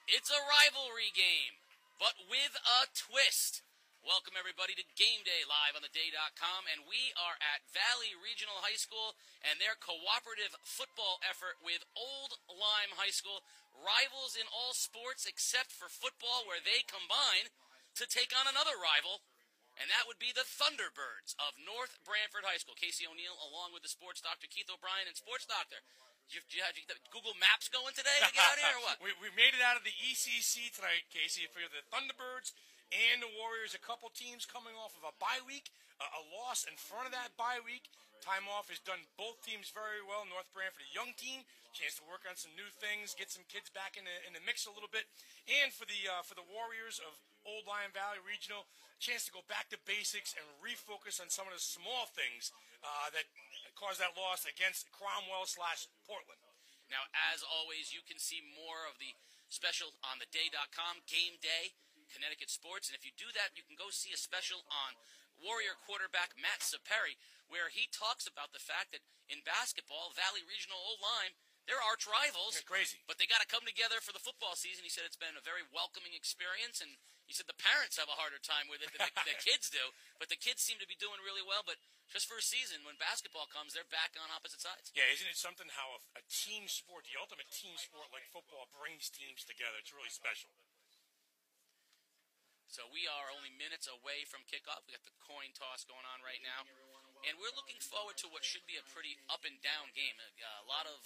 It's a rivalry game, but with a twist. Welcome, everybody, to Game Day live on theday.com, and we are at Valley Regional High School and their cooperative football effort with Old Lyme High School, rivals in all sports except for football, where they combine to take on another rival, and that would be the Thunderbirds of North Branford High School. Casey O'Neill, along with the sports doctor Keith O'Brien, and sports doctor. Did you have Google Maps going today to get out here, or what? we made it out of the ECC tonight, Casey, for the Thunderbirds and the Warriors. A couple teams coming off of a bye week, a loss in front of that bye week. Time off has done both teams very well. North Branford, a young team, chance to work on some new things, get some kids back in the mix a little bit. And for the Warriors of Old Lyme Valley Regional, chance to go back to basics and refocus on some of the small things that caused that loss against Cromwell/Portland. Now, as always, you can see more of the special on theday.com, Game Day, Connecticut Sports. And if you do that, you can go see a special on Warrior quarterback Matt Saperi, where he talks about the fact that in basketball, Valley Regional Old Lyme, they're arch rivals. It's crazy. But they got to come together for the football season. He said it's been a very welcoming experience, and he said the parents have a harder time with it than the kids do. But the kids seem to be doing really well. But just for a season, when basketball comes, they're back on opposite sides. Yeah, isn't it something how a team sport, the ultimate team sport like football, brings teams together? It's really special. So we are only minutes away from kickoff. We got the coin toss going on right now, and we're looking forward to what should be a pretty up and down game. A lot of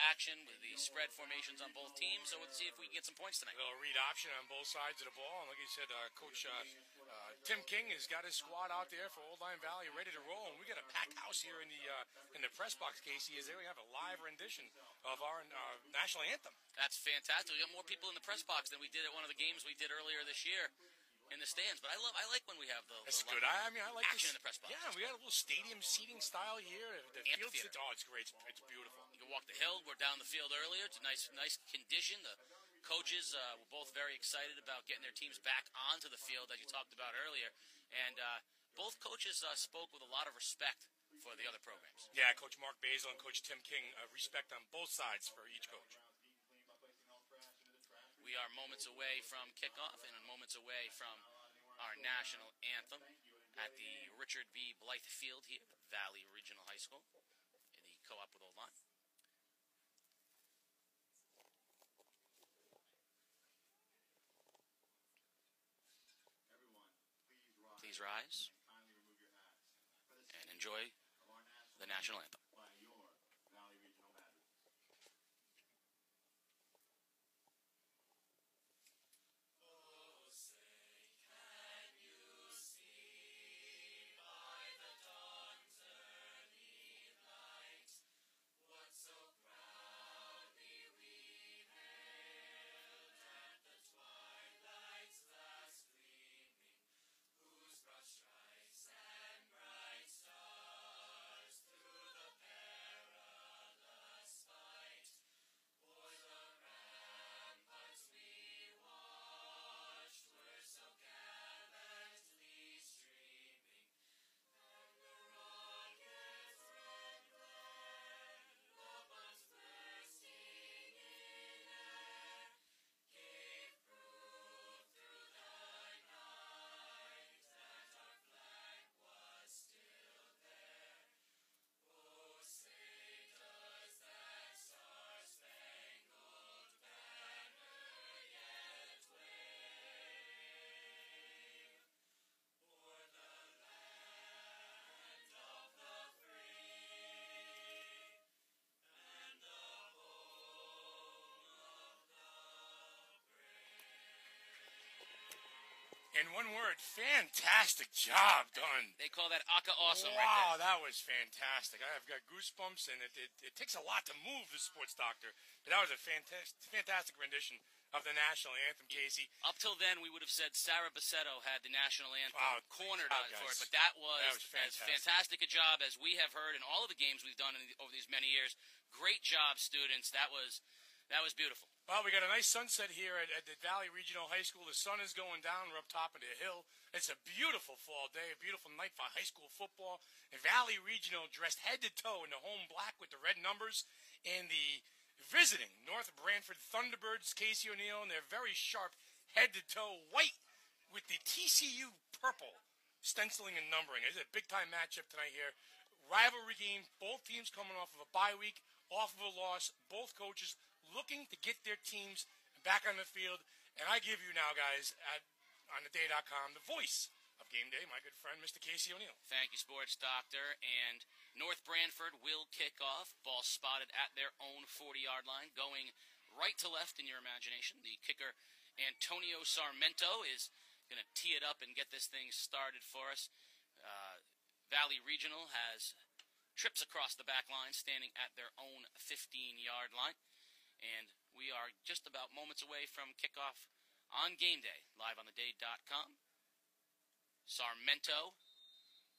action with the spread formations on both teams. So let's see if we can get some points tonight. A little read option on both sides of the ball, and like you said, Coach Tim King has got his squad out there for Old Lyme Valley ready to roll, and we got a packed house here in the press box, Casey, as they have a live rendition of our national anthem. That's fantastic. We got more people in the press box than we did at one of the games we did earlier this year in the stands. But I like when we have the good. I like action this, in the press box. Yeah, we got a little stadium seating style here. The field sits, it's great. It's beautiful. You can walk the hill. We're down the field earlier. It's a nice condition. The coaches were both very excited about getting their teams back onto the field, as you talked about earlier. And both coaches spoke with a lot of respect for the other programs. Yeah, Coach Mark Basil and Coach Tim King, respect on both sides for each coach. We are moments away from kickoff and moments away from our national anthem at the Richard B. Blythe Field here at Valley Regional High School in the co-op with Old Lyme. Please rise and enjoy the national anthem. In one word, fantastic job done. They call that Aka awesome. Wow, right there. that was fantastic. I've got goosebumps, and it takes a lot to move the sports doctor. But that was a fantastic rendition of the national anthem, Casey. Up till then, we would have said Sarah Bassetto had the national anthem cornered for it, but that was as fantastic a job as we have heard in all of the games we've done over these many years. Great job, students. That was beautiful. Well, we got a nice sunset here at the Valley Regional High School. The sun is going down. We're up top of the hill. It's a beautiful fall day, a beautiful night for high school football. And Valley Regional dressed head to toe in the home black with the red numbers and the visiting North Branford Thunderbirds, Casey O'Neill, and they're very sharp, head-to-toe white with the TCU purple stenciling and numbering. It's a big-time matchup tonight here. Rivalry game, both teams coming off of a bye week, off of a loss, both coaches looking to get their teams back on the field. And I give you now, guys, on theday.com, the voice of game day, my good friend, Mr. Casey O'Neill. Thank you, Sports Doctor. And North Branford will kick off. Ball spotted at their own 40-yard line, going right to left in your imagination. The kicker, Antonio Sarmento, is going to tee it up and get this thing started for us. Valley Regional has trips across the back line, standing at their own 15-yard line. And we are just about moments away from kickoff on game day, live on theday.com. Sarmento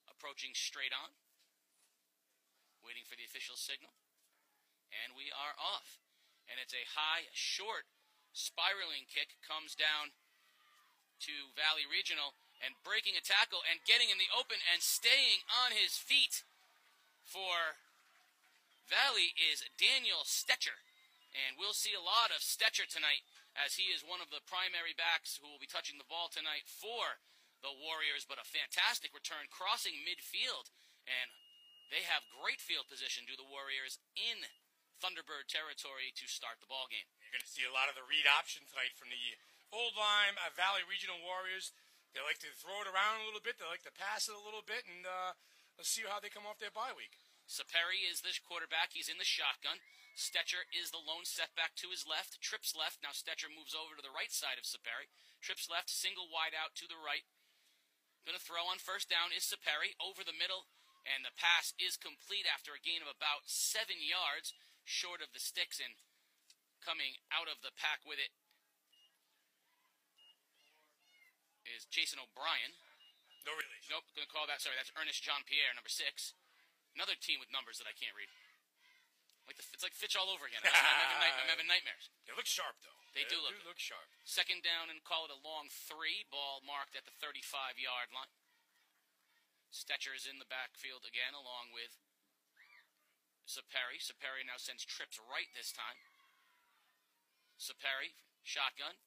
approaching straight on, waiting for the official signal. And we are off. And it's a high, short, spiraling kick, comes down to Valley Regional, and breaking a tackle and getting in the open and staying on his feet for Valley is Daniel Stetcher. And we'll see a lot of Stetcher tonight, as he is one of the primary backs who will be touching the ball tonight for the Warriors. But a fantastic return, crossing midfield. And they have great field position, do the Warriors, in Thunderbird territory to start the ball game. You're going to see a lot of the read option tonight from the old Lyme Valley Regional Warriors. They like to throw it around a little bit. They like to pass it a little bit. And let's see how they come off their bye week. Saperi is the quarterback. He's in the shotgun. Stetcher is the lone setback to his left. Trips left. Now Stetcher moves over to the right side of Saperi. Trips left. Single wide out to the right. Going to throw on first down is Saperi over the middle. And the pass is complete after a gain of about 7 yards short of the sticks. And coming out of the pack with it is Jason O'Brien. No relation. Nope, going to call that. Sorry, that's Ernest Jean Pierre, number 6. Another team with numbers that I can't read. It's like Fitch all over again. I'm having nightmares. They look sharp, though. They do look sharp. Second down and call it a long 3. Ball marked at the 35-yard line. Stetcher is in the backfield again, along with Saperi. Saperi now sends trips right this time. Saperi, shotgun.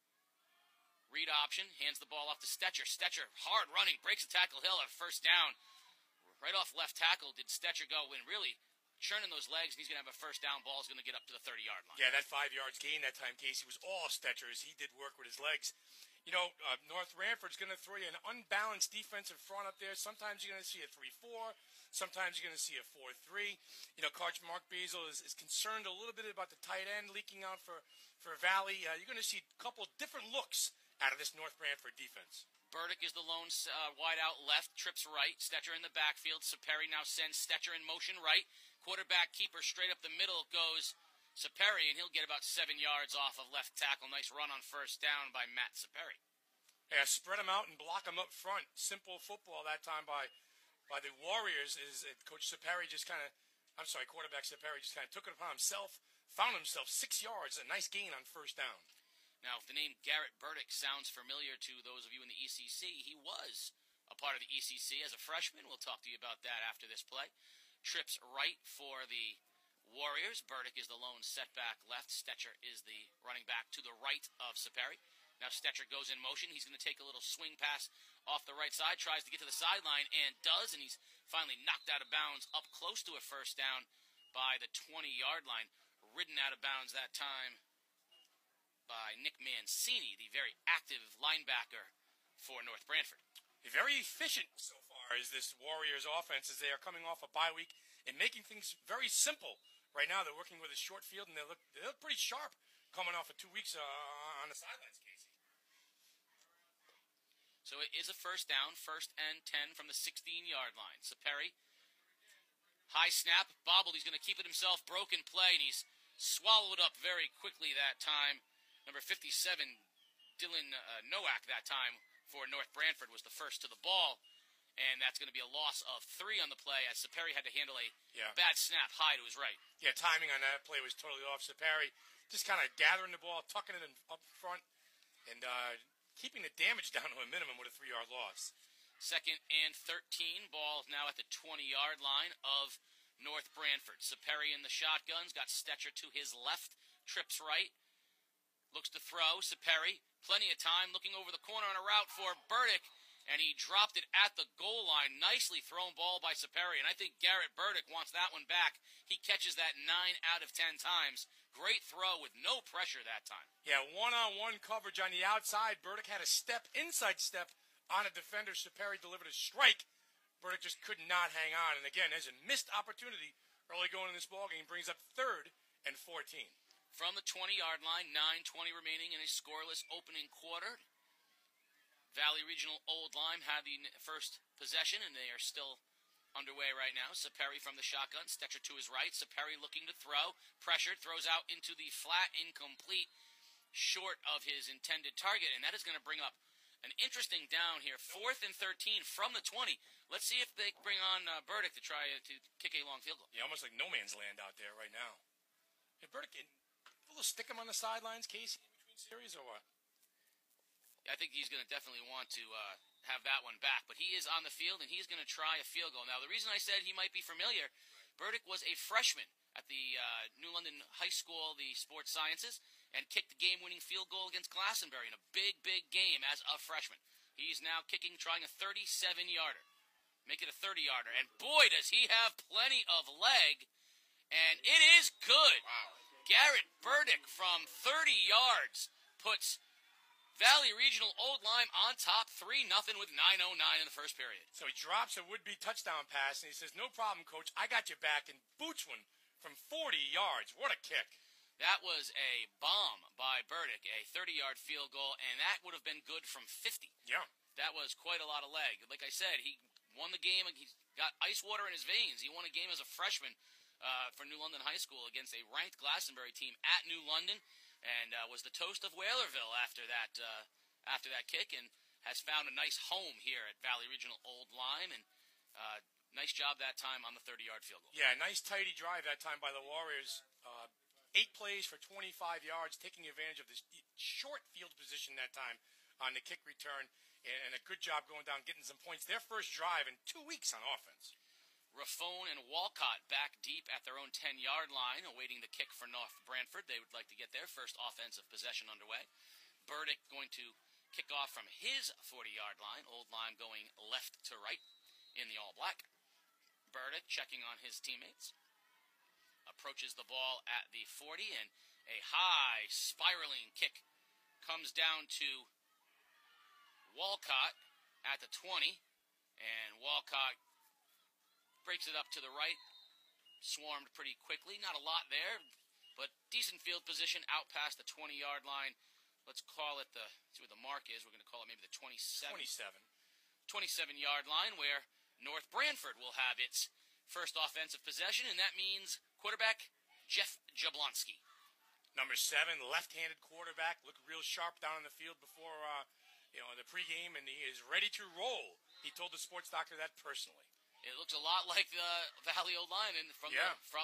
Read option, hands the ball off to Stetcher. Stetcher, hard running, breaks a tackle. Hill at first down. Right off left tackle did Stetcher go in, really churning those legs, and he's going to have a first down. Ball's going to get up to the 30-yard line. Yeah, that 5 yards gain that time, Casey, was all Stetcher's. He did work with his legs. You know, North Branford's going to throw you an unbalanced defensive front up there. Sometimes you're going to see a 3-4. Sometimes you're going to see a 4-3. You know, Coach Mark Basil is concerned a little bit about the tight end leaking out for Valley. You're going to see a couple different looks out of this North Branford defense. Burdick is the lone wide out left, trips right. Stetcher in the backfield. Saperi now sends Stetcher in motion right. Quarterback keeper straight up the middle goes Saperi, and he'll get about 7 yards off of left tackle. Nice run on first down by Matt Saperi. Yeah, spread them out and block them up front. Simple football that time by the Warriors. Coach Saperi just kind of, quarterback Saperi just kind of took it upon himself, found himself 6 yards, a nice gain on first down. Now, if the name Garrett Burdick sounds familiar to those of you in the ECC, he was a part of the ECC as a freshman. We'll talk to you about that after this play. Trips right for the Warriors. Burdick is the lone setback left. Stetcher is the running back to the right of Saperi. Now Stetcher goes in motion. He's going to take a little swing pass off the right side, tries to get to the sideline, and does, and he's finally knocked out of bounds up close to a first down by the 20-yard line. Ridden out of bounds that time by Nick Mancini, the very active linebacker for North Branford. Very efficient so far is this Warriors offense, as they are coming off a bye week and making things very simple. Right now they're working with a short field, and they look pretty sharp coming off of 2 weeks on the sidelines, Casey. So it is a first down, 1st and 10 from the 16-yard line. Saperi, high snap, bobbled. He's going to keep it himself, broken play, and he's swallowed up very quickly that time. Number 57, Dylan Nowak that time for North Branford was the first to the ball, and that's going to be a loss of 3 on the play as Saperi had to handle a bad snap high to his right. Yeah, timing on that play was totally off. Saperi just kind of gathering the ball, tucking it in up front, and keeping the damage down to a minimum with a 3-yard loss. 2nd and 13, ball now at the 20-yard line of North Branford. Saperi in the shotguns, got Stetcher to his left. trips right, looks to throw. Saperi, plenty of time, looking over the corner on a route for Burdick, and he dropped it at the goal line. Nicely thrown ball by Saperi, and I think Garrett Burdick wants that one back. He catches that 9 out of 10 times. Great throw with no pressure that time. Yeah, one-on-one coverage on the outside. Burdick had a inside step on a defender. Saperi delivered a strike. Burdick just could not hang on. And again, there's a missed opportunity early going in this ballgame. Brings up 3rd and 14. From the 20-yard line, 9:20 remaining in a scoreless opening quarter. Valley Regional Old Lyme had the first possession, and they are still underway right now. Saperi from the shotgun, Stetcher to his right. Saperi looking to throw, pressured, throws out into the flat, incomplete, short of his intended target, and that is going to bring up an interesting down here. 4th and 13 from the 20. Let's see if they bring on Burdick to try to kick a long field goal. Yeah, almost like no man's land out there right now. Hey, Burdick, will stick him on the sidelines, Casey, in between series, or what? I think he's going to definitely want to have that one back, but he is on the field, and he's going to try a field goal. Now, the reason I said he might be familiar, Burdick was a freshman at the New London High School, the Sports Sciences, and kicked the game-winning field goal against Glastonbury in a big, big game as a freshman. He's now trying a 37-yarder. Make it a 30-yarder, and boy, does he have plenty of leg, and it is good. Wow. Garrett Burdick from 30 yards puts Valley Regional Old Lyme on top 3-0 with 9:09 in the first period. So he drops a would-be touchdown pass, and he says, "No problem, Coach. I got you back," and boots one from 40 yards. What a kick. That was a bomb by Burdick, a 30-yard field goal, and that would have been good from 50. Yeah. That was quite a lot of leg. Like I said, he won the game. He's got ice water in his veins. He won a game as a freshman for New London High School against a ranked Glastonbury team at New London, and was the toast of Whalerville after that kick, and has found a nice home here at Valley Regional Old Lyme, and nice job that time on the 30-yard field goal. Yeah, nice tidy drive that time by the Warriors. 8 plays for 25 yards, taking advantage of this short field position that time on the kick return, and a good job going down, getting some points. Their first drive in 2 weeks on offense. Raffone and Walcott back deep at their own 10-yard line, awaiting the kick for North Branford. They would like to get their first offensive possession underway. Burdick going to kick off from his 40-yard line. Old Lyme going left to right in the all-black. Burdick checking on his teammates. Approaches the ball at the 40, and a high spiraling kick comes down to Walcott at the 20, and Walcott breaks it up to the right, swarmed pretty quickly. Not a lot there, but decent field position out past the 20-yard line. Let's call it see where the mark is. We're going to call it maybe the 27-yard line, where North Branford will have its first offensive possession, and that means quarterback Jeff Jablonski. Number 7, left-handed quarterback, looked real sharp down in the field before the pregame, and he is ready to roll. He told the sports doctor that personally. It looks a lot like the Valley Old Lyme, and from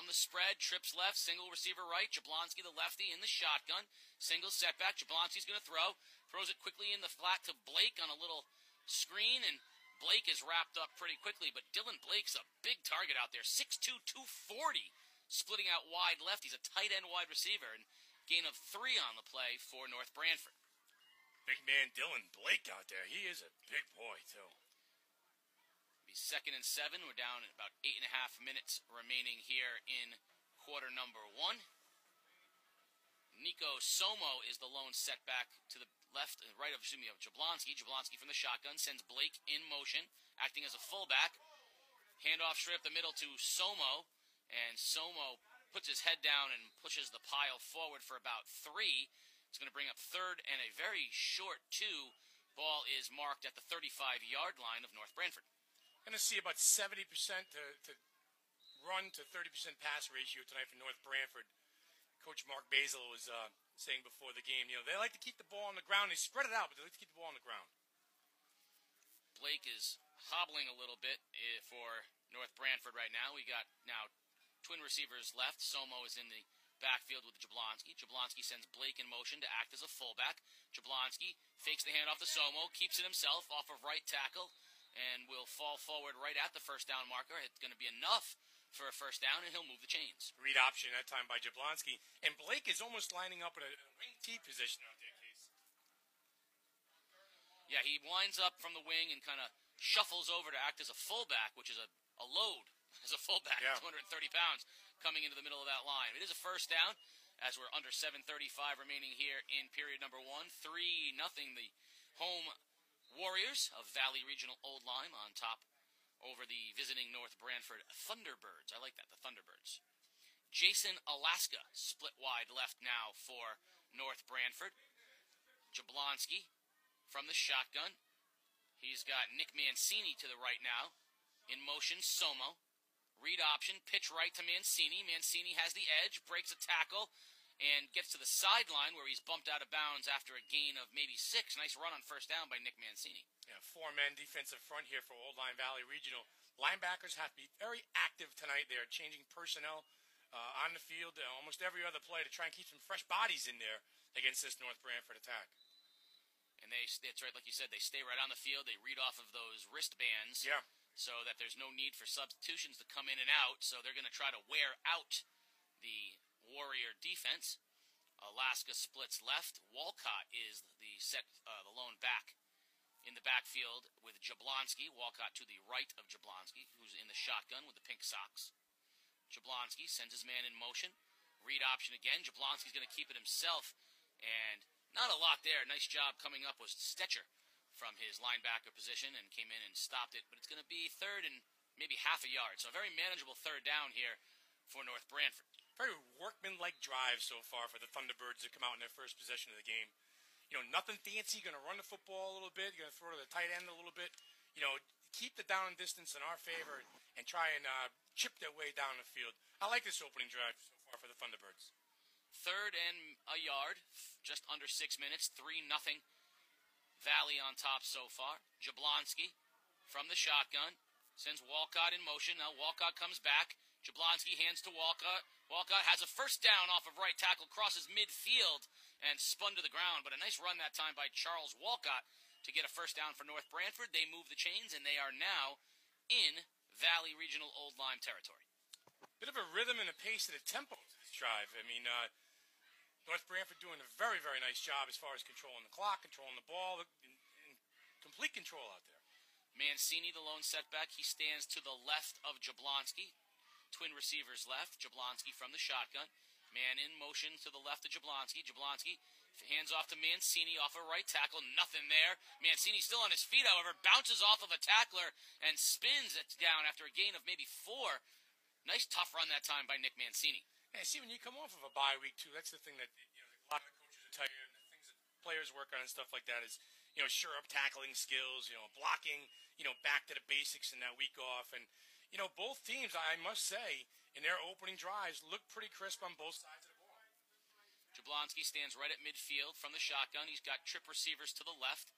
the spread, trips left, single receiver right, Jablonski the lefty in the shotgun, single setback. Jablonski's going to throws it quickly in the flat to Blake on a little screen, and Blake is wrapped up pretty quickly, but Dylan Blake's a big target out there, 6'2", 240, splitting out wide left. He's a tight end wide receiver, and gain of 3 on the play for North Branford. Big man Dylan Blake out there. He is a big boy, too. Be 2nd and 7. We're down at about 8.5 minutes remaining here in quarter number 1. Nico Somo is the lone setback to the right of Jablonski. Jablonski from the shotgun sends Blake in motion, acting as a fullback. Handoff straight up the middle to Somo, and Somo puts his head down and pushes the pile forward for about 3. It's going to bring up 3rd and a very short 2. Ball is marked at the 35-yard line of North Branford. Going to see about 70% to run to 30% pass ratio tonight for North Branford. Coach Mark Basil was saying before the game, they like to keep the ball on the ground. They spread it out, but they like to keep the ball on the ground. Blake is hobbling a little bit for North Branford right now. We got now twin receivers left. Somo is in the backfield with Jablonski. Jablonski sends Blake in motion to act as a fullback. Jablonski fakes the handoff to Somo, keeps it himself off of right tackle, and will fall forward right at the first down marker. It's going to be enough for a first down, and he'll move the chains. Read option that time by Jablonski. And Blake is almost lining up in a wing T position out there, Casey. Yeah, he winds up from the wing and kind of shuffles over to act as a fullback, which is a load as a fullback, 230 pounds, coming into the middle of that line. It is a first down, as we're under 7:35 remaining here in period number 1. 3-0, the home Warriors of Valley Regional Old Lyme on top over the visiting North Branford Thunderbirds. I like that, the Thunderbirds. Jason Alaska split wide left now for North Branford. Jablonski from the shotgun. He's got Nick Mancini to the right now. In motion, Somo. Read option, pitch right to Mancini. Mancini has the edge, breaks a tackle, and gets to the sideline where he's bumped out of bounds after a gain of maybe 6. Nice run on first down by Nick Mancini. Yeah, 4-man defensive front here for Old Lyme Valley Regional. Linebackers have to be very active tonight. They are changing personnel on the field almost every other play to try and keep some fresh bodies in there against this North Branford attack. And that's right, like you said, they stay right on the field. They read off of those wristbands so that there's no need for substitutions to come in and out. So they're going to try to wear out the Warrior defense. Alaska splits left. Walcott is the lone back in the backfield with Jablonski. Walcott to the right of Jablonski, who's in the shotgun with the pink socks. Jablonski sends his man in motion. Read option again. Jablonski's going to keep it himself. And not a lot there. Nice job coming up was Stetcher from his linebacker position and came in and stopped it. But it's going to be third and maybe half a yard. So a very manageable third down here for North Branford. Very workman-like drive so far for the Thunderbirds to come out in their first possession of the game. You know, nothing fancy. Going to run the football a little bit. Going to throw to the tight end a little bit. You know, keep the down and distance in our favor and try and chip their way down the field. I like this opening drive so far for the Thunderbirds. Third and a yard, just under 6 minutes. 3-0 Valley on top so far. Jablonski from the shotgun sends Walcott in motion. Now Walcott comes back. Jablonski hands to Walcott. Walcott has a first down off of right tackle, crosses midfield, and spun to the ground. But a nice run that time by Charles Walcott to get a first down for North Branford. They move the chains, and they are now in Valley Regional Old Lyme territory. Bit of a rhythm and a pace and a tempo to this drive. I mean, North Branford doing a very, very nice job as far as controlling the clock, controlling the ball, and complete control out there. Mancini, the lone setback, he stands to the left of Jablonski. Twin receivers left. Jablonski from the shotgun. Man in motion to the left of Jablonski. Jablonski hands off to Mancini off a right tackle. Nothing there. Mancini still on his feet, however, bounces off of a tackler and spins it down after a gain of maybe 4. Nice tough run that time by Nick Mancini. Yeah, see, when you come off of a bye week, too, that's the thing that a lot of the coaches will tell you, and the things that players work on and stuff like that is, sure up tackling skills, blocking, back to the basics in that week off. And, both teams, I must say, in their opening drives, look pretty crisp on both sides of the ball. Jablonski stands right at midfield from the shotgun. He's got trip receivers to the left.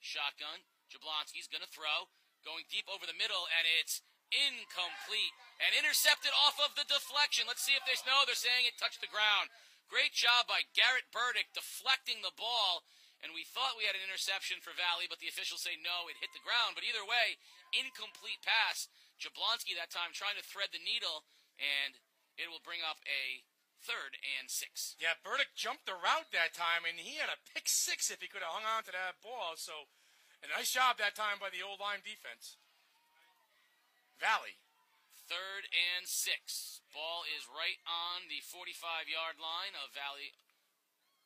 Shotgun. Jablonski's going to throw. Going deep over the middle, and it's incomplete. And intercepted off of the deflection. Let's see if they're saying it touched the ground. Great job by Garrett Burdick deflecting the ball. And we thought we had an interception for Valley, but the officials say no, it hit the ground. But either way, incomplete pass. Jablonski that time trying to thread the needle, and it will bring up a 3rd and 6. Yeah, Burdick jumped the route that time, and he had a pick 6 if he could have hung on to that ball. So a nice job that time by the Old Lyme defense. Valley. 3rd and 6. Ball is right on the 45-yard line of Valley.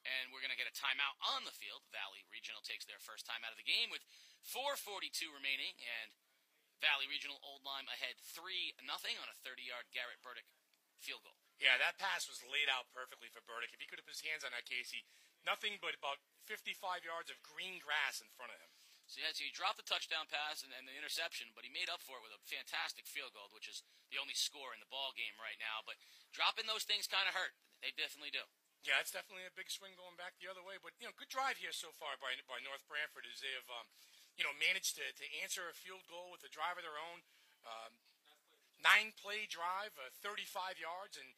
And we're going to get a timeout on the field. Valley Regional takes their first time out of the game with 4:42 remaining. And Valley Regional Old Lyme ahead 3-0 on a 30-yard Garrett Burdick field goal. Yeah, that pass was laid out perfectly for Burdick. If he could have put his hands on that, Casey, nothing but about 55 yards of green grass in front of him. So he dropped the touchdown pass and the interception, but he made up for it with a fantastic field goal, which is the only score in the ball game right now. But dropping those things kind of hurt. They definitely do. Yeah, it's definitely a big swing going back the other way. But, good drive here so far by North Branford as they have, managed to answer a field goal with a drive of their own. 9-play drive, 35 yards, and,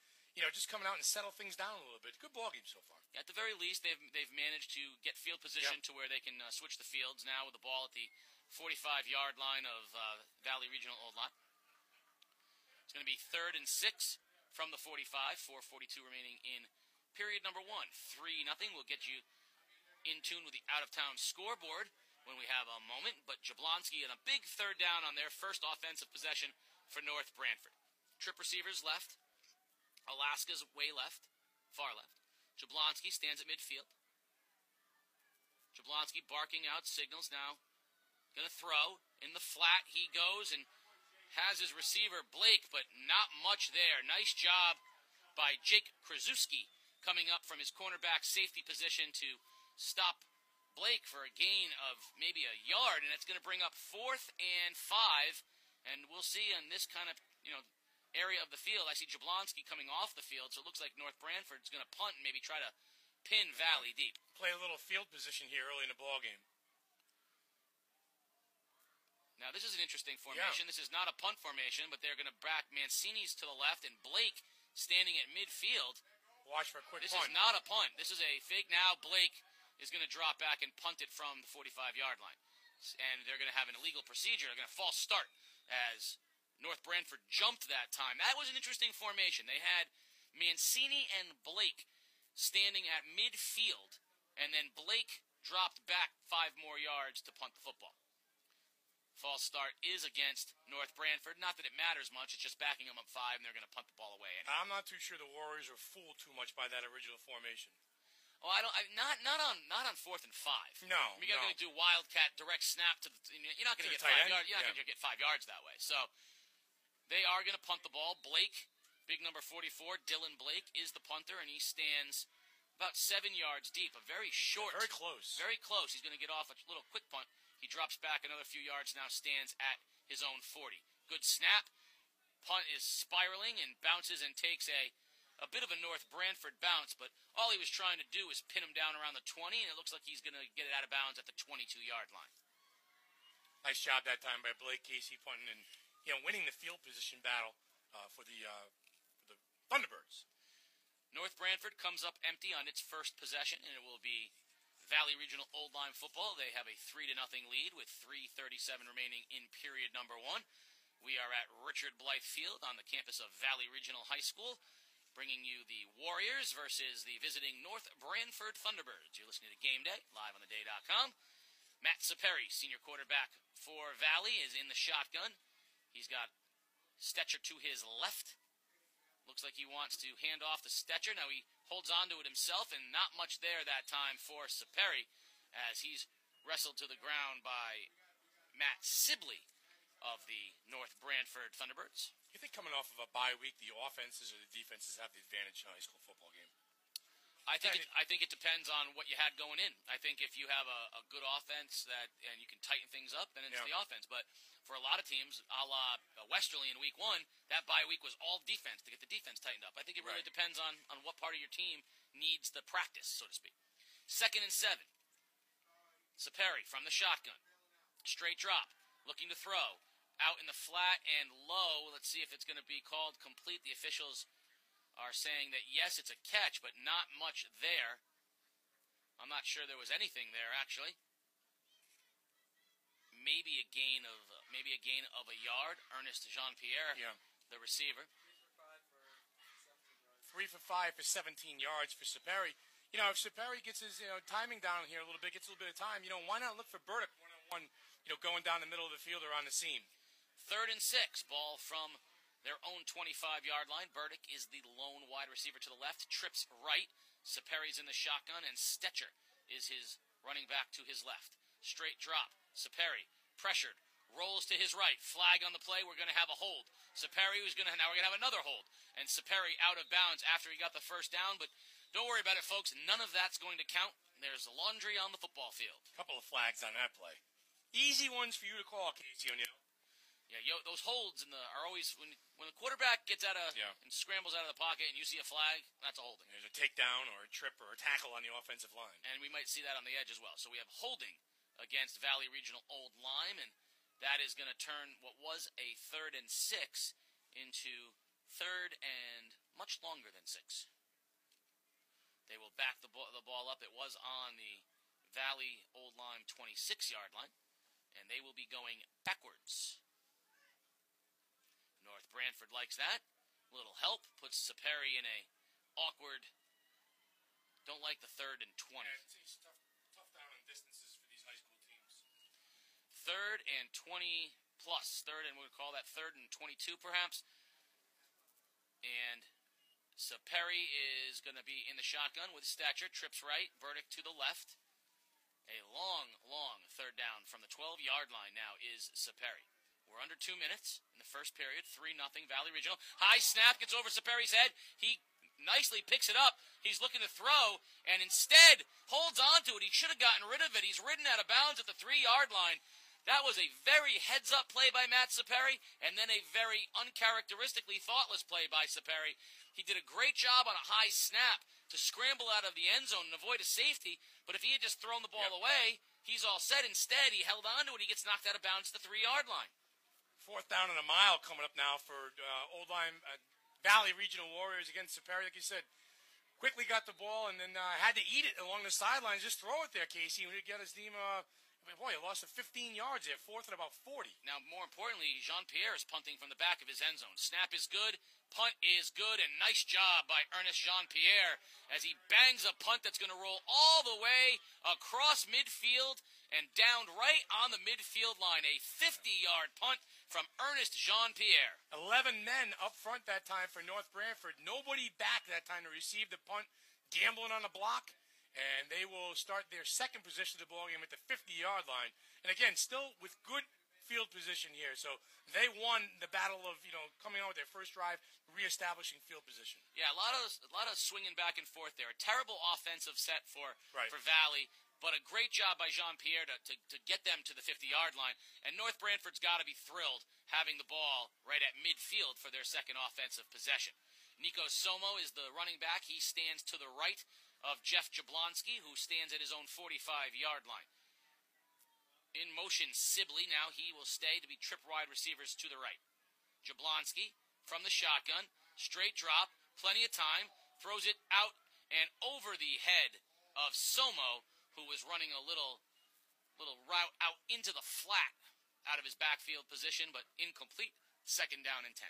just coming out and settle things down a little bit. Good ball game so far. At the very least, they've managed to get field position to where they can switch the fields now with the ball at the 45-yard line of Valley Regional Old Lyme. It's going to be 3rd and 6 from the 45. 4:42 remaining in period number 1. 3-0. We'll get you in tune with the out-of-town scoreboard when we have a moment. But Jablonski on a big 3rd down on their first offensive possession for North Branford. Trip receivers left. Alaska's way left. Far left. Jablonski stands at midfield. Jablonski barking out signals now. Going to throw. In the flat he goes and has his receiver Blake, but not much there. Nice job by Jake Krasuski coming up from his cornerback safety position to stop Blake for a gain of maybe a yard, and it's going to bring up 4th and 5, and we'll see on this kind of, area of the field. I see Jablonski coming off the field, so it looks like North Branford's going to punt and maybe try to pin Valley deep. Play a little field position here early in the ball game. Now, this is an interesting formation. Yeah. This is not a punt formation, but they're going to back Mancini's to the left and Blake standing at midfield. Watch for a quick punt. This is not a punt. This is a fake. Now Blake is going to drop back and punt it from the 45-yard line. And they're going to have an illegal procedure. They're going to false start as North Branford jumped that time. That was an interesting formation. They had Mancini and Blake standing at midfield, and then Blake dropped back 5 more yards to punt the football. False start is against North Branford. Not that it matters much. It's just backing them up 5, and they're going to punt the ball away. Anyway. I'm not too sure the Warriors were fooled too much by that original formation. Oh, not on 4th and 5. No, you're going to do wildcat direct snap to the. You're not going to get 5 yards. You're not going to get 5 yards that way. So they are going to punt the ball. Blake, big number 44, Dylan Blake is the punter, and he stands about 7 yards deep. A very short, very close. Very close. He's going to get off a little quick punt. He drops back another few yards, now stands at his own 40. Good snap. Punt is spiraling and bounces and takes a bit of a North Branford bounce, but all he was trying to do is pin him down around the 20, and it looks like he's going to get it out of bounds at the 22-yard line. Nice job that time by Blake Casey punting and winning the field position battle for the Thunderbirds. North Branford comes up empty on its first possession, and it will be Valley Regional Old Lyme football. They have a 3-0 lead with 3:37 remaining in period number 1. We are at Richard Blythe Field on the campus of Valley Regional High School, bringing you the Warriors versus the visiting North Branford Thunderbirds. You're listening to Game Day, live on theday.com. Matt Saperi, senior quarterback for Valley, is in the shotgun. He's got Stetcher to his left. Looks like he wants to hand off to Stetcher. Now he holds on to it himself, and not much there that time for Saperi as he's wrestled to the ground by Matt Sibley of the North Branford Thunderbirds. You think coming off of a bye week, the offenses or the defenses have the advantage in a high school football game? I think it depends on what you had going in. I think if you have a good offense and you can tighten things up, then it's the offense. But for a lot of teams, a la Westerly in week 1, that bye week was all defense to get the defense tightened up. I think it really depends on what part of your team needs the practice, so to speak. 2nd and 7. Saperi from the shotgun. Straight drop. Looking to throw. Out in the flat and low. Let's see if it's going to be called complete. The officials are saying that, yes, it's a catch, but not much there. I'm not sure there was anything there, actually. Maybe a gain of a yard. Ernest Jean-Pierre, the receiver. 3 for 5 for 17 yards for Saperi. If Saperi gets his timing down here a little bit, gets a little bit of time, why not look for Burdick one-on-one, going down the middle of the field or on the seam. 3rd and 6, ball from their own 25-yard line. Burdick is the lone wide receiver to the left, trips right. Saperi's in the shotgun, and Stetcher is his running back to his left. Straight drop. Saperi pressured, rolls to his right. Flag on the play. We're going to have a hold. Saperi we're going to have another hold, and Saperi out of bounds after he got the first down. But don't worry about it, folks. None of that's going to count. There's laundry on the football field. Couple of flags on that play. Easy ones for you to call, Casey O'Neill. Yeah, those holds are always when the quarterback gets out of and scrambles out of the pocket, and you see a flag, that's a holding. There's a takedown or a trip or a tackle on the offensive line, and we might see that on the edge as well. So we have holding against Valley Regional Old Lyme, and that is going to turn what was a 3rd and 6 into 3rd and much longer than 6. They will back the ball up. It was on the Valley Old Lyme 26-yard line, and they will be going backwards. North Branford likes that. A little help puts Saperi in a awkward. Don't like the 3rd and 20. Yeah, it's tough down on distances for these high school teams. 3rd and 20 plus. 3rd and we'll call that 3rd and 22 perhaps. And Saperi is going to be in the shotgun with Stature. Trips right. Burdick to the left. A long 3rd down from the 12-yard line now is Saperi. We're under 2 minutes in the first period. 3-0 Valley Regional. High snap gets over Saperi's head. He nicely picks it up. He's looking to throw and instead holds on to it. He should have gotten rid of it. He's ridden out of bounds at the 3-yard line. That was a very heads-up play by Matt Saperi, and then a very uncharacteristically thoughtless play by Saperi. He did a great job on a high snap to scramble out of the end zone and avoid a safety, but if he had just thrown the ball away, he's all set. Instead, he held on to it. He gets knocked out of bounds at the 3-yard line. 4th down and a mile coming up now for Old Lyme Valley Regional Warriors against Saperi. Like you said, quickly got the ball and then had to eat it along the sidelines. Just throw it there, Casey. We get his team... Boy, he lost 15 yards there, 4th and about 40. Now, more importantly, Jean-Pierre is punting from the back of his end zone. Snap is good, punt is good, and nice job by Ernest Jean-Pierre as he bangs a punt that's going to roll all the way across midfield and down right on the midfield line. A 50-yard punt from Ernest Jean-Pierre. 11 men up front that time for North Branford. Nobody back that time to receive the punt, gambling on the block. And they will start their second position of the ballgame at the 50-yard line. And again, still with good field position here. So they won the battle of, coming on with their first drive, reestablishing field position. Yeah, a lot of swinging back and forth there. A terrible offensive set for Valley, but a great job by Jean-Pierre to get them to the 50-yard line. And North Branford's got to be thrilled having the ball right at midfield for their second offensive possession. Nico Somo is the running back. He stands to the right of Jeff Jablonski, who stands at his own 45-yard line. In motion, Sibley. Now he will stay to be trip wide receivers to the right. Jablonski from the shotgun. Straight drop. Plenty of time. Throws it out and over the head of Somo, who was running a little route out into the flat out of his backfield position, but incomplete. 2nd down and 10.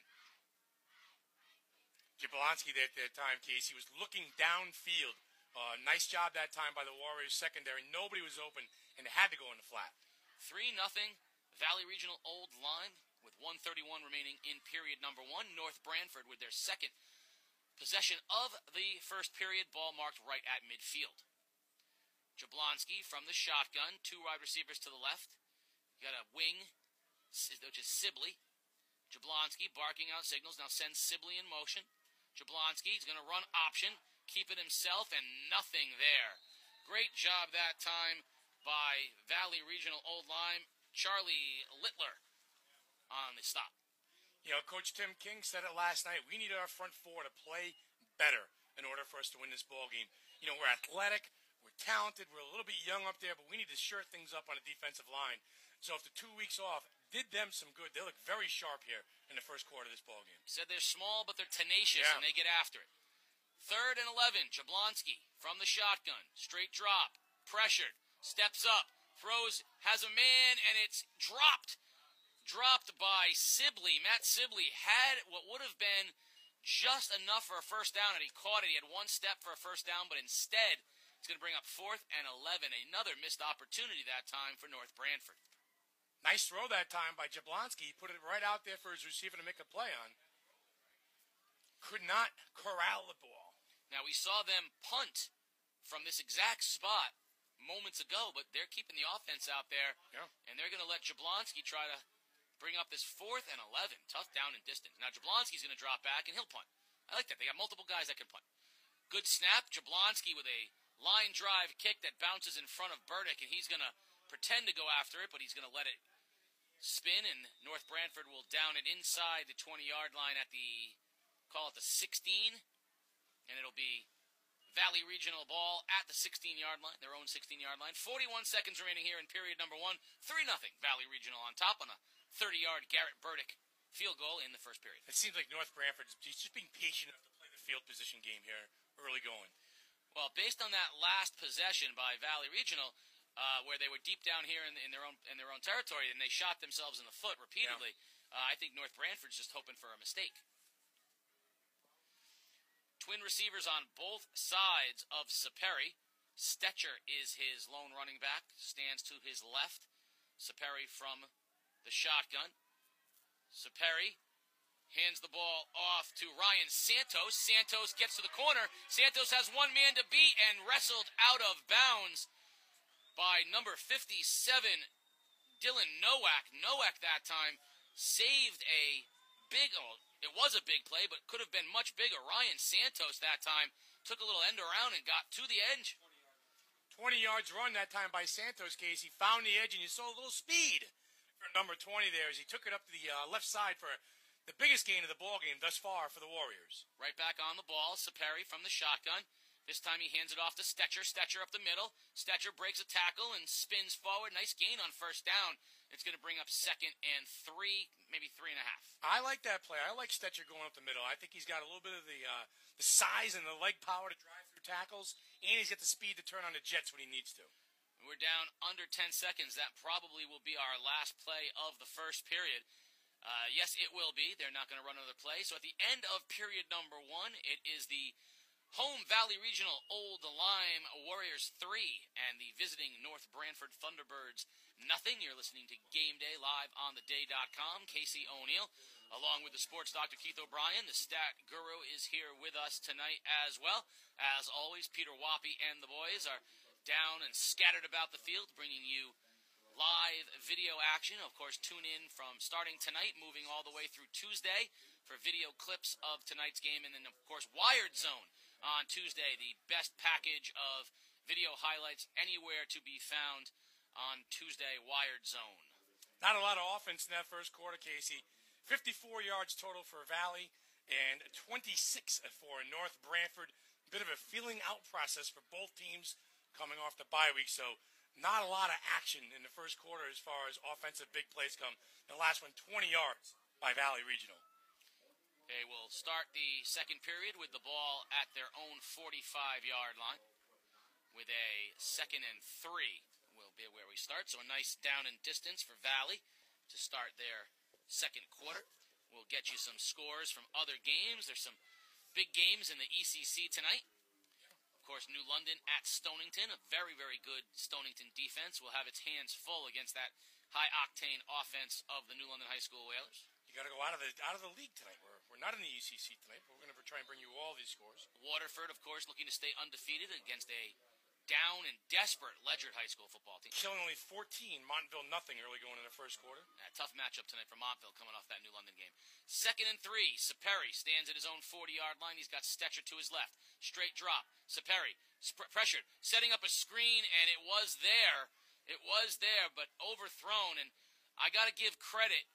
Jablonski at that time, Casey, was looking downfield. Nice job that time by the Warriors secondary. Nobody was open, and they had to go in the flat. 3-0 Valley Regional Old Lyme with 1:31 remaining in period number 1. North Branford with their second possession of the first period. Ball marked right at midfield. Jablonski from the shotgun. 2 wide receivers to the left. You got a wing, which is Sibley. Jablonski barking out signals. Now sends Sibley in motion. Jablonski is going to run option. Keep it himself, and nothing there. Great job that time by Valley Regional Old Lyme. Charlie Littler on the stop. Coach Tim King said it last night. We need our front four to play better in order for us to win this ball game. We're athletic, we're talented, we're a little bit young up there, but we need to shore things up on the defensive line. So after 2 weeks off, did them some good. They look very sharp here in the first quarter of this ball game. He said they're small, but they're tenacious, and they get after it. 3rd and 11, Jablonski from the shotgun. Straight drop. Pressured. Steps up. Throws. Has a man, and it's dropped. Dropped by Sibley. Matt Sibley had what would have been just enough for a first down, and he caught it. He had 1 step for a first down, but instead, it's going to bring up 4th and 11. Another missed opportunity that time for North Branford. Nice throw that time by Jablonski. He put it right out there for his receiver to make a play on. Could not corral the ball. Now, we saw them punt from this exact spot moments ago, but they're keeping the offense out there, and they're going to let Jablonski try to bring up this 4th and 11. Tough down and distance. Now, Jablonski's going to drop back, and he'll punt. I like that. They got multiple guys that can punt. Good snap. Jablonski with a line drive kick that bounces in front of Burdick, and he's going to pretend to go after it, but he's going to let it spin, and North Branford will down it inside the 20-yard line at the, call it the 16, and it'll be Valley Regional ball at the 16-yard line, their own 16-yard line. 41 seconds remaining here in period number 1. 3-0 Valley Regional on top on a 30-yard Garrett Burdick field goal in the first period. It seems like North Branford is just being patient enough to play the field position game here early going. Well, based on that last possession by Valley Regional, where they were deep down here in their own territory, and they shot themselves in the foot repeatedly. I think North Branford's just hoping for a mistake. Twin receivers on both sides of Saperi. Stetcher is his lone running back, stands to his left. Saperi from the shotgun. Saperi hands the ball off to Ryan Santos. Santos gets to the corner. Santos has one man to beat and wrestled out of bounds by number 57, Dylan Nowak. Nowak that time saved a big, it was a big play, but could have been much bigger. Ryan Santos that time took a little end around and got to the edge. 20 yards run that time by Santos, Casey. Found the edge, and you saw a little speed for number 20 there as he took it up to the left side for the biggest gain of the ball game thus far for the Warriors. Right back on the ball, Saperi from the shotgun. This time he hands it off to Stetcher. Stetcher up the middle. Stetcher breaks a tackle and spins forward. Nice gain on first down. It's going to bring up 2nd and 3, maybe 3.5. I like that play. I like Stetcher going up the middle. I think he's got a little bit of the size and the leg power to drive through tackles, and he's got the speed to turn on the jets when he needs to. We're down under 10 seconds. That probably will be our last play of the first period. Yes, it will be. They're not going to run another play. So at the end of period number 1, it is the home Valley Regional Old Lyme Warriors 3 and the visiting North Branford Thunderbirds nothing. You're listening to Game Day live on theday.com. Casey O'Neill, along with the sports doctor Keith O'Brien. The stat guru is here with us tonight as well. As always, Peter Wappy and the boys are down and scattered about the field, bringing you live video action. Of course, tune in from starting tonight, moving all the way through Tuesday for video clips of tonight's game. And then, of course, Wired Zone on Tuesday, the best package of video highlights anywhere to be found on Tuesday, Wired Zone. Not a lot of offense in that first quarter, Casey. 54 yards total for Valley and 26 for North Branford. Bit of a feeling out process for both teams coming off the bye week, so not a lot of action in the first quarter as far as offensive big plays come. The last one, 20 yards by Valley Regional. They will start the second period with the ball at their own 45-yard line with a 2nd and 3 will be where we start. So a nice down and distance for Valley to start their second quarter. We'll get you some scores from other games. There's some big games in the ECC tonight. Of course, New London at Stonington, a very, very good Stonington defense, will have its hands full against that high-octane offense of the New London High School Whalers. You got to go out of the league tonight. We're not in the ECC tonight, but we're going to try and bring you all these scores. Waterford, of course, looking to stay undefeated against a down and desperate Ledyard High School football team. Killing only 14, Montville nothing early going in the first quarter. Tough matchup tonight for Montville coming off that New London game. 2nd and 3, Saperi stands at his own 40-yard line. He's got Stetcher to his left. Straight drop. Saperi pressured, setting up a screen, and it was there. It was there, but overthrown. And I got to give credit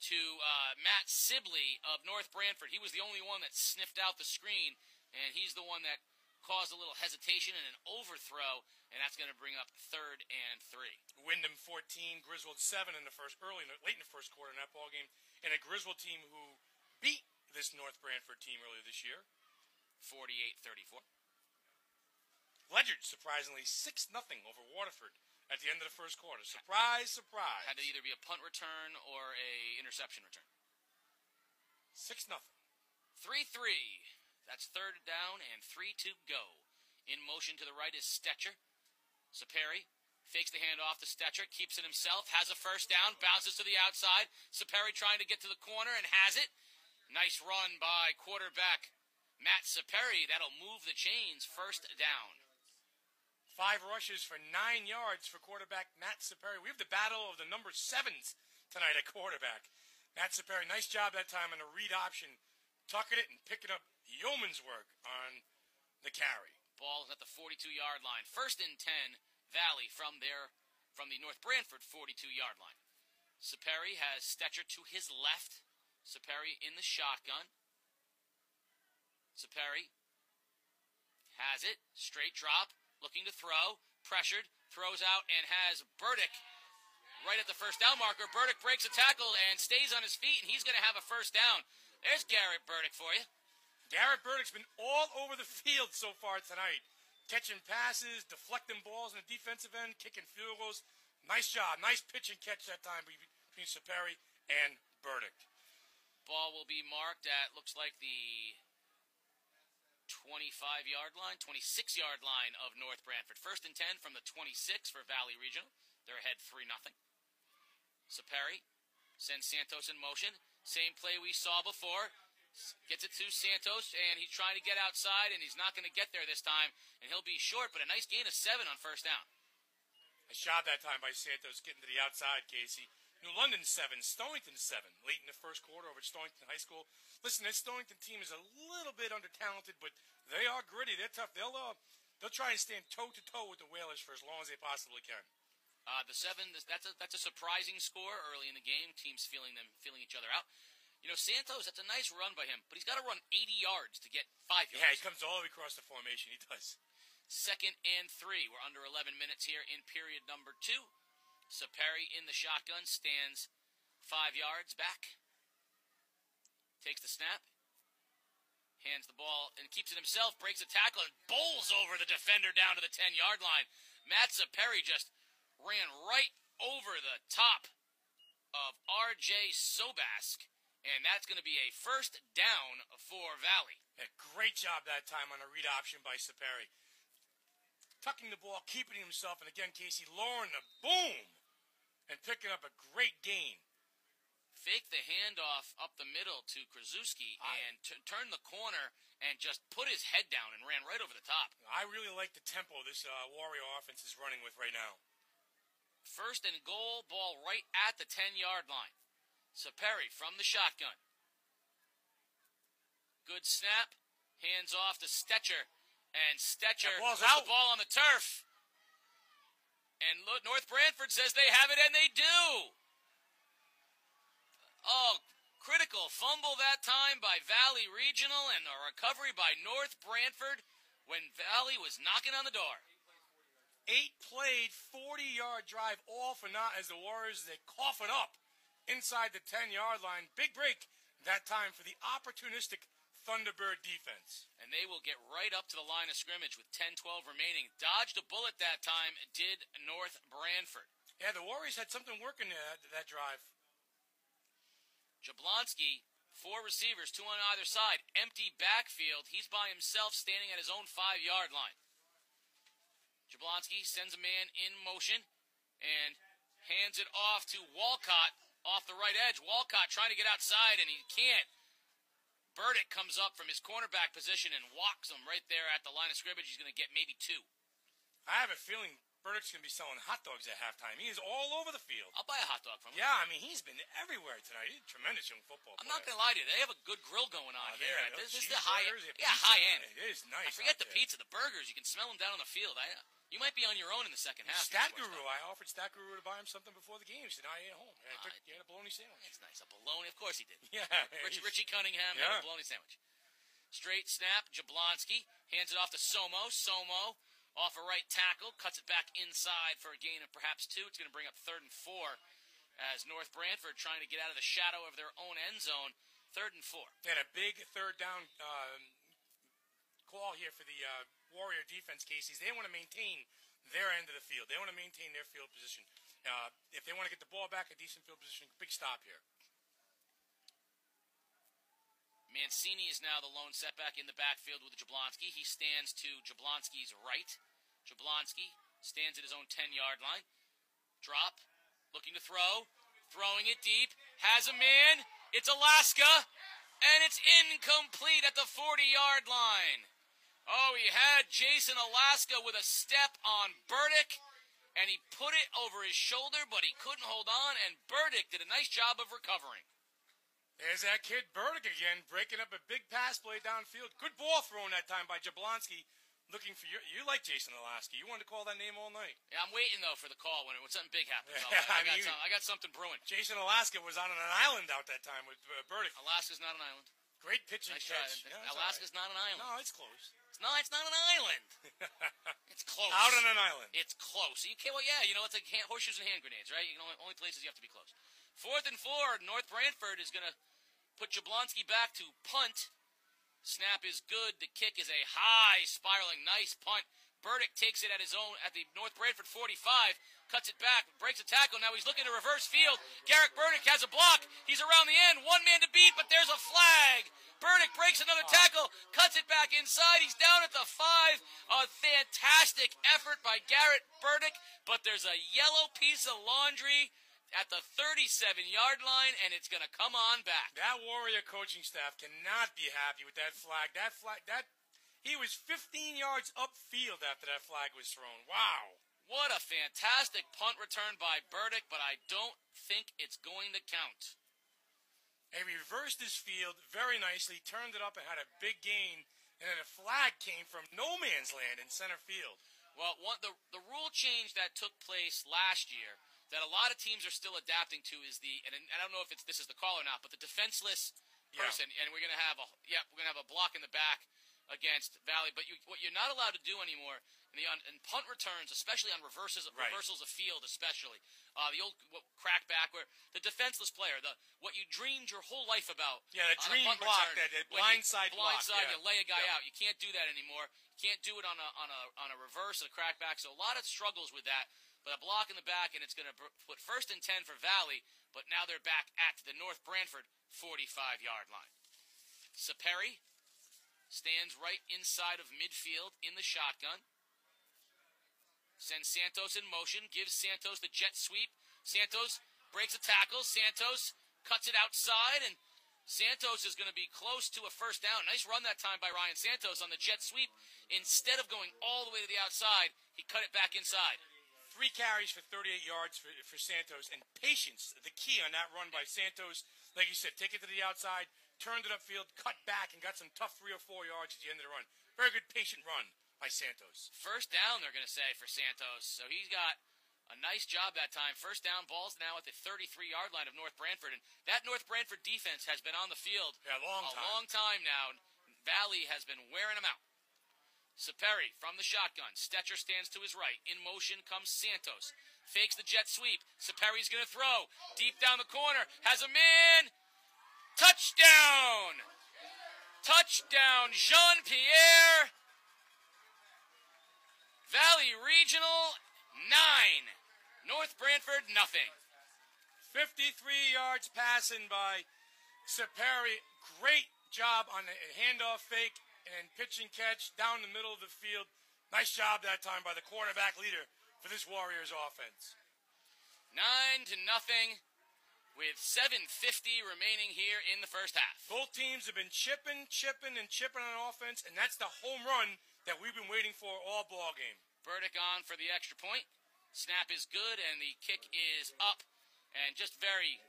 to Matt Sibley of North Branford. He was the only one that sniffed out the screen, and he's the one that caused a little hesitation and an overthrow, and that's going to bring up 3rd and 3. Wyndham 14, Griswold 7 in the late in the first quarter in that ball game, and a Griswold team who beat this North Branford team earlier this year, 48-34. Ledyard surprisingly 6-0 over Waterford at the end of the first quarter. Surprise, surprise. Had to either be a punt return or a interception return. 6-0. 3-3. That's 3rd down and 3 to go. In motion to the right is Stetcher. Saperi fakes the handoff to Stetcher, keeps it himself, has a first down, bounces to the outside. Saperi trying to get to the corner and has it. Nice run by quarterback Matt Saperi. That'll move the chains. 1st down. 5 rushes for 9 yards for quarterback Matt Saperi. We have the battle of the number 7s tonight at quarterback. Matt Saperi, nice job that time on the read option, tucking it and picking up yeoman's work on the carry. Ball is at the 42-yard line. 1st and 10, Valley from the North Branford 42-yard line. Saperi has Stetcher to his left. Saperi in the shotgun. Saperi has it. Straight drop. Looking to throw. Pressured. Throws out and has Burdick right at the first down marker. Burdick breaks a tackle and stays on his feet, and he's going to have a first down. There's Garrett Burdick for you. Garrett Burdick's been all over the field so far tonight. Catching passes, deflecting balls in the defensive end, kicking field goals. Nice job. Nice pitch and catch that time between Saperi and Burdick. Ball will be marked at, looks like the 25-yard line, 26-yard line of North Branford. 1st and 10 from the 26 for Valley Regional. They're ahead 3-0. Saperi sends Santos in motion. Same play we saw before. Gets it to Santos, and he's trying to get outside, and he's not going to get there this time, and he'll be short, but a nice gain of 7 on 1st down. A shot that time by Santos getting to the outside, Casey. New London 7, Stonington 7, late in the first quarter over at Stonington High School. Listen, this Stonington team is a little bit under-talented, but they are gritty. They're tough. They'll try and stand toe-to-toe with the Whalers for as long as they possibly can. The 7, that's a surprising score early in the game. Teams feeling each other out. You know, Santos, that's a nice run by him, but he's got to run 80 yards to get 5 yards. Yeah, he comes all the way across the formation. He does. 2nd and 3. We're under 11 minutes here in period number 2. Saperi in the shotgun, stands 5 yards back. Takes the snap. Hands the ball and keeps it himself. Breaks a tackle and bowls over the defender down to the 10-yard line. Matt Saperi just ran right over the top of R.J. Sobask. And that's going to be a 1st down for Valley. Yeah, great job that time on a read option by Saperi. Tucking the ball, keeping himself, and again, Casey lowering the boom and picking up a great gain. Faked the handoff up the middle to Krasuski and turned the corner and just put his head down and ran right over the top. I really like the tempo this Warrior offense is running with right now. 1st and goal, ball right at the 10-yard line. Saperi from the shotgun. Good snap. Hands off to Stetcher. And Stetcher puts the ball on the turf. And North Branford says they have it, and they do. Oh, critical fumble that time by Valley Regional, and a recovery by North Branford when Valley was knocking on the door. 8-played, 40-yard drive, all for naught as the Warriors, they cough it up inside the 10-yard line. Big break that time for the opportunistic Thunderbird defense. And they will get right up to the line of scrimmage with 10-12 remaining. Dodged a bullet that time, did North Branford. Yeah, the Warriors had something working that drive. Jablonski, 4 receivers, 2 on either side. Empty backfield. He's by himself standing at his own 5-yard line. Jablonski sends a man in motion and hands it off to Walcott off the right edge. Walcott trying to get outside, and he can't. Burdick comes up from his cornerback position and walks him right there at the line of scrimmage. He's going to get maybe 2. I have a feeling Burdick's going to be selling hot dogs at halftime. He is all over the field. I'll buy a hot dog from him. Yeah, I mean, he's been everywhere tonight. He's a tremendous young football player. I'm not going to lie to you. They have a good grill going on here. This is the high end. Yeah, high end. It is nice. I forget the pizza, the burgers. You can smell them down on the field. You might be on your own in the second half. Stat Guru. I offered Stat Guru to buy him something before the game. He said, I ate at home. He had a bologna sandwich. That's nice. A bologna? Of course he did. Yeah. Richie Cunningham had a bologna sandwich. Straight snap. Jablonski hands it off to Somo. Somo off a right tackle. Cuts it back inside for a gain of perhaps 2. It's going to bring up 3rd and 4 as North Branford trying to get out of the shadow of their own end zone. 3rd and 4. They had a big 3rd down call here for the Warrior defense, Casey's. They want to maintain their end of the field. They want to maintain their field position. If they want to get the ball back, a decent field position, big stop here. Mancini is now the lone setback in the backfield with Jablonski. He stands to Jablonski's right. Jablonski stands at his own 10-yard line. Drop, looking to throw, throwing it deep, has a man. It's Alaska, and it's incomplete at the 40-yard line. Oh, he had Jason Alaska with a step on Burdick, and he put it over his shoulder, but he couldn't hold on, and Burdick did a nice job of recovering. There's that kid Burdick again, breaking up a big pass play downfield. Good ball thrown that time by Jablonski. Looking for you like Jason Alaska. You wanted to call that name all night. Yeah, I'm waiting, though, for the call when something big happens. I got something brewing. Jason Alaska was on an island out that time with Burdick. Alaska's not an island. Great pitching catch. Yeah, Alaska's not an island. No, it's close. It's not an island. It's close. Out on an island. It's close. You can't. Well, yeah, it's like horseshoes and hand grenades, right? Only places you have to be close. 4th and 4. North Branford is going to put Jablonski back to punt. Snap is good. The kick is a high, spiraling, nice punt. Burdick takes it at his own, at the North Branford 45, cuts it back, breaks a tackle. Now he's looking to reverse field. Garrick Burdick has a block. He's around the end. One man to beat, but there's a flag. Burdick breaks another tackle, cuts it back inside. He's down at the 5. A fantastic effort by Garrett Burdick, but there's a yellow piece of laundry at the 37-yard line, and it's going to come on back. That Warrior coaching staff cannot be happy with that flag. He was 15 yards upfield after that flag was thrown. Wow. What a fantastic punt return by Burdick, but I don't think it's going to count. He reversed his field very nicely, turned it up, and had a big gain, and then a flag came from no man's land in center field. Well, the rule change that took place last year that a lot of teams are still adapting to is and I don't know if this is the call or not, but the defenseless person, and we're gonna have a block in the back against Valley. But what you're not allowed to do anymore in punt returns, especially on reversals of field, especially the old crackback where the defenseless player, what you dreamed your whole life about. Yeah, the dream block, that blindside block. You lay a guy out. You can't do that anymore. You can't do it on a reverse, a crackback. So a lot of struggles with that. But a block in the back, and it's going to put 1st and 10 for Valley. But now they're back at the North Branford 45-yard line. Saperi stands right inside of midfield in the shotgun. Sends Santos in motion, gives Santos the jet sweep. Santos breaks a tackle. Santos cuts it outside, and Santos is going to be close to a first down. Nice run that time by Ryan Santos on the jet sweep. Instead of going all the way to the outside, he cut it back inside. 3 carries for 38 yards for Santos, and patience, the key on that run by Santos. Like you said, take it to the outside, turned it upfield, cut back, and got some tough 3 or 4 yards at the end of the run. Very good patient run by Santos. First down, they're going to say, for Santos. So he's got a nice job that time. First down, ball's now at the 33-yard line of North Branford. And that North Branford defense has been on the field a long time now. Valley has been wearing them out. Saperi from the shotgun. Stetcher stands to his right. In motion comes Santos. Fakes the jet sweep. Saperi's going to throw. Deep down the corner. Has a man. Touchdown! Touchdown, Jean-Pierre. Valley Regional, 9. North Branford, nothing. 53 yards passing by Saperi. Great job on the handoff fake and pitch and catch down the middle of the field. Nice job that time by the quarterback leader for this Warriors offense. 9-0 with 7:50 remaining here in the first half. Both teams have been chipping on offense, and that's the home run that we've been waiting for all ball game. Burdick on for the extra point. Snap is good, and the kick is up, and just very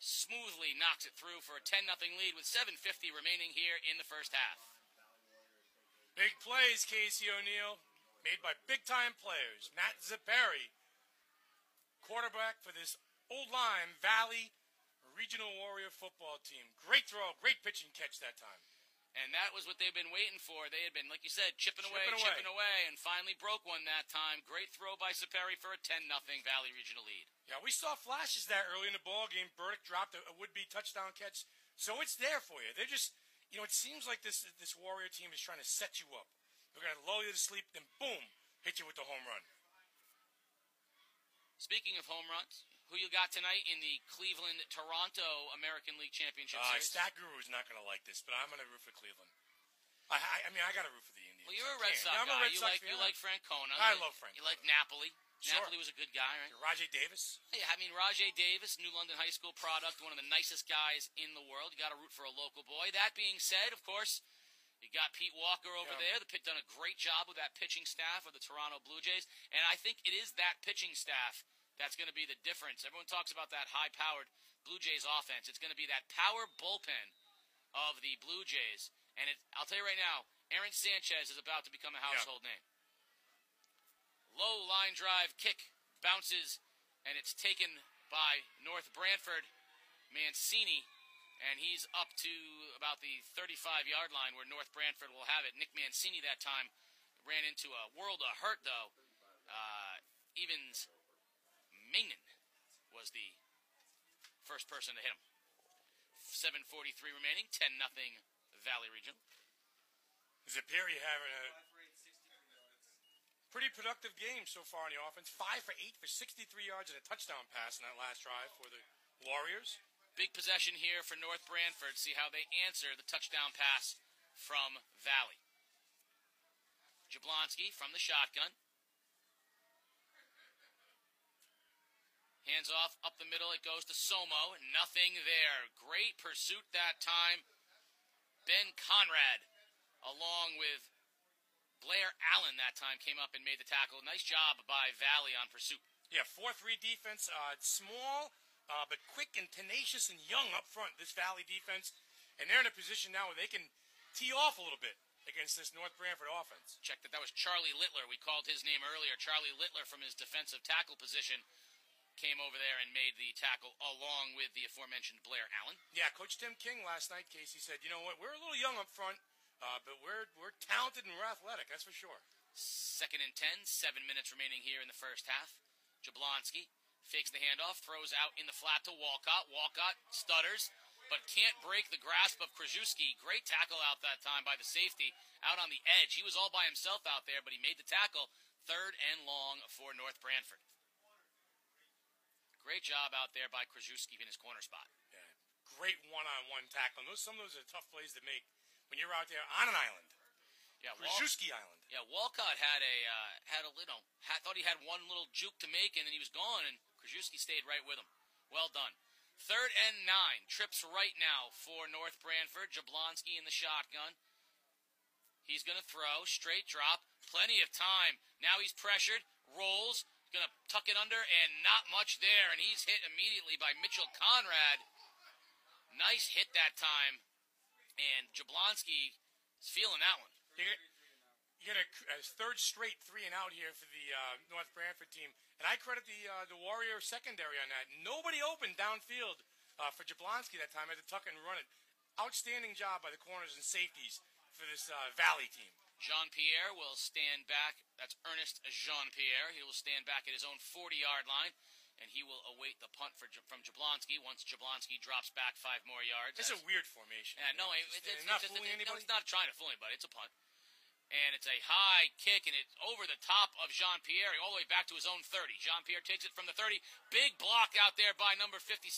smoothly knocks it through for a 10-0 lead with 7:50 remaining here in the first half. Big plays, Casey O'Neill, made by big-time players. Matt Saperi, quarterback for this Old Lyme Valley Regional Warrior football team. Great throw, great pitch and catch that time. And that was what they've been waiting for. They had been, like you said, chipping away, and finally broke one that time. Great throw by Saperi for a 10-0 Valley Regional lead. Yeah, we saw flashes that early in the ball game. Burdick dropped a would-be touchdown catch. So it's there for you. They're just, it seems like this Warrior team is trying to set you up. They're going to lull you to sleep, then boom, hit you with the home run. Speaking of home runs, who you got tonight in the Cleveland-Toronto American League Championship Series? Stat Guru's not going to like this, but I'm going to root for Cleveland. I got to root for the Indians. Well, you're a Red Sox guy. You like Francona. I love Francona. You like Napoli. Sure. Napoli was a good guy, right? Rajay Davis. Yeah, Rajay Davis, New London High School product, one of the nicest guys in the world. You got to root for a local boy. That being said, of course, you got Pete Walker over there. The Pit done a great job with that pitching staff of the Toronto Blue Jays, and I think it is that pitching staff that's going to be the difference. Everyone talks about that high-powered Blue Jays offense. It's going to be that power bullpen of the Blue Jays. And I'll tell you right now, Aaron Sanchez is about to become a household name. Low line drive kick bounces, and it's taken by North Branford Mancini. And he's up to about the 35-yard line where North Branford will have it. Nick Mancini that time ran into a world of hurt, though. Evans Mingen was the first person to hit him. 7:43 remaining, 10-0 Valley Regional. Saperi having a Pretty productive game so far on the offense. 5 for 8 for 63 yards and a touchdown pass in that last drive for the Warriors. Big possession here for North Branford. See how they answer the touchdown pass from Valley. Jablonski from the shotgun. Hands off, up the middle, it goes to Somo. Nothing there. Great pursuit that time. Ben Conrad, along with Blair Allen that time, came up and made the tackle. Nice job by Valley on pursuit. Yeah, 4-3 defense. Small, but quick and tenacious and young up front, this Valley defense. And they're in a position now where they can tee off a little bit against this North Branford offense. Check that was Charlie Littler. We called his name earlier. Charlie Littler from his defensive tackle position came over there and made the tackle along with the aforementioned Blair Allen. Yeah, Coach Tim King last night, Casey, said, you know what, we're a little young up front, but we're talented and we're athletic, that's for sure. 2nd and 10, 7 minutes remaining here in the first half. Jablonski fakes the handoff, throws out in the flat to Walcott. Walcott stutters, but can't break the grasp of Krajewski. Great tackle out that time by the safety out on the edge. He was all by himself out there, but he made the tackle. 3rd and long for North Branford. Great job out there by Krajewski in his corner spot. Yeah, great one-on-one tackle. Some of those are tough plays to make when you're out there on an island. Yeah, Krajewski Island. Yeah, Walcott had a little, thought he had one little juke to make, and then he was gone, and Krajewski stayed right with him. Well done. 3rd and 9. Trips right now for North Branford. Jablonski in the shotgun. He's going to throw. Straight drop. Plenty of time. Now he's pressured. Rolls. Going to tuck it under, and not much there, and he's hit immediately by Mitchell Conrad. Nice hit that time, and Jablonski is feeling that one. You get a 3rd straight 3 and out here for the North Branford team, and I credit the Warrior secondary on that. Nobody open downfield for Jablonski that time. Had to tuck and run it. Outstanding job by the corners and safeties for this Valley team. Jean-Pierre will stand back. That's Ernest Jean-Pierre. He will stand back at his own 40-yard line, and he will await the punt from Jablonski once Jablonski drops back 5 more yards. It's a weird formation. Yeah, no, it's not fooling anybody. No, it's not trying to fool anybody. It's a punt. And it's a high kick, and it's over the top of Jean-Pierre, all the way back to his own 30. Jean-Pierre takes it from the 30. Big block out there by number 57.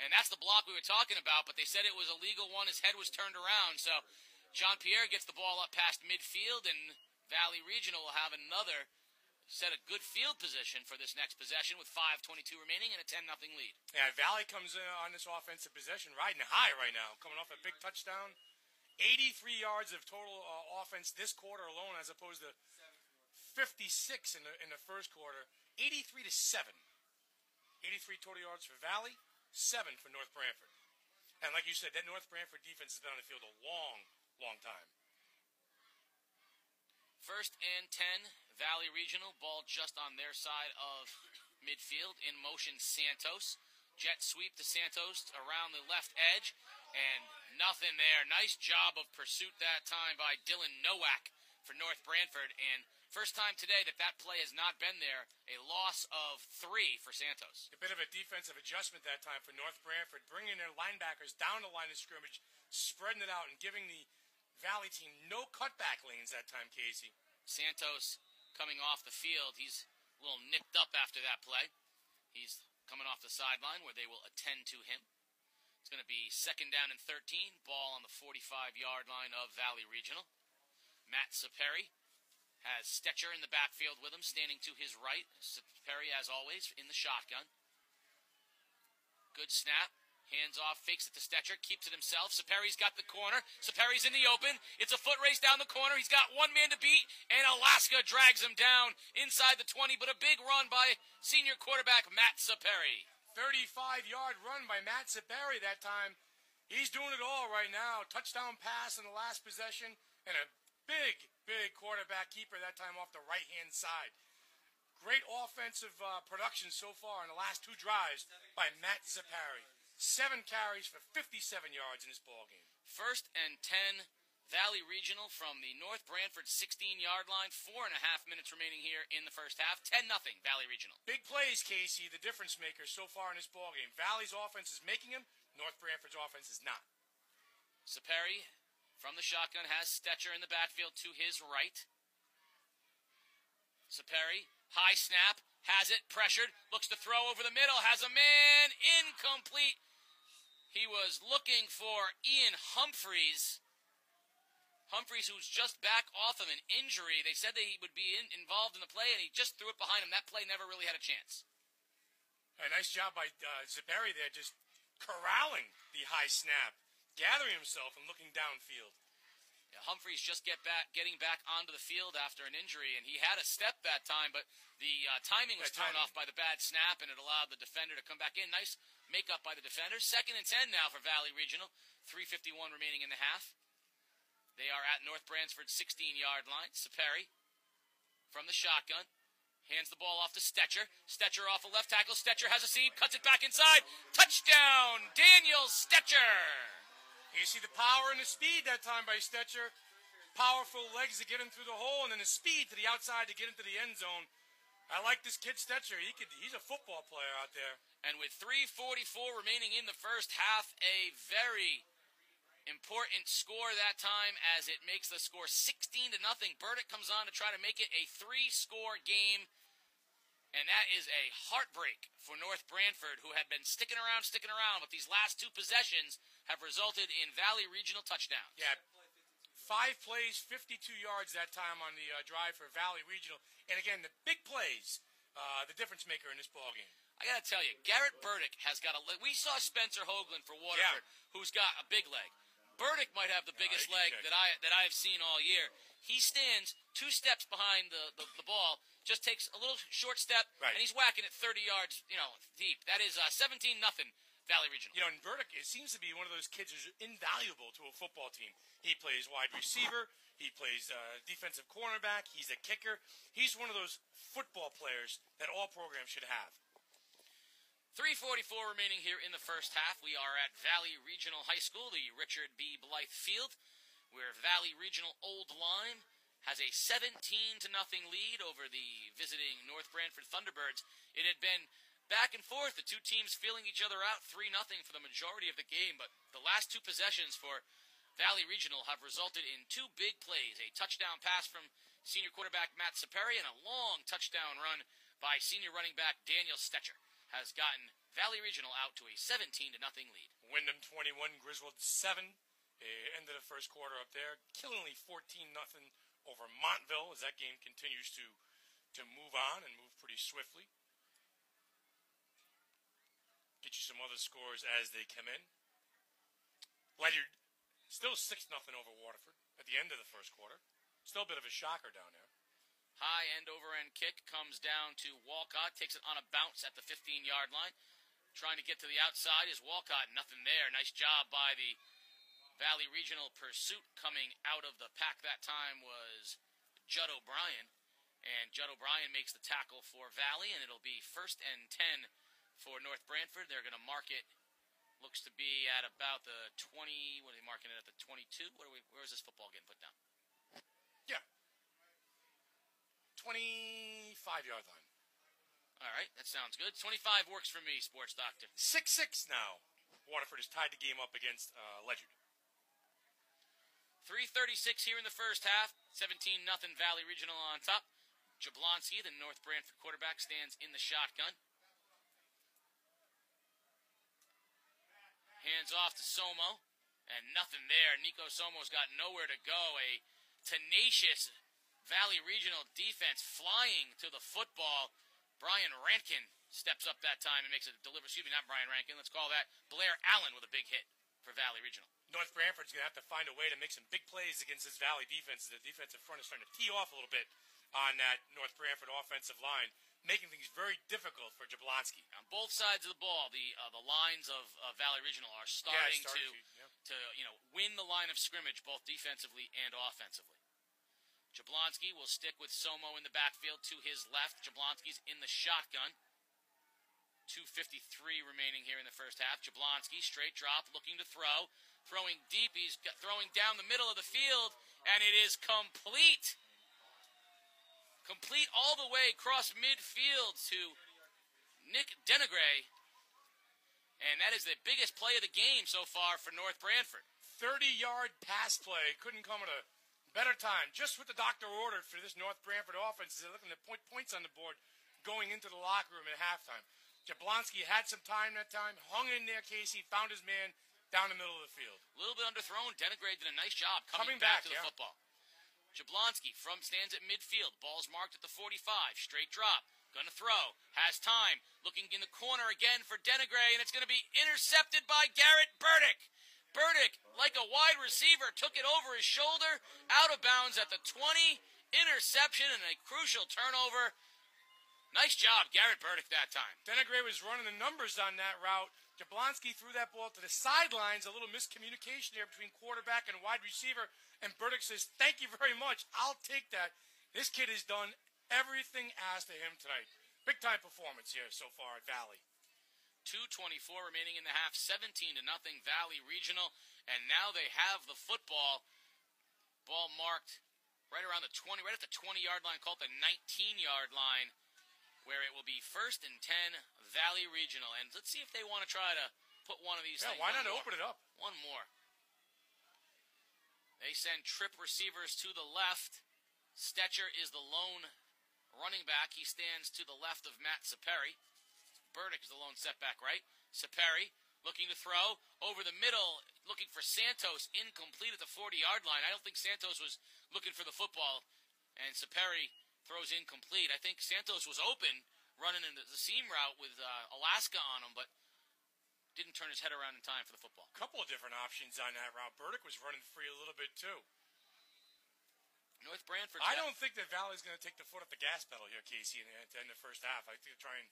And that's the block we were talking about, but they said it was a legal one. His head was turned around. So Jean-Pierre gets the ball up past midfield, and Valley Regional will have another set a good field position for this next possession with 5:22 remaining and a 10-0 lead. Yeah, Valley comes in on this offensive possession riding high right now, coming off a big touchdown. 83 yards of total offense this quarter alone, as opposed to 56 in the first quarter. 83-7. 83 total yards for Valley, 7 for North Branford. And like you said, that North Branford defense has been on the field a long time. 1st and 10, Valley Regional, ball just on their side of midfield. In motion, Santos. Jet sweep to Santos around the left edge, and nothing there. Nice job of pursuit that time by Dylan Nowak for North Branford, and first time today that play has not been there. A loss of 3 for Santos. A bit of a defensive adjustment that time for North Branford, bringing their linebackers down the line of scrimmage, spreading it out, and giving the Valley team no cutback lanes that time, Casey. Santos coming off the field. He's a little nicked up after that play. He's coming off the sideline where they will attend to him. It's going to be 2nd down and 13. Ball on the 45-yard line of Valley Regional. Matt Saperi has Stetcher in the backfield with him, standing to his right. Saperi, as always, in the shotgun. Good snap. Hands off, fakes it to Stetcher, keeps it himself. Saperi's got the corner. Saperi's in the open. It's a foot race down the corner. He's got one man to beat, and Alaska drags him down inside the 20, but a big run by senior quarterback Matt Saperi. 35-yard run by Matt Saperi that time. He's doing it all right now. Touchdown pass in the last possession, and a big quarterback keeper that time off the right-hand side. Great offensive production so far in the last 2 drives by Matt Saperi. 7 carries for 57 yards in this ballgame. 1st and 10, Valley Regional from the North Branford 16-yard line. 4.5 minutes remaining here in the first half. 10-0, Valley Regional. Big plays, Casey, the difference makers so far in this ballgame. Valley's offense is making them. North Branford's offense is not. Saperi from the shotgun has Stetcher in the backfield to his right. Saperi, high snap, has it, pressured, looks to throw over the middle, has a man, incomplete. He was looking for Ian Humphreys. Humphreys, who's just back off of an injury. They said that he would be involved in the play, and he just threw it behind him. That play never really had a chance. A nice job by Saperi there, just corralling the high snap, gathering himself and looking downfield. Yeah, Humphreys just getting back onto the field after an injury, and he had a step that time, but the timing was thrown off by the bad snap, and it allowed the defender to come back in. Nice makeup by the defender. 2nd and 10 now for Valley Regional. 3:51 remaining in the half. They are at North Branford's 16-yard line. Saperi from the shotgun. Hands the ball off to Stetcher. Stetcher off a left tackle. Stetcher has a seam, cuts it back inside. Touchdown, Daniel Stetcher. You see the power and the speed that time by Stetcher. Powerful legs to get him through the hole, and then the speed to the outside to get into the end zone. I like this kid Stetcher. He's a football player out there. And with 3:44 remaining in the first half, a very important score that time as it makes the score 16-0. Burdick comes on to try to make it a 3-score game. And that is a heartbreak for North Branford, who had been sticking around, but these last 2 possessions have resulted in Valley Regional touchdowns. Yeah, 5 plays, 52 yards that time on the drive for Valley Regional. And again, the big plays, the difference maker in this ballgame. I got to tell you, Garrett Burdick has got a leg. We saw Spencer Hoagland for Waterford, who's got a big leg. Burdick might have the biggest leg that I've seen all year. He stands 2 steps behind the ball, just takes a little short step, and he's whacking it 30 yards, deep. That is 17-0 Valley Regional. And Burdick, it seems to be one of those kids who's invaluable to a football team. He plays wide receiver. He plays defensive cornerback. He's a kicker. He's one of those football players that all programs should have. 3:44 remaining here in the first half. We are at Valley Regional High School, the Richard B. Blythe Field, where Valley Regional Old Lyme has a 17-0 lead over the visiting North Branford Thunderbirds. It had been back and forth, the 2 teams feeling each other out 3-0 for the majority of the game, but the last 2 possessions for Valley Regional have resulted in 2 big plays, a touchdown pass from senior quarterback Matt Saperi and a long touchdown run by senior running back Daniel Stetcher has gotten Valley Regional out to a 17-0 lead. Wyndham 21, Griswold 7. End of the first quarter up there. Killingly 14-0 over Montville as that game continues to move on and move pretty swiftly. Get you some other scores as they come in. Ledyard still 6-0 over Waterford at the end of the first quarter. Still a bit of a shocker down there. High end over end kick comes down to Walcott. Takes it on a bounce at the 15-yard line. Trying to get to the outside is Walcott. Nothing there. Nice job by the Valley Regional pursuit. Coming out of the pack that time was Judd O'Brien. And Judd O'Brien makes the tackle for Valley, and it'll be 1st and 10 for North Branford. They're going to mark it. Looks to be at about the 20. What are they marking it at, the 22? Where is this football getting put down? Yeah. 25-yard line. All right, that sounds good. 25 works for me, Sports Doctor. 6-6 now. Waterford has tied the game up against Ledyard. 3:36 here in the first half. 17-0 Valley Regional on top. Jablonski, the North Branford quarterback, stands in the shotgun. Hands off to Somo, and nothing there. Nico Somo's got nowhere to go. A tenacious Valley Regional defense flying to the football. Brian Rankin steps up that time and makes a delivery. Excuse me, not Brian Rankin. Let's call that Blair Allen with a big hit for Valley Regional. North Branford's going to have to find a way to make some big plays against this Valley defense. The defensive front is starting to tee off a little bit on that North Branford offensive line, making things very difficult for Jablonski. On both sides of the ball, the lines of Valley Regional are starting to win the line of scrimmage both defensively and offensively. Jablonski will stick with Somo in the backfield to his left. Jablonski's in the shotgun. 2:53 remaining here in the first half. Jablonski, straight drop, looking to throw. Throwing deep. He's throwing down the middle of the field, and it is complete. Complete all the way across midfield to Nick Denegray. And that is the biggest play of the game so far for North Branford. 30-yard pass play. Couldn't come at a better time. Just what the doctor ordered for this North Branford offense is they're looking to put points on the board going into the locker room at halftime. Jablonski had some time that time, hung in there, Casey, found his man down the middle of the field. A little bit underthrown. Denegre did a nice job coming back to the football. Jablonski stands at midfield. Ball's marked at the 45. Straight drop. Gonna throw. Has time. Looking in the corner again for Denegre, and it's going to be intercepted by Garrett Burdick. Burdick, like a wide receiver, took it over his shoulder, out of bounds at the 20. Interception and a crucial turnover. Nice job, Garrett Burdick, that time. Denegre was running the numbers on that route. Jablonski threw that ball to the sidelines. A little miscommunication there between quarterback and wide receiver. And Burdick says, thank you very much. I'll take that. This kid has done everything asked of him tonight. Big-time performance here so far at Valley. 2:24 remaining in the half, 17-0 Valley Regional, and now they have the football. Ball marked right around the 20, right at the 20-yard line, called the 19-yard line, where it will be 1st and 10 Valley Regional. And let's see if they want to try to put one of these things. Why not open it up? One more. They send trip receivers to the left. Stetcher is the lone running back. He stands to the left of Matt Saperi. Burdick is the lone setback, right? Saperi looking to throw over the middle, looking for Santos, incomplete at the 40-yard line. I don't think Santos was looking for the football, and Saperi throws incomplete. I think Santos was open, running in the seam route with Alaska on him, but didn't turn his head around in time for the football. A couple of different options on that route. Burdick was running free a little bit, too. North Branford. I don't think that Valley's going to take the foot off the gas pedal here, Casey, at the end of the first half. I think they're trying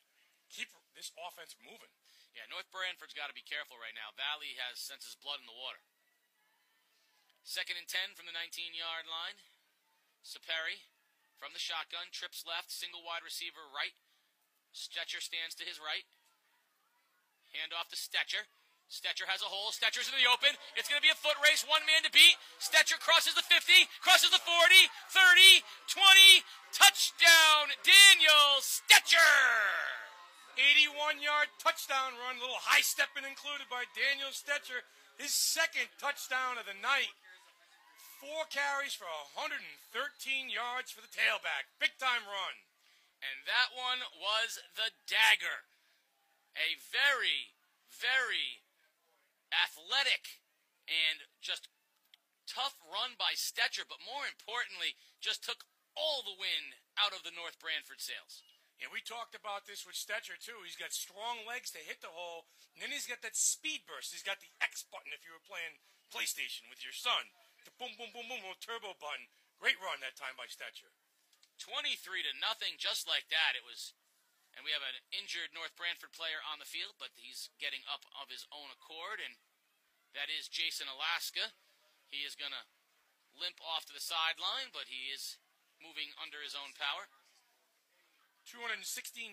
keep this offense moving. Yeah, North Branford's got to be careful right now. Valley has senses blood in the water. 2nd and 10 from the 19-yard line. Saperi from the shotgun, trips left, single wide receiver right. Stetcher stands to his right. Hand off to Stetcher. Stetcher has a hole. Stetcher's in the open. It's going to be a foot race. One man to beat. Stetcher crosses the 50, crosses the 40, 30, 20. Touchdown, Daniel Stetcher! 81-yard touchdown run, a little high stepping included by Daniel Stetcher. His second touchdown of the night. 4 carries for 113 yards for the tailback. Big-time run. And that one was the dagger. A very, very athletic and just tough run by Stetcher, but more importantly, just took all the wind out of the North Branford sails. Yeah, we talked about this with Stetcher, too. He's got strong legs to hit the hole, and then he's got that speed burst. He's got the X button if you were playing PlayStation with your son. The boom, boom, boom, boom, turbo button. Great run that time by Stetcher. 23-0, just like that. It was, and we have an injured North Branford player on the field, but he's getting up of his own accord, and that is Jason Alaska. He is going to limp off to the sideline, but he is moving under his own power. 216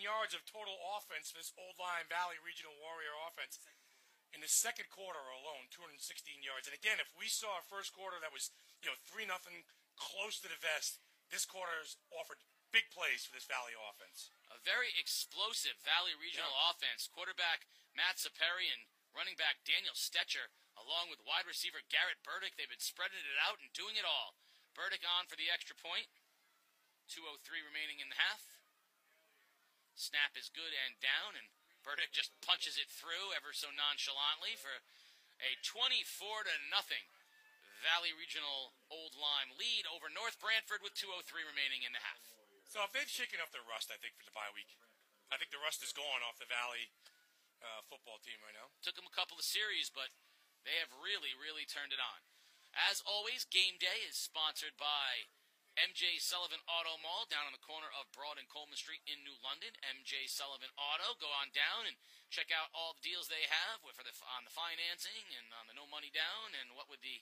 yards of total offense for this Old Lyme Valley Regional Warrior offense. In the second quarter alone, 216 yards. And again, if we saw a first quarter that was, 3-0, close to the vest, this quarter's offered big plays for this Valley offense. A very explosive Valley Regional offense. Quarterback Matt Saperi and running back Daniel Stetcher, along with wide receiver Garrett Burdick. They've been spreading it out and doing it all. Burdick on for the extra point. 2:03 remaining in the half. Snap is good and down, and Burdick just punches it through ever so nonchalantly for a 24-0 Valley Regional Old Lyme lead over North Branford with 2:03 remaining in the half. So if they've shaken up the rust, I think, for the bye week, I think the rust is gone off the Valley football team right now. Took them a couple of series, but they have really, really turned it on. As always, Game Day is sponsored by MJ Sullivan Auto Mall down on the corner of Broad and Coleman Street in New London. MJ Sullivan Auto. Go on down and check out all the deals they have on the financing and on the no money down, and what with the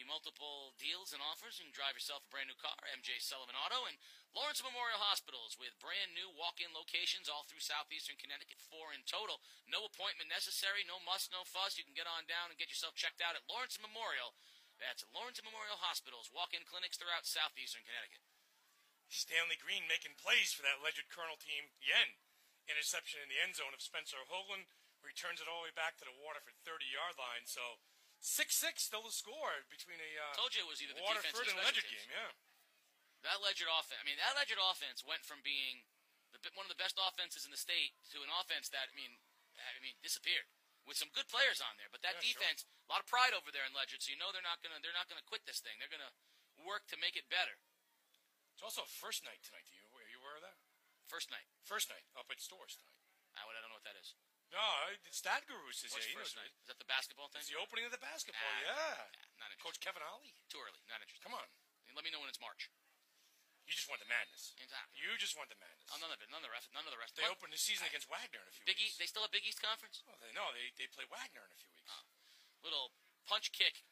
multiple deals and offers. You can drive yourself a brand new car. MJ Sullivan Auto. And Lawrence Memorial Hospitals with brand new walk-in locations all through southeastern Connecticut, 4 in total. No appointment necessary, no muss, no fuss. You can get on down and get yourself checked out at Lawrence Memorial. That's Lawrence Memorial Hospitals, walk-in clinics throughout southeastern Connecticut. Stanley Green making plays for that alleged Colonel team. Yen, interception in the end zone of Spencer Hoagland. Returns it all the way back to the Waterford 30-yard line. So 6-6 still the score between a Told you it was either the defense Waterford or and special Ledyard teams. game, yeah. That Ledyard offense. I mean, that Ledyard offense went from being one of the best offenses in the state to an offense that disappeared with some good players on there. But that defense, a lot of pride over there in Ledyard. So you know they're not gonna quit this thing. They're gonna work to make it better. It's also first night tonight. Are you aware of that? First night. First night up at Stores tonight. I don't know what that is. No, it's Stat Guru says What's he first knows night? Is that the basketball thing? It's the opening of the basketball. Not interested. Coach Kevin Ollie. Too early. Not interested. Come on. Let me know when it's March. You just want the madness. Exactly. You just want the madness. Oh, none of it. None of the rest. They open the season against Wagner in a few weeks. They still have Big East Conference? Oh, they play Wagner in a few weeks. Little punch kick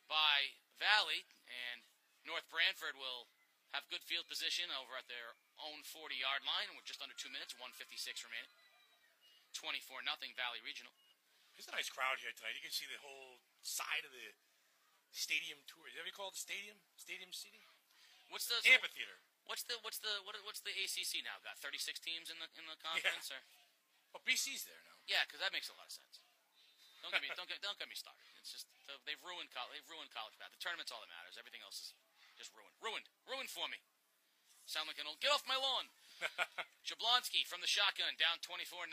by Valley, and North Branford will have good field position over at their own 40-yard line. We're just under 2 minutes, 1:56 remaining. 24-0 Valley Regional. There's a nice crowd here tonight. You can see the whole side of the stadium tour. Is that what you call it? Stadium seating? What's the amphitheater? What's the ACC now got? 36 teams in the conference? Yeah. Or? Well, BC's there now. Yeah, because that makes a lot of sense. Don't get me started. It's just they've ruined college basketball. The tournament's all that matters. Everything else is just ruined for me. Sound like an old get off my lawn. Jablonski from the shotgun, down 24-0.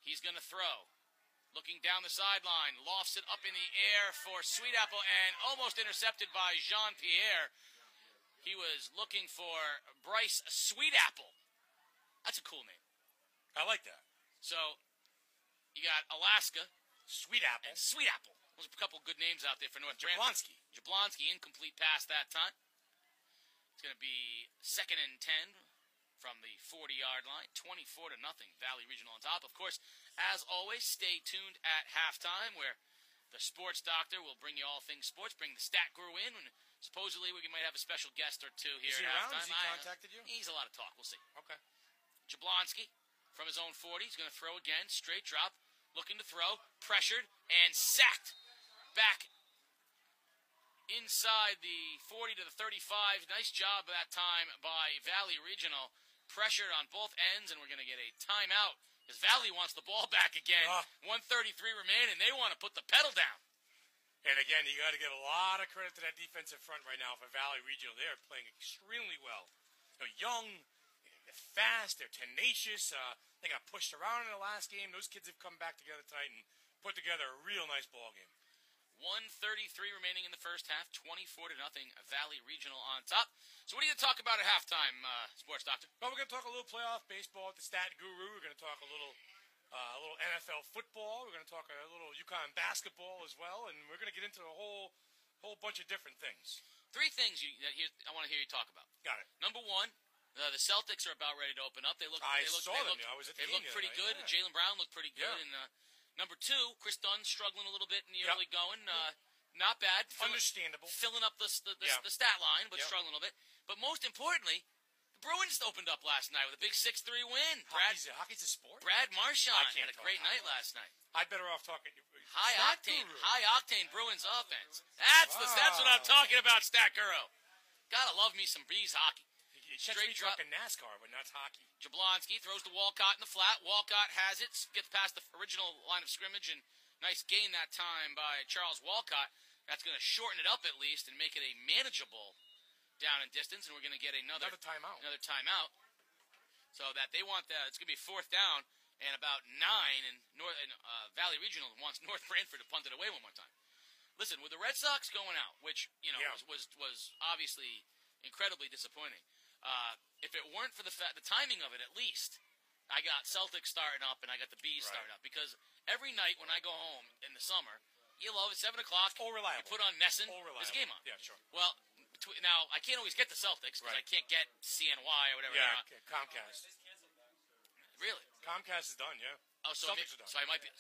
He's gonna throw. Looking down the sideline, lofts it up in the air for Sweetapple and almost intercepted by Jean-Pierre. He was looking for Bryce Sweetapple. That's a cool name. I like that. So, you got Alaska. Sweetapple. And Sweetapple. There's a couple good names out there for North Branford. Jablonski, incomplete pass that time. It's going to be 2nd and 10 from the 40-yard line. 24-0, Valley Regional on top. Of course, as always, stay tuned at halftime where the sports doctor will bring you all things sports, bring the stat guru in, and supposedly we might have a special guest or two here at halftime. Has he contacted you? He's a lot of talk. We'll see. Okay. Jablonski from his own 40. He's going to throw again. Straight drop. Looking to throw. Pressured and sacked. Back inside the 40 to the 35. Nice job that time by Valley Regional. Pressured on both ends, and we're going to get a timeout because Valley wants the ball back again. 1:33 remaining. They want to put the pedal down. And again, you got to give a lot of credit to that defensive front right now for Valley Regional. They are playing extremely well. They're young, they're fast, they're tenacious. They got pushed around in the last game. Those kids have come back together tonight and put together a real nice ball game. 1:33 remaining in the first half, 24-0, Valley Regional on top. So what are you going to talk about at halftime, Sports Doctor? Well, we're going to talk a little playoff baseball with the Stat Guru. We're going to talk a little NFL football. We're going to talk a little UConn basketball as well, and we're going to get into a whole bunch of different things. 3 things I want to hear you talk about. Got it. Number 1, the Celtics are about ready to open up. They look I was at the game. They look pretty good. Yeah. Jaylen Brown looked pretty good. Yeah. And number 2, Chris Dunn struggling a little bit in the early going. Not bad. Understandable. Filling up the stat line, but struggling a little bit. But most importantly, the Bruins opened up last night with a big 6-3 win. Hockey's a sport? Brad Marchand had a great night last night. I'd better off talking. High octane Bruins offense. That's what I'm talking about, Stat Guru. Gotta love me some Bees hockey. Straight drop in NASCAR, but not hockey. Jablonski throws to Walcott in the flat. Walcott has it, gets past the original line of scrimmage, and nice gain that time by Charles Walcott. That's going to shorten it up at least and make it a manageable down and distance, and we're going to get another timeout. So that they want that. It's going to be 4th down and about 9, and Valley Regional wants North Branford to punt it away one more time. Listen, with the Red Sox going out, which was obviously incredibly disappointing. If it weren't for the timing of it, at least, I got Celtics starting up and I got the Bees starting up. Because every night when I go home in the summer, you love it, 7 o'clock. All reliable. You put on Nesson. There's a game on. Yeah, sure. Well, now, I can't always get the Celtics because I can't get CNY or whatever. Yeah, Comcast. Really? Comcast is done, yeah. Oh, so Celtics are done. So I might be.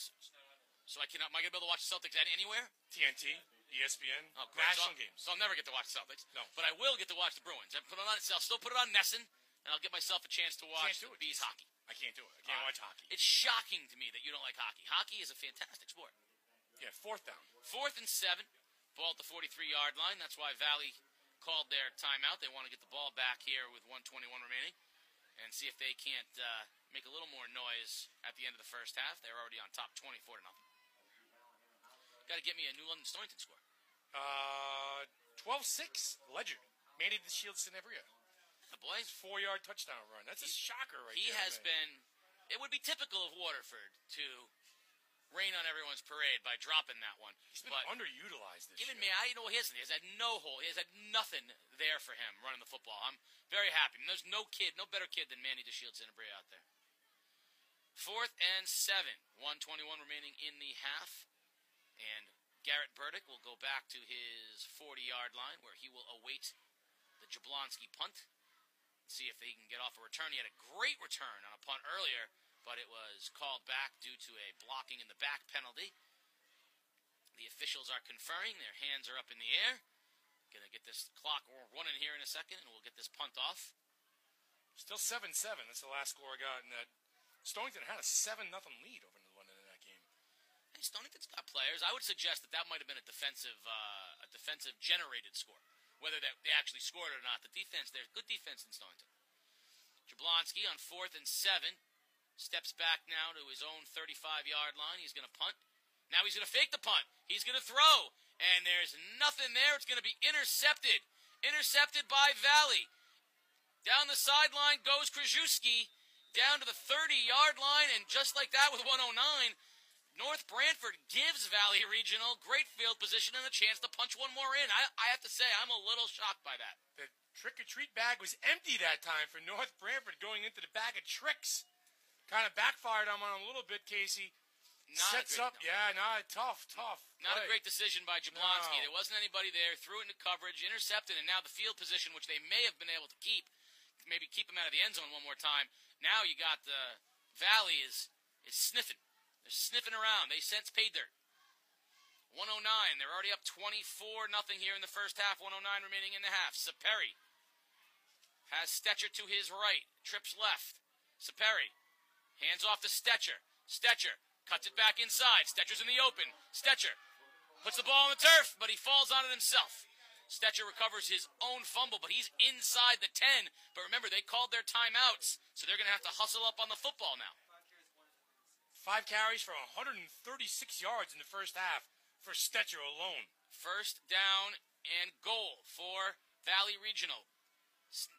So am I going to be able to watch the Celtics anywhere? TNT. ESPN, national games. So I'll never get to watch the Celtics. No. But I will get to watch the Bruins. I'll still put it on Nesson, and I'll get myself a chance to watch the Bees hockey. I can't do it. I can't watch hockey. It's shocking to me that you don't like hockey. Hockey is a fantastic sport. Yeah, 4th down. 4th and 7. Ball at the 43-yard line. That's why Valley called their timeout. They want to get the ball back here with 1:21 remaining and see if they can't make a little more noise at the end of the first half. They're already on top 24-0. Got to get me a New London Stonington score. 12-6, Ledger. Manny the Shield Cinebria. The boys. 4-yard touchdown run. That's a shocker right there. He has been, it would be typical of Waterford to rain on everyone's parade by dropping that one. He's been underutilized this year. He hasn't. He has had no hole. He has had nothing there for him running the football. I'm very happy. And there's no better kid than Manny DeShields Cinebria out there. 4th and 7. 1:21 remaining in the half. And Garrett Burdick will go back to his 40-yard line where he will await the Jablonski punt. See if he can get off a return. He had a great return on a punt earlier, but it was called back due to a blocking in the back penalty. The officials are conferring. Their hands are up in the air. Going to get this clock running here in a second, and we'll get this punt off. Still 7-7. That's the last score I got. And Stonington had a 7-0 lead over New London in that game. Hey, Stonington's got players. I would suggest that might have been a defensive generated score. Whether they actually scored or not. The defense, there's good defense in Stonington. Jablonski on 4th and 7. Steps back now to his own 35-yard line. He's going to punt. Now he's going to fake the punt. He's going to throw. And there's nothing there. It's going to be intercepted. Intercepted by Valley. Down the sideline goes Krajewski. Down to the 30-yard line. And just like that with 109, North Branford gives Valley Regional great field position and a chance to punch one more in. I have to say, I'm a little shocked by that. The trick-or-treat bag was empty that time for North Branford going into the bag of tricks. Kind of backfired on him a little bit, Casey. Tough. Not a great decision by Jablonski. No. There wasn't anybody there. Threw it into coverage, intercepted, and now the field position, which they may have been able to keep, maybe keep him out of the end zone one more time. Now you got the Valley is sniffing. They're sniffing around. They sense pay dirt. 109. They're already up 24-0 here in the first half. 109 remaining in the half. Saperi has Stetcher to his right. Trips left. Saperi hands off to Stetcher. Stetcher cuts it back inside. Stetcher's in the open. Stetcher puts the ball on the turf, but he falls on it himself. Stetcher recovers his own fumble, but he's inside the 10. But remember, they called their timeouts, so they're going to have to hustle up on the football now. 5 carries for 136 yards in the first half for Stetcher alone. First down and goal for Valley Regional.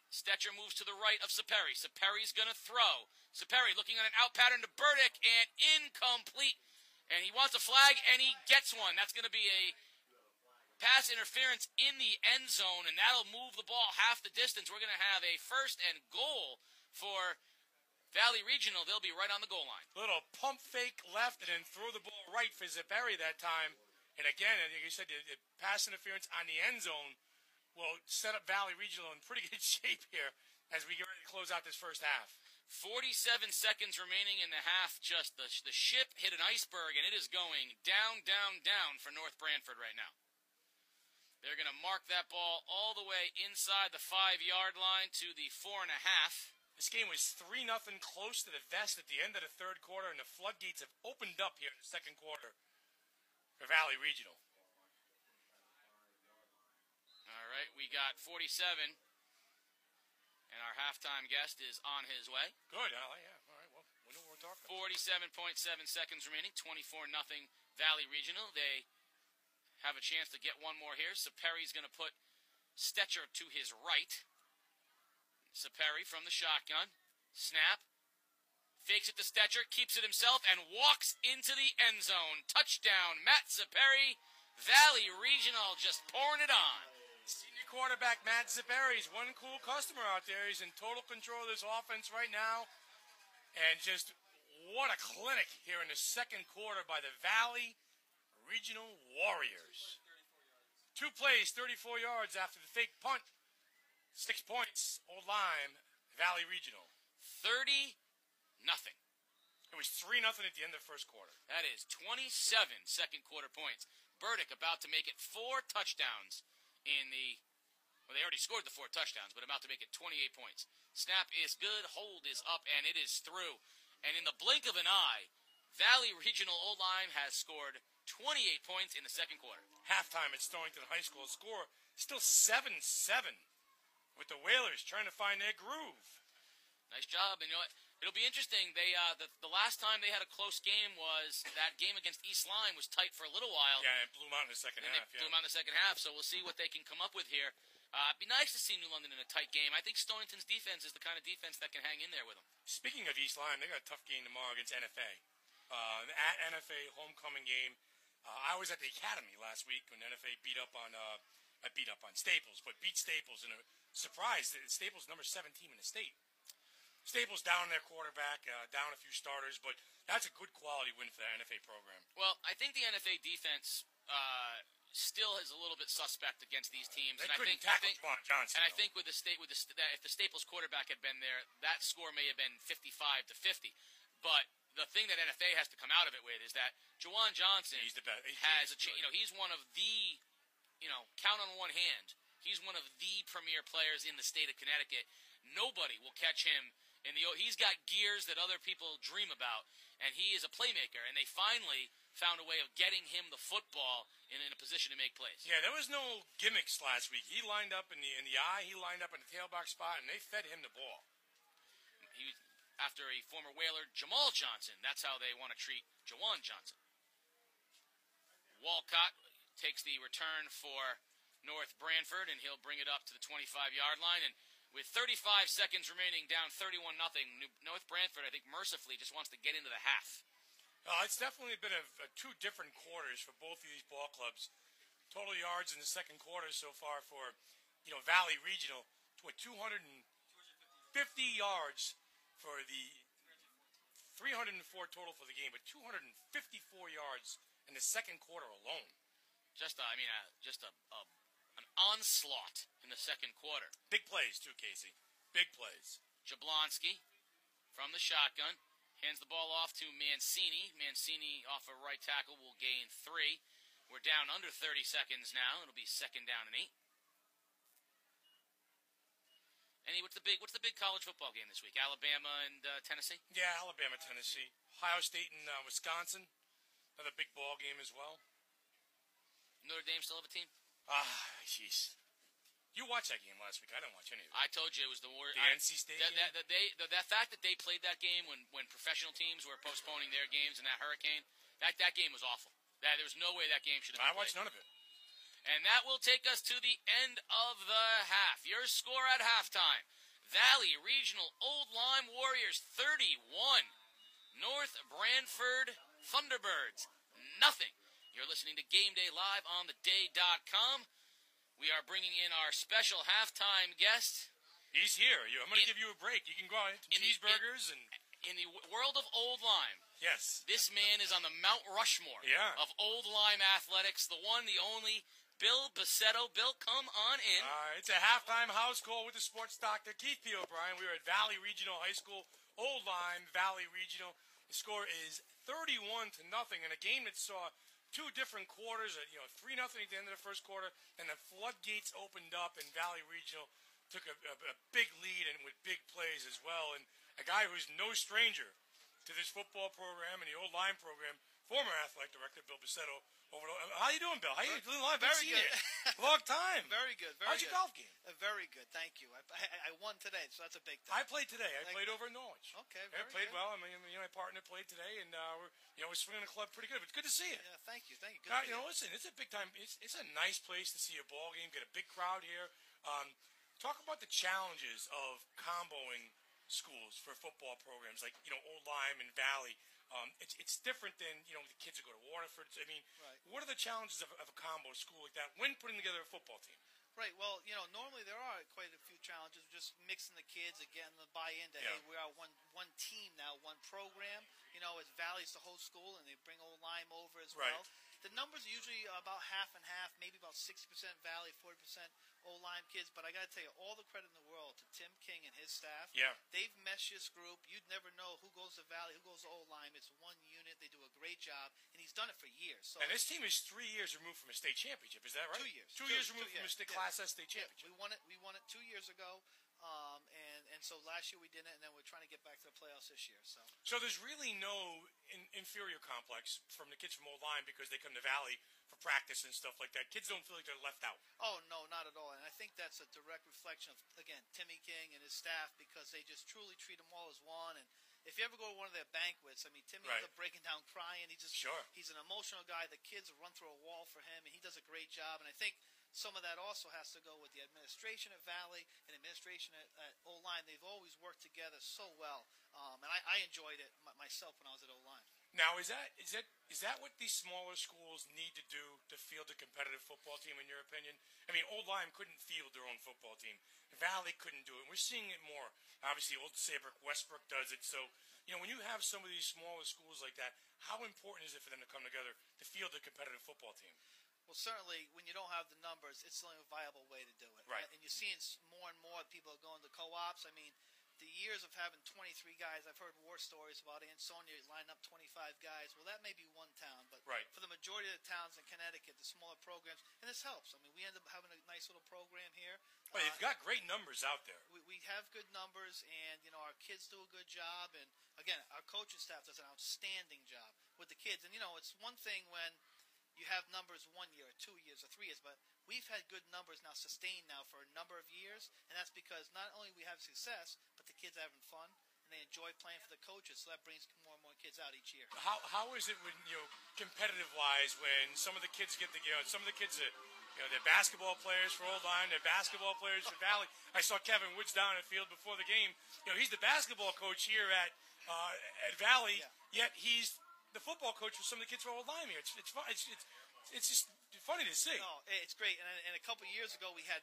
Stetcher moves to the right of Saperi. Saperi's going to throw. Saperi looking at an out pattern to Burdick and incomplete. And he wants a flag, and he gets one. That's going to be a pass interference in the end zone, and that'll move the ball half the distance. We're going to have a first and goal for Valley Regional. They'll be right on the goal line. Little pump fake left and then throw the ball right for Zaperi that time. And again, like you said, the pass interference on the end zone will set up Valley Regional in pretty good shape here as we get ready to close out this first half. 47 seconds remaining in the half. Just the ship hit an iceberg, and it is going down, down, down for North Branford right now. They're going to mark that ball all the way inside the 5-yard line to the 4.5. This game was 3-0 close to the vest at the end of the third quarter, and the floodgates have opened up here in the second quarter for Valley Regional. All right, we got 47, and our halftime guest is on his way. Good, yeah, all right, well, we know what we're talking about. 47.7 seconds remaining, 24-0 Valley Regional. They have a chance to get one more here. Saperi's going to put Stetcher to his right. Saperi from the shotgun. Snap. Fakes it to Stetcher. Keeps it himself and walks into the end zone. Touchdown, Matt Saperi. Valley Regional just pouring it on. Senior quarterback Matt Saperi is one cool customer out there. He's in total control of this offense right now. And just what a clinic here in the second quarter by the Valley Regional Warriors. 2 plays, 34 yards after the fake punt. 6 points, Old Lyme, Valley Regional. 30-0. It was 3-0 at the end of the first quarter. That is 27 second quarter points. Burdick about to make it 4 touchdowns in the... Well, they already scored the 4 touchdowns, but about to make it 28 points. Snap is good, hold is up, and it is through. And in the blink of an eye, Valley Regional Old Lyme has scored 28 points in the second quarter. Halftime at Stonington High School. Score still 7-7. With the Whalers trying to find their groove. Nice job. And you know what? It'll be interesting. They the last time they had a close game was that game against East Lyme was tight for a little while. Yeah, it blew them out in the second half. Blew them out in the second half. So we'll see what they can come up with here. It'd be nice to see New London in a tight game. I think Stonington's defense is the kind of defense that can hang in there with them. Speaking of East Lyme, they got a tough game tomorrow against NFA. At NFA homecoming game. I was at the academy last week when NFA beat up on Staples, but beat Staples in a surprise. Staples number 17 in the state. Staples down their quarterback, down a few starters, but that's a good quality win for the NFA program. Well, I think the NFA defense still is a little bit suspect against these teams. They and couldn't I tackle Johnson. And I think if the Staples quarterback had been there, that score may have been 55-50. But the thing that NFA has to come out of it with is that Jawan Johnson he's the best. He's one of the, count on one hand, he's one of the premier players in the state of Connecticut. Nobody will catch him. He's got gears that other people dream about, and he is a playmaker. And they finally found a way of getting him the football in a position to make plays. Yeah, there was no gimmicks last week. He lined up in the eye, he lined up in the tailback spot, and they fed him the ball. He was after a former Whaler, Jamal Johnson. That's how they want to treat Jawan Johnson. Walcott takes the return for North Branford, and he'll bring it up to the 25-yard line. And with 35 seconds remaining, down 31-0, North Branford, I think, mercifully just wants to get into the half. It's definitely been two different quarters for both of these ball clubs. Total yards in the second quarter so far for, Valley Regional, 250 yards for the 304 total for the game, but 254 yards in the second quarter alone. An onslaught in the second quarter. Big plays, too, Casey. Big plays. Jablonski from the shotgun hands the ball off to Mancini. Mancini off a right tackle will gain 3. We're down under 30 seconds now. It'll be second down and 8. What's the big college football game this week? Alabama and Tennessee? Yeah, Alabama, Tennessee. Ohio State and Wisconsin. Another big ball game as well. Notre Dame still have a team? Jeez. You watched that game last week. I didn't watch any of it. I told you it was the worst. The NC State game? That fact that they played that game when professional teams were postponing their games in that hurricane, that game was awful. There was no way that game should have been played. I watched none of it. And that will take us to the end of the half. Your score at halftime. Valley Regional Old Lyme Warriors 31. North Branford Thunderbirds nothing. You're listening to Game Day Live on theday.com. We are bringing in our special halftime guest. He's here. I'm going to give you a break. You can go out and cheeseburgers. In the world of Old Lyme, yes, this man is on the Mount Rushmore of Old Lyme athletics. The one, the only, Bill Basetto. Bill, come on in. It's a halftime house call with the sports doctor, Keith P. O'Brien. We are at Valley Regional High School, Old Lyme, Valley Regional. The score is 31-0 in a game that saw two different quarters, 3-0 at the end of the first quarter, and the floodgates opened up, and Valley Regional took a big lead and with big plays as well. And a guy who's no stranger to this football program and the Old Lyme program, former athletic director Bill Basetto. How you doing, Bill? How you doing? Very good. Long time. Very good. How's your golf game? Very good. Thank you. I won today, so that's a big thing. I played today. I played over in Norwich. Okay. I played well. I mean, my partner played today, and we're swinging the club pretty good. But it's good to see you. Yeah. Thank you. Good listen, it's a big time. It's a nice place to see a ball game. Get a big crowd here. Talk about the challenges of comboing schools for football programs like Old Lyme and Valley. It's different than the kids who go to Waterford. I mean, right. What are the challenges of a combo school like that when putting together a football team? Right. Well, normally there are quite a few challenges, just mixing the kids and getting the buy-in to hey, we are one team now, one program. As Valley's the whole school, and they bring Old Lyme over as well. The numbers are usually about half and half, maybe about 60% Valley, 40% Old Lyme kids. But I got to tell you, all the credit in the world to Tim King and his staff. Yeah. They've meshed this group. You'd never know who goes to Valley, who goes to Old Lyme. It's one unit. They do a great job, and he's done it for years. So, and this team is 3 years removed from a state championship. Is that right? 2 years. 2 years removed from a state Class S state championship. We won it 2 years ago. And so last year we did it, and then we're trying to get back to the playoffs this year. So there's really no inferior complex from the kids from Old Lyme because they come to Valley for practice and stuff like that. Kids don't feel like they're left out. Oh, no, not at all. And I think that's a direct reflection of, again, Timmy King and his staff because they just truly treat them all as one. And if you ever go to one of their banquets, I mean, Timmy ends up breaking down crying. He's an emotional guy. The kids will run through a wall for him, and he does a great job. And I think some of that also has to go with the administration at Valley and administration at O-Line. They've always worked together so well, and I enjoyed it myself when I was at O-Line. Now, is that what these smaller schools need to do to field a competitive football team, in your opinion? I mean, Old Lyme couldn't field their own football team. Valley couldn't do it. We're seeing it more. Obviously, Old Saybrook, Westbrook does it. So, when you have some of these smaller schools like that, how important is it for them to come together to field a competitive football team? Well, certainly, when you don't have the numbers, it's the only viable way to do it. Right. And you're seeing more and more people going to co-ops. I mean, the years of having 23 guys, I've heard war stories about Ansonia line up 25 guys. Well, that may be one town, but for the majority of the towns in Connecticut, the smaller programs, and this helps. I mean, we end up having a nice little program here. Well, you've got great numbers out there. We have good numbers, and, our kids do a good job. And, again, our coaching staff does an outstanding job with the kids. And, it's one thing when you have numbers 1 year, or 2 years, or 3 years, but we've had good numbers now sustained now for a number of years, and that's because not only we have success, but the kids are having fun and they enjoy playing for the coaches, so that brings more and more kids out each year. How is it when competitive wise when some of the kids get some of the kids that they're basketball players for Old Lyme, they're basketball players for Valley. I saw Kevin Woods down in the field before the game. He's the basketball coach here at Valley, yet he's the football coach for some of the kids from Old Lyme here. It's fun. It's just funny to see. No, it's great. And a couple of years ago, we had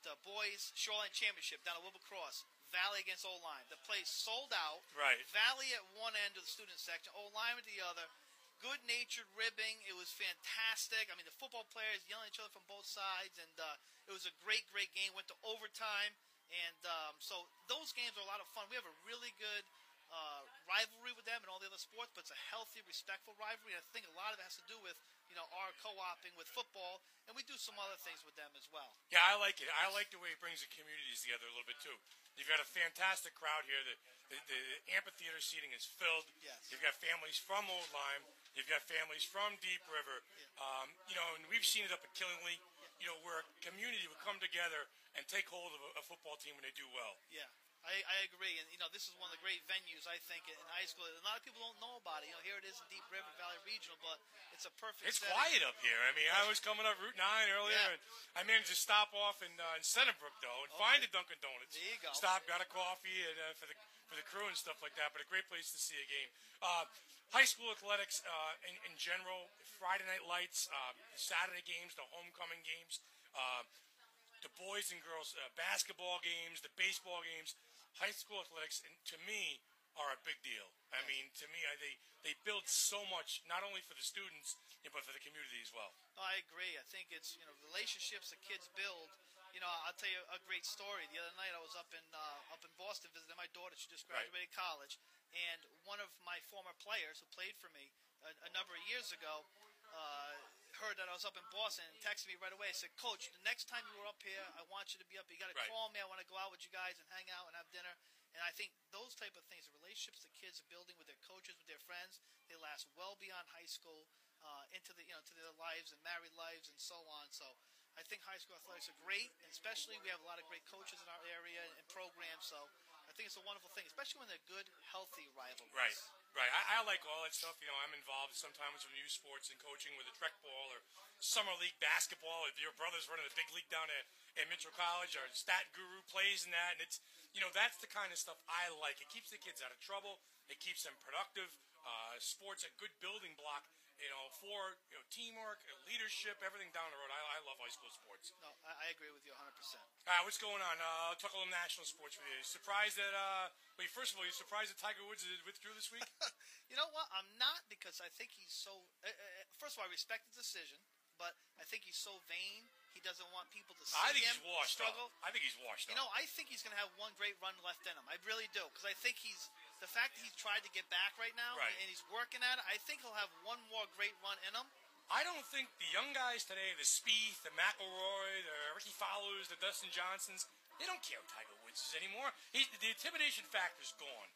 the boys Shoreline Championship down at Wilbur Cross, Valley against Old Lyme. The place sold out. Right. Valley at one end of the student section, Old Lyme at the other. Good-natured ribbing. It was fantastic. I mean, the football players yelling at each other from both sides, and it was a great, great game. Went to overtime, and so those games are a lot of fun. We have a really good rivalry with them and all the other sports, but it's a healthy, respectful rivalry. And I think a lot of it has to do with our co-oping with football, and we do some other things with them as well. Yeah, I like it. I like the way it brings the communities together a little bit too. You've got a fantastic crowd here. The amphitheater seating is filled. Yes. You've got families from Old Lyme. You've got families from Deep River. And we've seen it up at Killingly. Where a community would come together and take hold of a football team when they do well. Yeah. I agree, and this is one of the great venues I think in high school. A lot of people don't know about it. Here it is in Deep River Valley Regional, but it's a perfect. It's setting. Quiet up here. I mean, I was coming up Route 9 earlier, and I managed to stop off in Centerbrook though and find a Dunkin' Donuts. There you go. Stop, got a coffee, and for the crew and stuff like that. But a great place to see a game. High school athletics in general, Friday night lights, Saturday games, the homecoming games, the boys and girls basketball games, the baseball games. High school athletics, to me, are a big deal. I mean, to me, they build so much, not only for the students, but for the community as well. No, I agree. I think it's relationships that kids build. I'll tell you a great story. The other night I was up in Boston visiting my daughter. She just graduated college, and one of my former players who played for me a number of years ago heard that I was up in Boston and texted me right away. Said, "Coach, the next time you were up here, I want you to be up. You got to call me. I want to go out with you guys and hang out and have dinner." And I think those type of things, the relationships the kids are building with their coaches, with their friends, they last well beyond high school, into to their lives and married lives and so on. So I think high school athletics are great, and especially we have a lot of great coaches in our area and programs. So I think it's a wonderful thing, especially when they're good, healthy rivalries. Right. I like all that stuff. I'm involved sometimes with youth sports and coaching with the Trek ball or summer league basketball. If your brother's running a big league down at Mitchell College, our stat guru plays in that, and it's that's the kind of stuff I like. It keeps the kids out of trouble. It keeps them productive. Sports a good building block. For teamwork, leadership, everything down the road. I love high school sports. No, I agree with you 100%. What's going on? I'll talk a little national sports with you. Surprised that, first of all, you surprised that Tiger Woods withdrew this week? You know what? I'm not, because I think he's so. First of all, I respect the decision, but I think he's so vain. He doesn't want people to see him he's washed struggle. Up. I think he's washed up. I think he's going to have one great run left in him. I really do, because I think the fact that he's tried to get back right now and he's working at it, I think he'll have one more great run in him. I don't think the young guys today, the Spieth, the McIlroy, the Ricky Fowlers, the Dustin Johnsons, they don't care who Tiger Woods is anymore. The intimidation factor's gone.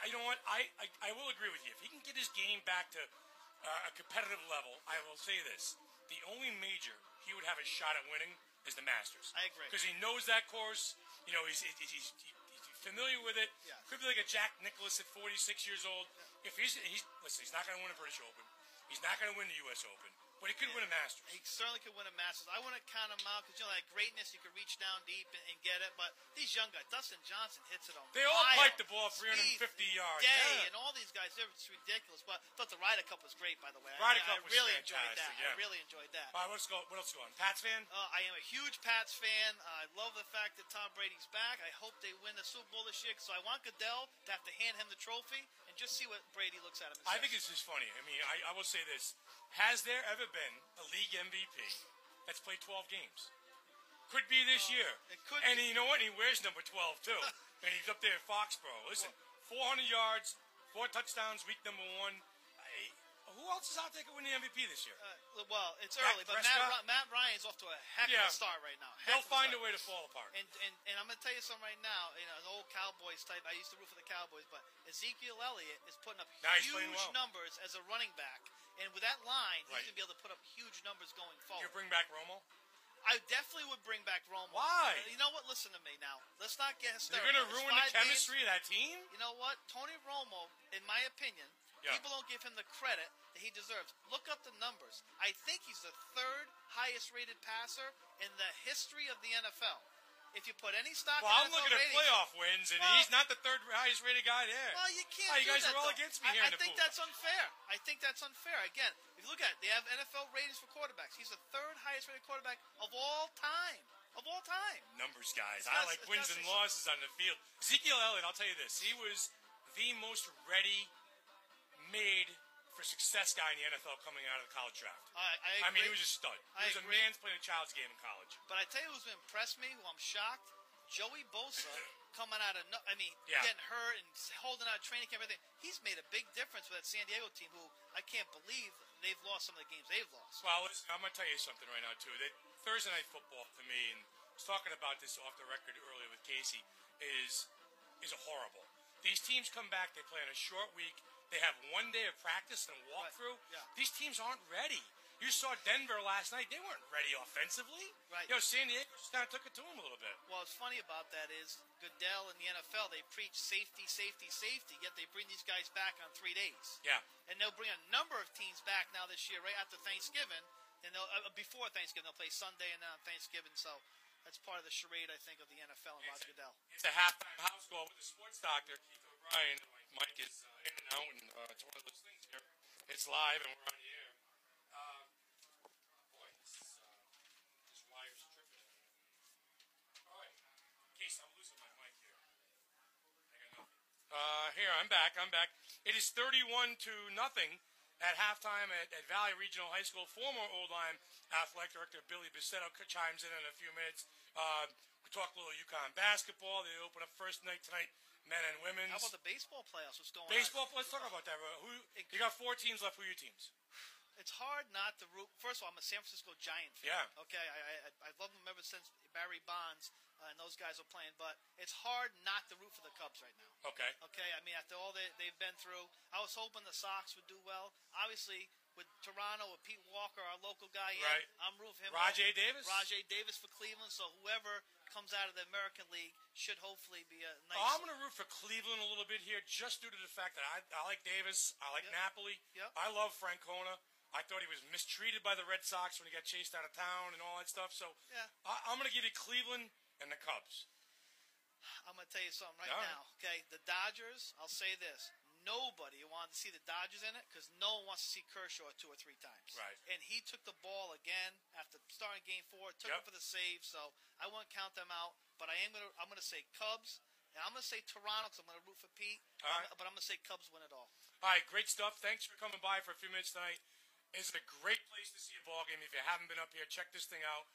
You know what? I will agree with you. If he can get his game back to a competitive level, I will say this. The only major he would have a shot at winning is the Masters. I agree. Because he knows that course. He's familiar with it. Yeah. Could be like a Jack Nicklaus at 46 years old. If he's listen, he's not going to win a British Open. He's not going to win the U.S. Open. But he could win a Masters. He certainly could win a Masters. I wouldn't count him out because, that greatness, you could reach down deep and get it. But these young guys, Dustin Johnson hits it on They all mile, pipe the ball 350 speed, yards. Day, and all these guys, it's ridiculous. But I thought the Ryder Cup was great, by the way. Ryder Cup I was really fantastic, enjoyed that. yeah. I really enjoyed that. All right, what else going on? Pats fan? I am a huge Pats fan. I love the fact that Tom Brady's back. I hope they win the Super Bowl this year. So I want Goodell to have to hand him the trophy and just see what Brady looks at him and I says. think this is funny. I mean, I will say this. Has there ever been a league MVP that's played 12 games? Could be this year. It could and be. you know what? He wears number 12, too. And he's up there at Foxborough. Listen, 400 yards, 4 touchdowns, week number 1. Who else is out there could win the MVP this year? Well, it's Dak early, but Prescott? Matt Ryan's off to a heck of Yeah. a start right now. They'll find a way to fall apart. And I'm going to tell you something right now. An old Cowboys type. I used to root for the Cowboys, but Ezekiel Elliott is putting up Now he's playing huge well. numbers as a running back. And with that line, Right. he's going to be able to put up huge numbers going You forward. bring back Romo? I definitely would bring back Romo. Why? You know what? Listen to me now. Let's not get They're hysterical. going to It's ruin the 5 games. chemistry of that team? You know what? Tony Romo, in my opinion, Yeah. people don't give him the credit that he deserves. Look up the numbers. I think he's the 3rd highest rated passer in the history of the NFL. If you put any stock Well, in I'm NFL looking at ratings, playoff wins, and Well- he's not the 3rd highest rated guy there. well, you can't Oh, you do guys that, are all though. against me here I in the think booth. that's unfair. I think that's unfair. Again, if you look at it, they have NFL ratings for quarterbacks. He's the 3rd highest rated quarterback of all time. Of all time. Numbers, guys. It's I got- like it's wins got and to- losses on the field. Ezekiel Elliott, I'll tell you this. He was the most ready, made for success guy in the NFL coming out of the college draft. I I mean, he agree. was a stud. I He was a agree. man's playing a child's game in college. But I tell you who's impressed me, who I'm shocked, Joey Bosa coming out of, Yeah. getting hurt and holding out training camp, everything. He's made a big difference with that San Diego team, who I can't believe they've lost some of the games they've lost. Well, listen, I'm going to tell you something right now, too. That Thursday Night Football, for me, and I was talking about this off the record earlier with Casey, is horrible. These teams come back, they play on a short week, they have 1 day of practice and a walkthrough. Right. Yeah. These teams aren't ready. You saw Denver last night. They weren't ready offensively. Right. San Diego just kind of took it to them a little bit. What's funny about that is Goodell and the NFL, they preach safety, safety, safety, yet they bring these guys back on 3 days. Yeah. And they'll bring a number of teams back now this year, right after Thanksgiving. And they'll before Thanksgiving, they'll play Sunday and then on Thanksgiving. So that's part of the charade, I think, of the NFL and Roger Goodell. It's a halftime house call with the sports doctor, Keith O'Brien. Mike is in and out, and it's one of those things here. It's live, and we're on the air. Boy, this wire's tripping. All right. Case, I'm losing my mic here. Here, I'm back. It is 31-0 at halftime at Valley Regional High School. Former Old Lyme Athletic Director Billy Bissetto chimes in a few minutes. We talk a little UConn basketball. They open up first night tonight, men and women's. How about the baseball playoffs? What's going Baseball, on? let's talk about that. You got 4 teams left. Who are your teams? It's hard not to root. First of all, I'm a San Francisco Giant fan. Yeah. Okay, I've loved them ever since Barry Bonds and those guys were playing. But it's hard not to root for the Cubs right now. Okay. Okay, I mean, after all they've been through, I was hoping the Sox would do well. Obviously, with Toronto, with Pete Walker, our local guy, Right. I'm rooting for him. Rajay Davis? Rajay Davis for Cleveland. So whoever comes out of the American League should hopefully be a nice. I'm going to root for Cleveland a little bit here, just due to the fact that I like Davis. I like Yep. Napoli. Yep. I love Francona. I thought he was mistreated by the Red Sox when he got chased out of town and all that stuff. So Yeah. I'm going to give you Cleveland and the Cubs. I'm going to tell you something right All right. now. Okay, the Dodgers. I'll say this: nobody wanted to see the Dodgers in it because no one wants to see Kershaw 2 or 3 times. Right. And he took the ball again after starting Game 4. Took Yep. it for the save. So I won't count them out. But I'm going to say Cubs. And I'm going to say Toronto because I'm going to root for Pete. All right. But I'm going to say Cubs win it all. All right, great stuff. Thanks for coming by for a few minutes tonight. It's a great place to see a ball game. If you haven't been up here, check this thing out.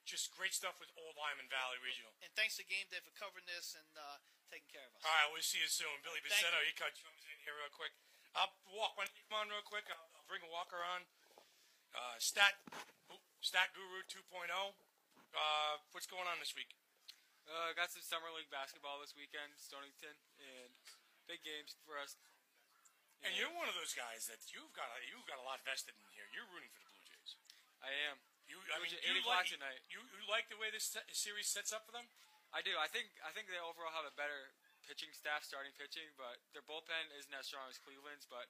Just great stuff with Old Lyme and Valley Regional. And thanks to Game Day for covering this and taking care of us. All right, we'll see you soon. Billy Thank Bissetto, you. he comes in here real quick. I'll walk. Why don't you come on real quick? I'll bring a walker on. Stat Guru 2.0. What's going on this week? Got some summer league basketball this weekend, Stonington, and big games for us. And you're one of those guys that you've got a lot vested in here. You're rooting for the Blue Jays. I am. You 8 o'clock tonight. You like the way this series sets up for them? I do. I think they overall have a better pitching staff, starting pitching, but their bullpen isn't as strong as Cleveland's. But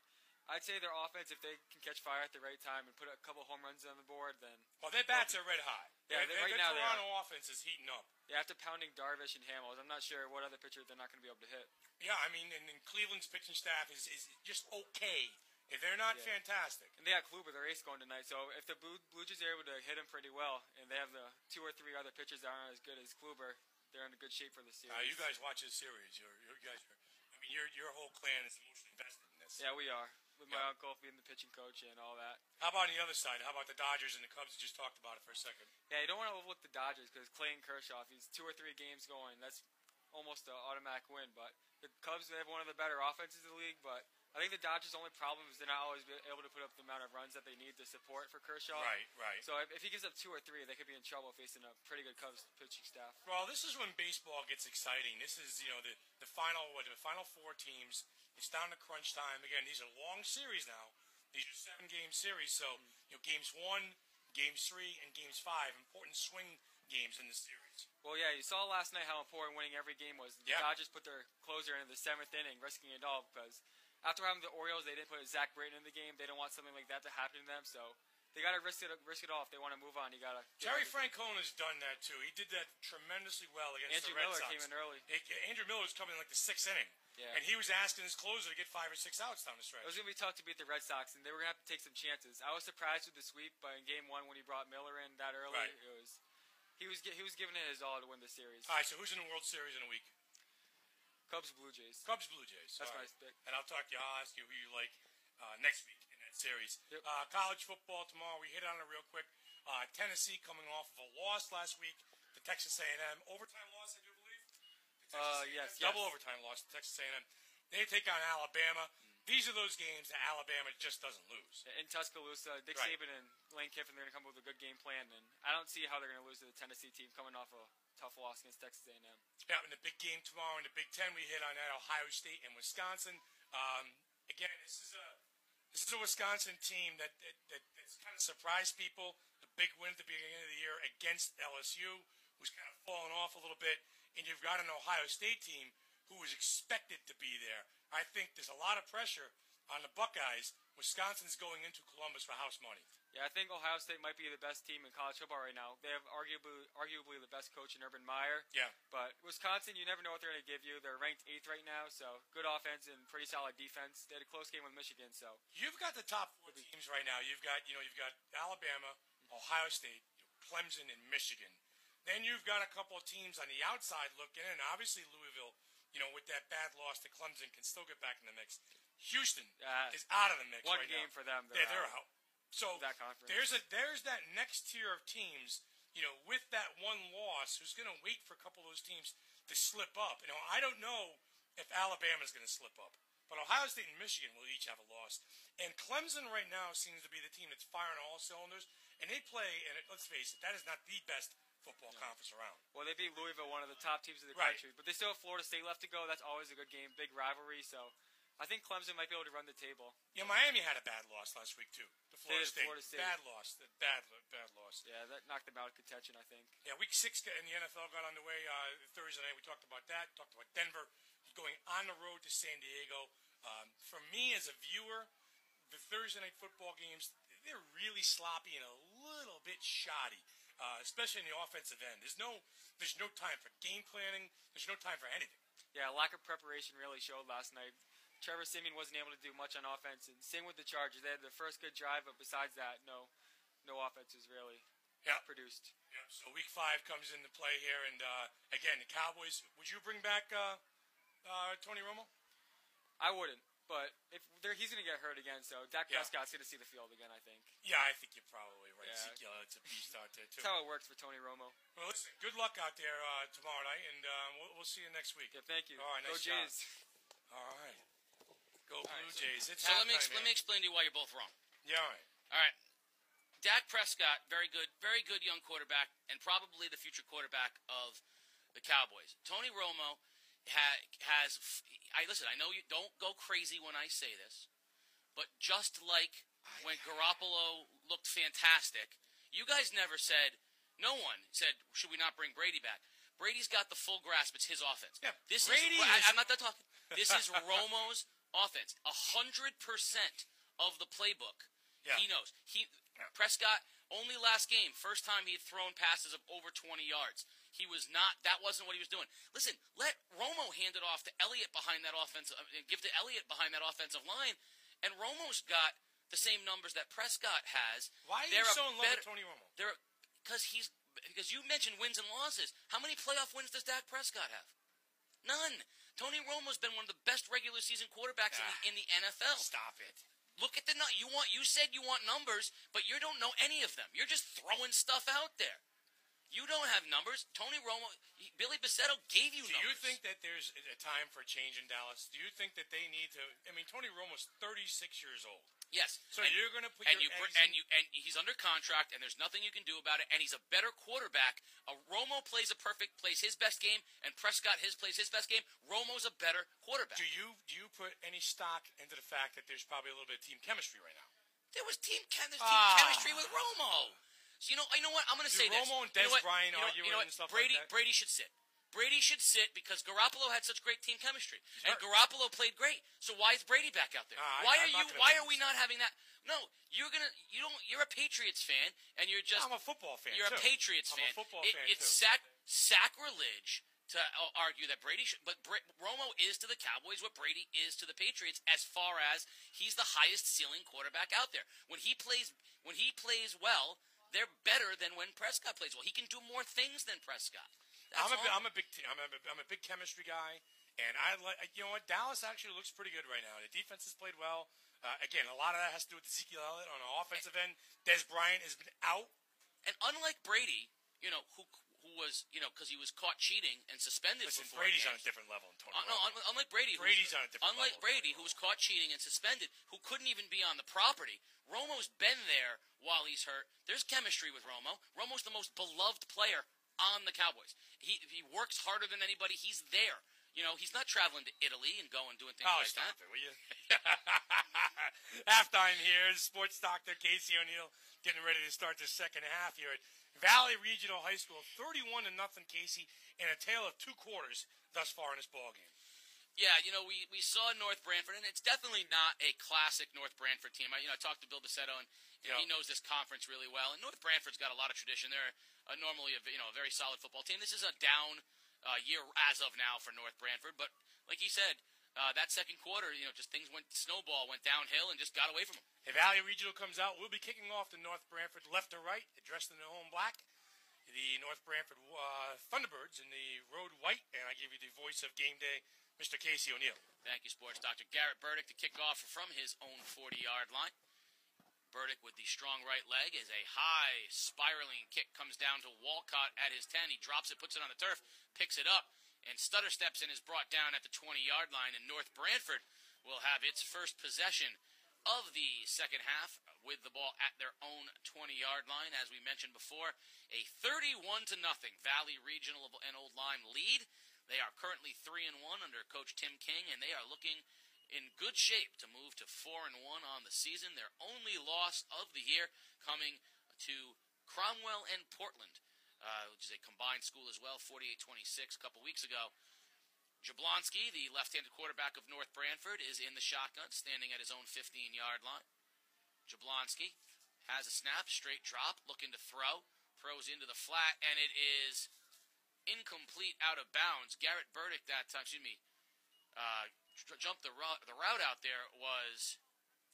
I'd say their offense, if they can catch fire at the right time and put a couple home runs on the board, then... Well, their bats are red hot. Yeah, right now they are. Toronto offense is heating up. Yeah, after pounding Darvish and Hamels, I'm not sure what other pitcher they're not going to be able to hit. Yeah, I mean, and Cleveland's pitching staff is just okay. If they're not fantastic. And they got Kluber, their ace, going tonight. So if the Blue Jays are able to hit him pretty well, and they have the 2 or 3 other pitchers that aren't as good as Kluber, they're in a good shape for the series. You guys watch this series. You guys are. I mean, your whole clan is emotionally invested in this. Yeah, we are. With my uncle being the pitching coach and all that. How about on the other side? How about the Dodgers and the Cubs? You just talked about it for a second. Yeah, you don't want to overlook the Dodgers because Clayton Kershaw, if he's 2 or 3 games going, that's almost an automatic win. But the Cubs, they have one of the better offenses in the league, but I think the Dodgers' only problem is they're not always able to put up the amount of runs that they need to support for Kershaw. Right. So if he gives up 2 or 3, they could be in trouble facing a pretty good Cubs pitching staff. Well, this is when baseball gets exciting. This is, the final 4 teams. It's down to crunch time. Again, these are long series now. These are 7-game series. So, games 1, games 3, and games 5, important swing games in the series. Well, yeah, you saw last night how important winning every game was. The Dodgers put their closer into the 7th inning, risking it all because after having the Orioles, they didn't put Zach Britton in the game. They don't want something like that to happen to them, so they got to risk it all if they want to move on. You got to. Terry Francona's done that too. He did that tremendously well against the Red Sox. Andrew Miller came in early. Andrew Miller was coming in like the 6th inning. Yeah. And he was asking his closer to get 5 or 6 outs down the stretch. It was going to be tough to beat the Red Sox, and they were going to have to take some chances. I was surprised with the sweep, but in Game 1 when he brought Miller in that early, he was giving it his all to win the series. All right, so who's in the World Series in a week? Cubs, Blue Jays. Cubs, Blue Jays. That's my pick. And I'll ask you who you like next week in that series. Yep. College football tomorrow. We hit on it real quick. Tennessee coming off of a loss last week to Texas A&M. Overtime loss, I do believe. Yes. Double overtime loss to Texas A&M. They take on Alabama. These are those games that Alabama just doesn't lose. In Tuscaloosa, Dick Saban and Lane Kiffin, they're going to come up with a good game plan, and I don't see how they're going to lose to the Tennessee team coming off a tough loss against Texas A&M. Yeah, and the big game tomorrow in the Big Ten, we hit on that, Ohio State and Wisconsin. Again, this is a Wisconsin team that's kind of surprised people. A big win at the beginning of the year against LSU, who's kind of fallen off a little bit, and you've got an Ohio State team who was expected to be there. I think there's a lot of pressure on the Buckeyes. Wisconsin's going into Columbus for house money. Yeah, I think Ohio State might be the best team in college football right now. They have arguably the best coach in Urban Meyer. Yeah. But Wisconsin, you never know what they're going to give you. They're ranked 8th right now, so good offense and pretty solid defense. They had a close game with Michigan, so You've got the top 4 teams right now. You've got Alabama, Ohio State, Clemson, and Michigan. Then you've got a couple of teams on the outside looking in. Obviously, Louisville, with that bad loss to Clemson, can still get back in the mix. Houston is out of the mix one right now. game for them. They're out. So that conference. there's that next tier of teams, with that one loss, who's going to wait for a couple of those teams to slip up. I don't know if Alabama's going to slip up, but Ohio State and Michigan will each have a loss. And Clemson right now seems to be the team that's firing all cylinders, and they play. And let's face it, that is not the best football conference around. Well, they beat Louisville, one of the top teams in the country, but they still have Florida State left to go. That's always a good game, big rivalry. So I think Clemson might be able to run the table. Yeah, Miami had a bad loss last week too. To Florida State. Bad loss. Bad loss. Yeah, that knocked them out of contention, I think. Yeah, week 6 in the NFL got underway Thursday night. We talked about that. Talked about Denver going on the road to San Diego. For me as a viewer, the Thursday night football games, they're really sloppy and a little bit shoddy. Especially in the offensive end. There's no time for game planning. There's no time for anything. Yeah, lack of preparation really showed last night. Trevor Siemian wasn't able to do much on offense, and same with the Chargers. They had their first good drive, but besides that, no offense was really produced. Yeah. So week 5 comes into play here, and again, the Cowboys. Would you bring back Tony Romo? I wouldn't. But he's going to get hurt again, so Dak Prescott's going to see the field again, I think. Yeah, I think you're probably right. Yeah. Ezekiel, it's a beast out there, too. That's how it works for Tony Romo. Well, listen, good luck out there tomorrow night, and we'll see you next week. Yeah, thank you. All right, nice Go Jays. All right. Go Blue Jays. It's so let me explain to you why you're both wrong. Yeah, all right. All right. Dak Prescott, very good young quarterback, and probably the future quarterback of the Cowboys. Tony Romo has listen, I know you don't go crazy when I say this, but just like when Garoppolo looked fantastic, you guys never said, no one said, should we not bring Brady back? Brady's got the full grasp. It's his offense. Yeah, I'm not done talking. This is Romo's offense. 100% of the playbook. Yeah. He knows. Prescott, only last game, first time he had thrown passes of over 20 yards. That wasn't what he was doing. Listen, let Romo hand it off to Elliott behind that give to Elliott behind that offensive line, and Romo's got the same numbers that Prescott has. Why are you so in love with Tony Romo? Because you mentioned wins and losses. How many playoff wins does Dak Prescott have? None. Tony Romo's been one of the best regular season quarterbacks in the NFL. Stop it. Look at you said you want numbers, but you don't know any of them. You're just throwing stuff out there. You don't have numbers. Tony Romo, Billy Bassetto gave you numbers. Do you think that there's a time for change in Dallas? Do you think that they need to? I mean, Tony Romo's 36 years old. Yes. So you're going to put and he's under contract, and there's nothing you can do about it. And he's a better quarterback. Romo plays his best game, and Prescott plays his best game. Romo's a better quarterback. Do you put any stock into the fact that there's probably a little bit of team chemistry right now? There's team chemistry with Romo. So you know what? I'm going to say this. Romo and Des Bryant arguing and stuff like that. Brady should sit. Brady should sit because Garoppolo had such great team chemistry, and Garoppolo played great. So why is Brady back out there? Why are we not having that? No, you're a Patriots fan, and you're just. I'm a football fan. You're too. a Patriots fan. I'm a football fan It's too. sacrilege to argue that Brady should, but Romo is to the Cowboys what Brady is to the Patriots as far as he's the highest ceiling quarterback out there. When he plays well, they're better than when Prescott plays well. He can do more things than Prescott. I'm a big chemistry guy, and Dallas actually looks pretty good right now. The defense has played well. Again, a lot of that has to do with Ezekiel Elliott on the offensive end. Des Bryant has been out, and unlike Brady, who was because he was caught cheating and suspended. Listen, for 4 Brady's games. on a different level than Tony. Unlike Brady, Brady's on a different level. Unlike Brady, who was caught cheating and suspended, who couldn't even be on the property. Romo's been there while he's hurt. There's chemistry with Romo. Romo's the most beloved player on the Cowboys. He works harder than anybody. He's there. He's not traveling to Italy and doing things like that. Stop it, will you? Halftime here. Sports Doctor Casey O'Neill getting ready to start the second half here at Valley Regional High School. 31-0, Casey, in a tale of 2 quarters thus far in this ballgame. Yeah, we saw North Branford, and it's definitely not a classic North Branford team. I talked to Bill Bassetto, and he knows this conference really well. And North Branford's got a lot of tradition. They're normally a very solid football team. This is a down year as of now for North Branford, but like he said, that second quarter, just things went downhill and just got away from them. The Valley Regional comes out. We'll be kicking off the North Branford left to right, dressed in the home black. The North Branford Thunderbirds in the road white, and I give you the voice of game day, Mr. Casey O'Neill. Thank you, Sports Doctor. Garrett Burdick to kick off from his own 40-yard line. Burdick with the strong right leg as a high spiraling kick comes down to Walcott at his 10. He drops it, puts it on the turf, picks it up, and stutter steps and is brought down at the 20-yard line. And North Branford will have its first possession of the second half with the ball at their own 20-yard line. As we mentioned before, a 31-0 Valley Regional and Old Lyme lead. They are currently 3-1 under Coach Tim King, and they are looking in good shape to move to 4-1 on the season. Their only loss of the year coming to Cromwell and Portland, which is a combined school as well, 48-26 a couple weeks ago. Jablonski, the left-handed quarterback of North Branford, is in the shotgun, standing at his own 15-yard line. Jablonski has a snap, straight drop, looking to throw, throws into the flat, and it is incomplete, out of bounds. Garrett Burdick that time, jumped the route out there was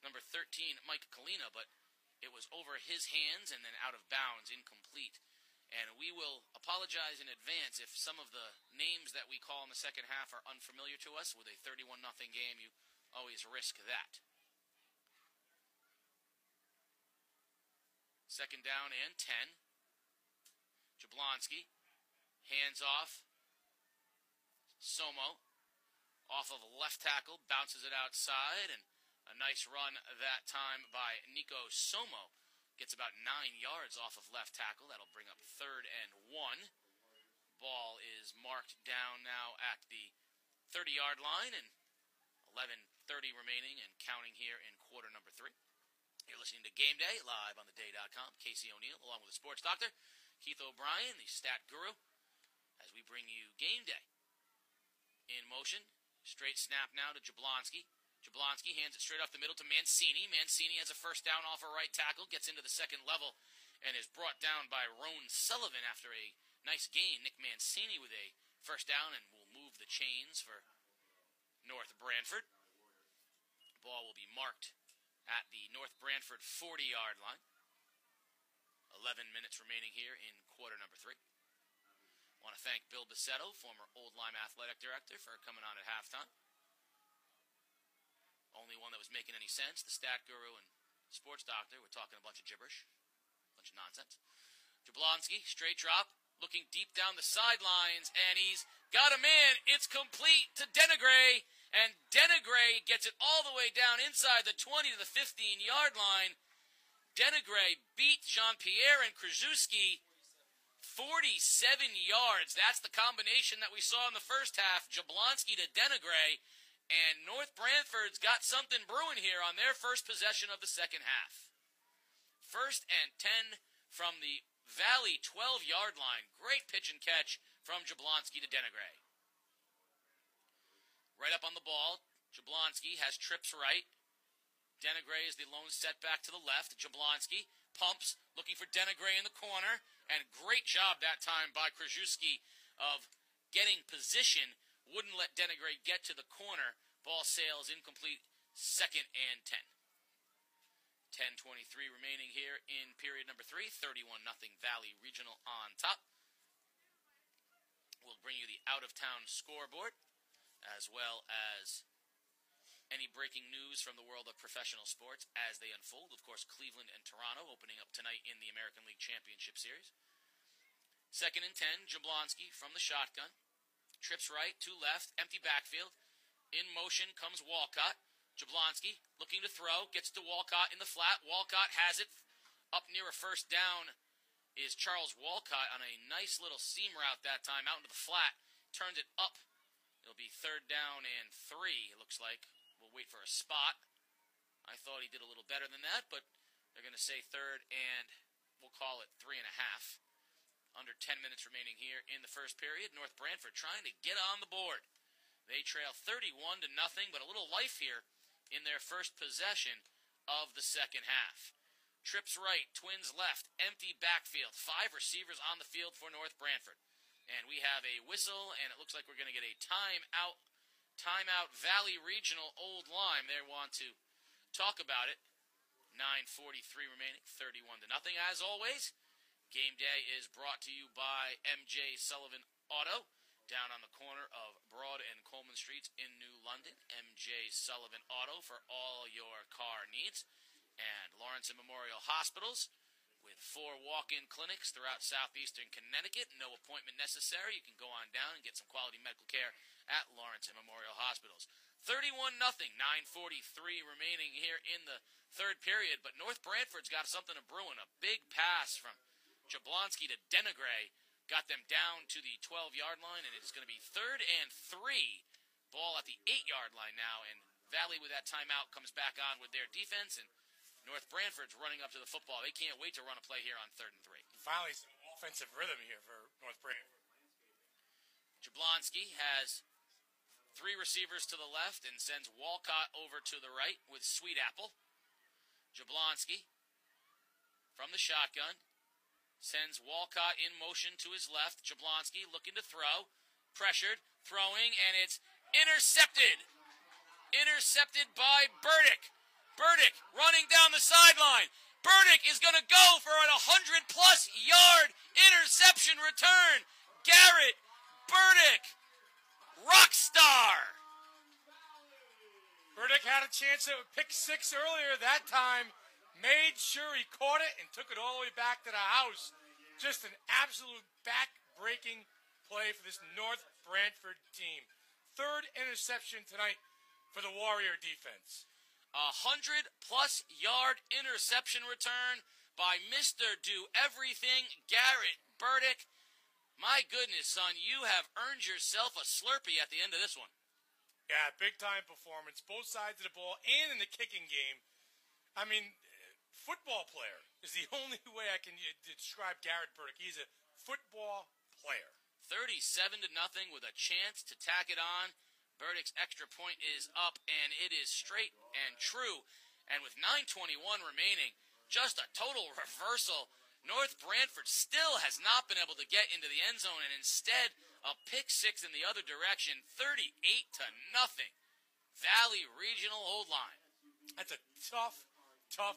number 13, Mike Kalina, but it was over his hands and then out of bounds, incomplete. And we will apologize in advance if some of the names that we call in the second half are unfamiliar to us. With a 31-0 game, you always risk that. Second down and 10. Jablonski, hands off. Somo, off of left tackle, bounces it outside, and a nice run that time by Nico Somo. Gets about 9 yards off of left tackle. That'll bring up 3rd and 1. Ball is marked down now at the 30-yard line, and 11:30 remaining and counting here in quarter number 3. You're listening to Game Day live on theday.com. Casey O'Neill along with the Sports Doctor, Keith O'Brien, the stat guru. as we bring you Game Day. In motion, straight snap now to Jablonski. Jablonski hands it straight off the middle to Mancini. Mancini has a first down off a right tackle, gets into the second level, and is brought down by Roan Sullivan after a nice gain. Nick Mancini with a first down, and will move the chains for North Branford. Ball will be marked at the North Branford 40-yard line. 11 minutes remaining here in quarter number 3. I want to thank Bill Bassetto, former Old Lyme athletic director, for coming on at halftime. Only one that was making any sense. The stat guru and sports doctor were talking a bunch of gibberish, a bunch of nonsense. Jablonski, straight drop, looking deep down the sidelines, and he's got a man. It's complete to Denegray, and Denegray gets it all the way down inside the 20 to the 15-yard line. Denegray beat Jean-Pierre and Krzyzewski 47 yards. That's the combination that we saw in the first half. Jablonski to Denegray, and North Branford's got something brewing here on their first possession of the second half. 1st and 10 from the Valley 12-yard line. Great pitch and catch from Jablonski to Denegray. Right up on the ball, Jablonski has trips right. Denegray is the lone setback to the left. Jablonski pumps, looking for Denegray in the corner, and great job that time by Krzyzewski of getting position. Wouldn't let Denegray get to the corner. Ball sails incomplete, 2nd and 10. 10:23 remaining here in period number 3. 31-0 Valley Regional on top. We'll bring you the out-of-town scoreboard, as well as any breaking news from the world of professional sports as they unfold. Of course, Cleveland and Toronto opening up tonight in the American League Championship Series. 2nd and 10, Jablonski from the shotgun. Trips right, to left, empty backfield. In motion comes Walcott. Jablonski looking to throw, gets to Walcott in the flat. Walcott has it. Up near a first down is Charles Walcott on a nice little seam route that time out into the flat. Turns it up. It'll be 3rd down and 3, it looks like. We'll wait for a spot. I thought he did a little better than that, but they're going to say 3rd and we'll call it 3.5. Under 10 minutes remaining here in the first period. North Branford trying to get on the board. They trail 31-0, but a little life here in their first possession of the second half. Trips right, twins left, empty backfield. 5 receivers on the field for North Branford. And we have a whistle, and it looks like we're going to get a timeout. Timeout, Valley Regional Old Lyme. They want to talk about it. 9:43 remaining, 31-0. As always, Game Day is brought to you by M.J. Sullivan Auto, down on the corner of Broad and Coleman Streets in New London. M.J. Sullivan Auto for all your car needs. And Lawrence and Memorial Hospitals, with 4 walk-in clinics throughout southeastern Connecticut. No appointment necessary. You can go on down and get some quality medical care at Lawrence and Memorial Hospitals. 31-0, 9:43 remaining here in the third period. But North Branford's got something to brewing. A big pass from Jablonski to Denegray got them down to the 12-yard line, and it's going to be 3rd and 3. Ball at the 8-yard line now, and Valley with that timeout comes back on with their defense, and North Branford's running up to the football. They can't wait to run a play here on 3rd and 3. Finally, some offensive rhythm here for North Branford. Jablonski has 3 receivers to the left and sends Walcott over to the right with Sweet Apple. Jablonski from the shotgun sends Walcott in motion to his left. Jablonski looking to throw. Pressured, throwing, and it's intercepted. Intercepted by Burdick. Burdick running down the sideline. Burdick is going to go for an 100-plus yard interception return. Garrett Burdick, rock star. Burdick had a chance at a pick 6 earlier. That time, made sure he caught it and took it all the way back to the house. Just an absolute back-breaking play for this North Branford team. 3rd interception tonight for the Warrior defense. 100-plus yard interception return by Mr. Do-Everything, Garrett Burdick. My goodness, son, you have earned yourself a Slurpee at the end of this one. Yeah, big-time performance, both sides of the ball and in the kicking game. I mean, football player is the only way I can describe Garrett Burdick. He's a football player. 37-0 with a chance to tack it on. Burdick's extra point is up, and it is straight and true. And with 9:21 remaining, just a total reversal. North Branford still has not been able to get into the end zone, and instead a pick six in the other direction, 38-0. Valley Regional Old Lyme. That's a tough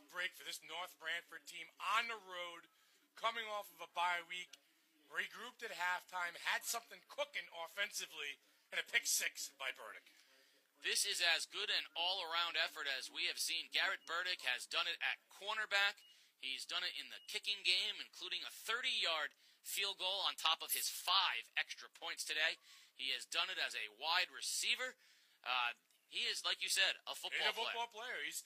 break for this North Branford team on the road, coming off of a bye week, regrouped at halftime, had something cooking offensively, and a pick six by Burdick. This is as good an all-around effort as we have seen. Garrett Burdick has done it at cornerback. He's done it in the kicking game, including a 30-yard field goal on top of his 5 extra points today. He has done it as a wide receiver. He is, like you said, a football player. He's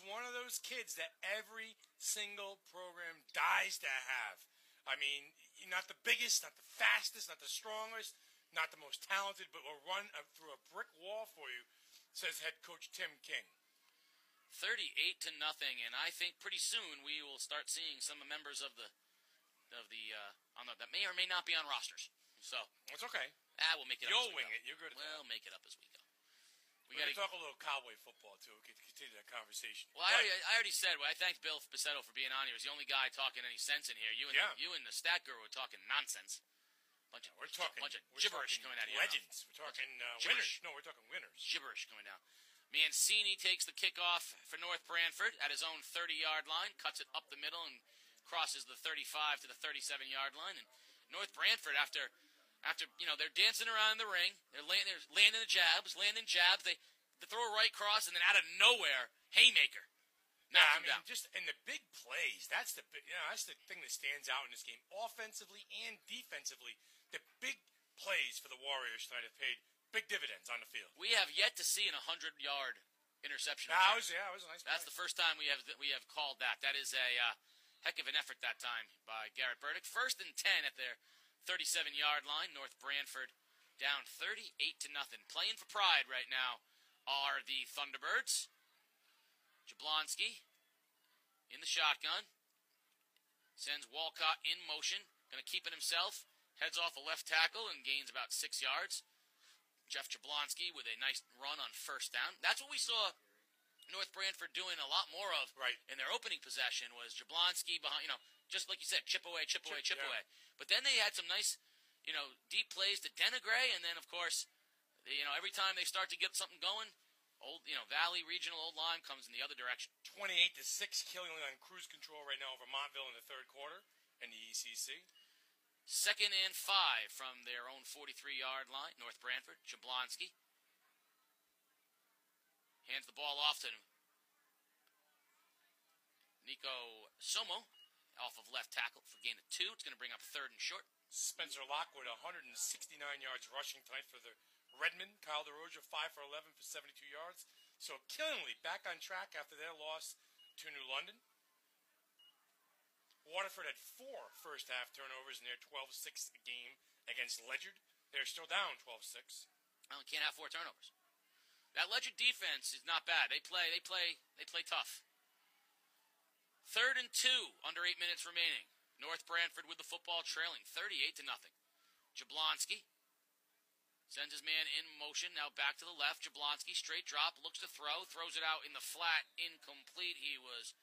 one of those kids that every single program dies to have. I mean, not the biggest, not the fastest, not the strongest, not the most talented, but will run through a brick wall for you, says head coach Tim King. 38-0, and I think pretty soon we will start seeing some members that may or may not be on rosters. So it's okay. We'll make it up. You'll wing it. You're good at that. We'll make it up as we go. We got to talk a little cowboy football too. We can continue that conversation. Well, I already said. Well, I thanked Bill Pacetto for being on here. He's the only guy talking any sense in here. You and the stat guru are talking nonsense. Bunch of gibberish coming out of here. Legends. We're talking winners. No, we're talking winners. Gibberish coming down. Mancini takes the kickoff for North Branford at his own 30-yard line, cuts it up the middle, and crosses the 35 to the 37-yard line. And North Branford, after they're dancing around in the ring, they're landing jabs. They throw a right cross, and then out of nowhere, haymaker. Just in the big plays, that's the thing that stands out in this game, offensively and defensively. The big plays for the Warriors tonight have paid big dividends on the field. We have yet to see an 100-yard interception. It was a nice play. That's the first time we have called that. That is a heck of an effort that time by Garrett Burdick. 1st and 10 at their 37-yard line. North Branford down 38-0. Playing for pride right now are the Thunderbirds. Jablonski in the shotgun. Sends Walcott in motion. Going to keep it himself. Heads off the left tackle and gains about 6 yards. Jeff Jablonski with a nice run on 1st down. That's what we saw North Branford doing a lot more of in their opening possession was Jablonski behind, just like you said, chip away. But then they had some nice, deep plays to Denegray, and then, of course, every time they start to get something going, Valley Regional Old Lyme comes in the other direction. 28-6, killing on cruise control right now over Montville in the 3rd quarter in the ECC. 2nd and 5 from their own 43-yard line. North Branford, Jablonski hands the ball off to Nico Somo off of left tackle for gain of 2. It's going to bring up 3rd and short. Spencer Lockwood, 169 yards rushing tonight for the Redmond. Kyle DeRoja, 5 for 11 for 72 yards. So Killingly back on track after their loss to New London. Waterford had 4 first-half turnovers in their 12-6 game against Ledyard. They're still down 12-6. Well, can't have 4 turnovers. That Ledyard defense is not bad. They play tough. 3rd and 2, under 8 minutes remaining. North Branford with the football trailing 38-0. Jablonski sends his man in motion. Now back to the left. Jablonski, straight drop, looks to throws it out in the flat, incomplete. He was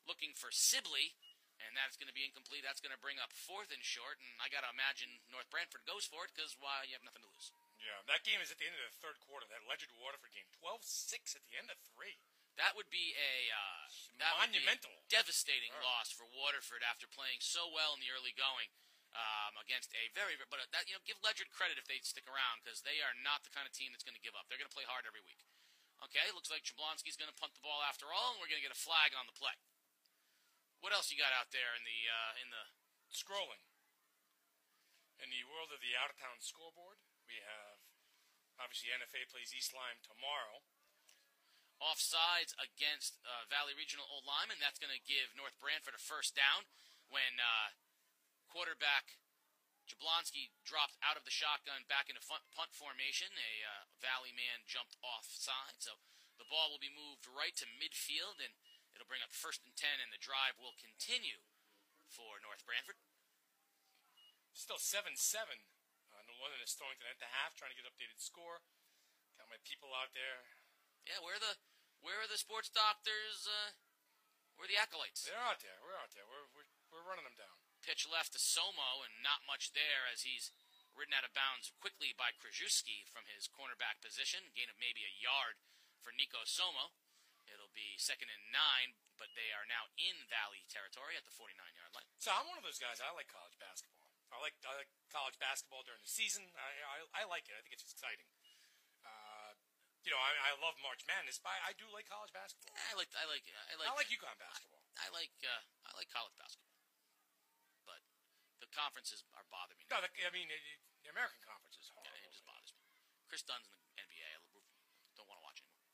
looking for Sibley. And that's going to be incomplete. That's going to bring up 4th and short. And I got to imagine North Branford goes for it because, you have nothing to lose. Yeah, that game is at the end of the 3rd quarter. That Ledyard-Waterford game, 12-6 at the end of 3. That would be monumental, devastating loss for Waterford after playing so well in the early going against a very. But give Ledyard credit if they stick around because they are not the kind of team that's going to give up. They're going to play hard every week. Okay, looks like Jablonski's going to punt the ball after all, and we're going to get a flag on the play. What else you got out there in the scrolling? In the world of the out-of-town scoreboard, we have, obviously, NFA plays East Lyme tomorrow. Offsides against Valley Regional Old Lyme, and that's going to give North Branford a 1st down when quarterback Jablonski dropped out of the shotgun back into punt formation. A Valley man jumped offside, so the ball will be moved right to midfield, and it'll bring up 1st and 10, and the drive will continue for North Branford. Still 7-7 London and Stonington at the half, trying to get updated score. Got my people out there. Yeah, where are the sports doctors? Where are the acolytes? They're out there. We're out there. We're running them down. Pitch left to Somo, and not much there as he's ridden out of bounds quickly by Krajewski from his cornerback position. Gain of maybe a yard for Nico Somo. It'll be 2nd and 9, but they are now in Valley territory at the 49-yard line. So I'm one of those guys. I like college basketball. I like college basketball during the season. I like it. I think it's exciting. I love March Madness, but I do like college basketball. Yeah, I like UConn basketball. I like college basketball, but the conferences are bothering me. No, the American Conference is horrible. Yeah, it just bothers me. Chris Dunn's in the NBA. I don't want to watch anymore.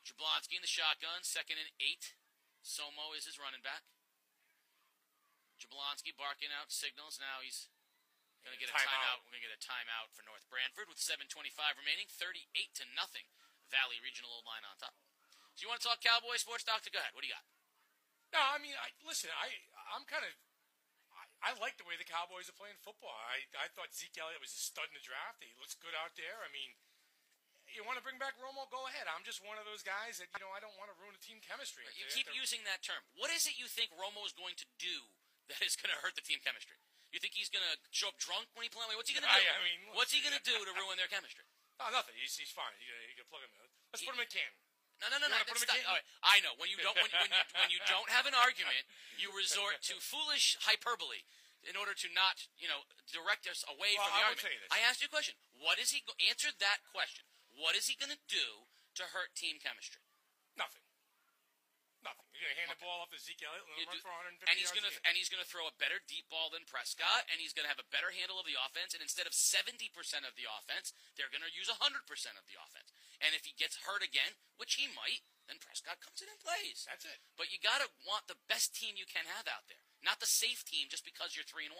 Jablonski in the shotgun, 2nd and 8. Somo is his running back. Jablonski barking out signals. Now he's going to get a timeout. We're going to get a timeout for North Branford with 7:25 remaining. 38-0. Valley Regional old line on top. So you want to talk Cowboy sports, Doctor? Go ahead. What do you got? No, listen. I'm kind of. I like the way the Cowboys are playing football. I thought Zeke Elliott was a stud in the draft. He looks good out there. You want to bring back Romo? Go ahead. I'm just one of those guys that I don't want to ruin the team chemistry. You keep using that term. What is it you think Romo is going to do that is going to hurt the team chemistry? You think he's going to show up drunk when he plays? What's he going to do? What's he going to do to ruin their chemistry? Oh, nothing. He's fine. You can plug him in. Let's put him in Canton. No. All right. I know when you don't don't have an argument, you resort to foolish hyperbole in order to not direct us away from the argument. Tell you this. I asked you a question. What is he? Answer that question. What is he going to do to hurt team chemistry? Nothing. You're going to hand the ball off to Zeke Elliott and run for 150 yards. And he's going to throw a better deep ball than Prescott, and he's going to have a better handle of the offense. And instead of 70% of the offense, they're going to use 100% of the offense. And if he gets hurt again, which he might, then Prescott comes in and plays. That's it. But you got to want the best team you can have out there, not the safe team just because you're 3-1.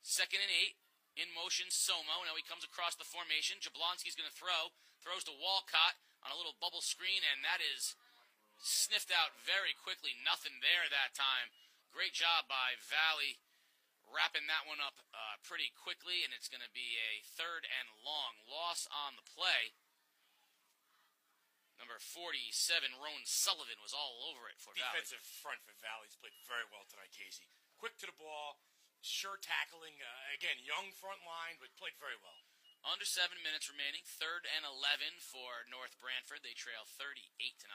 2nd and 8. In motion, Somo. Now he comes across the formation. Jablonski's going to throws to Walcott on a little bubble screen, and that is sniffed out very quickly. Nothing there that time. Great job by Valley wrapping that one up pretty quickly, and it's going to be a 3rd and long loss on the play. Number 47, Roan Sullivan, was all over it for Valley. Defensive front for Valley's played very well tonight, Casey. Quick to the ball. Sure tackling. Again, young front line, but played very well. Under 7 minutes remaining. 3rd and 11 for North Branford. They trail 38-0.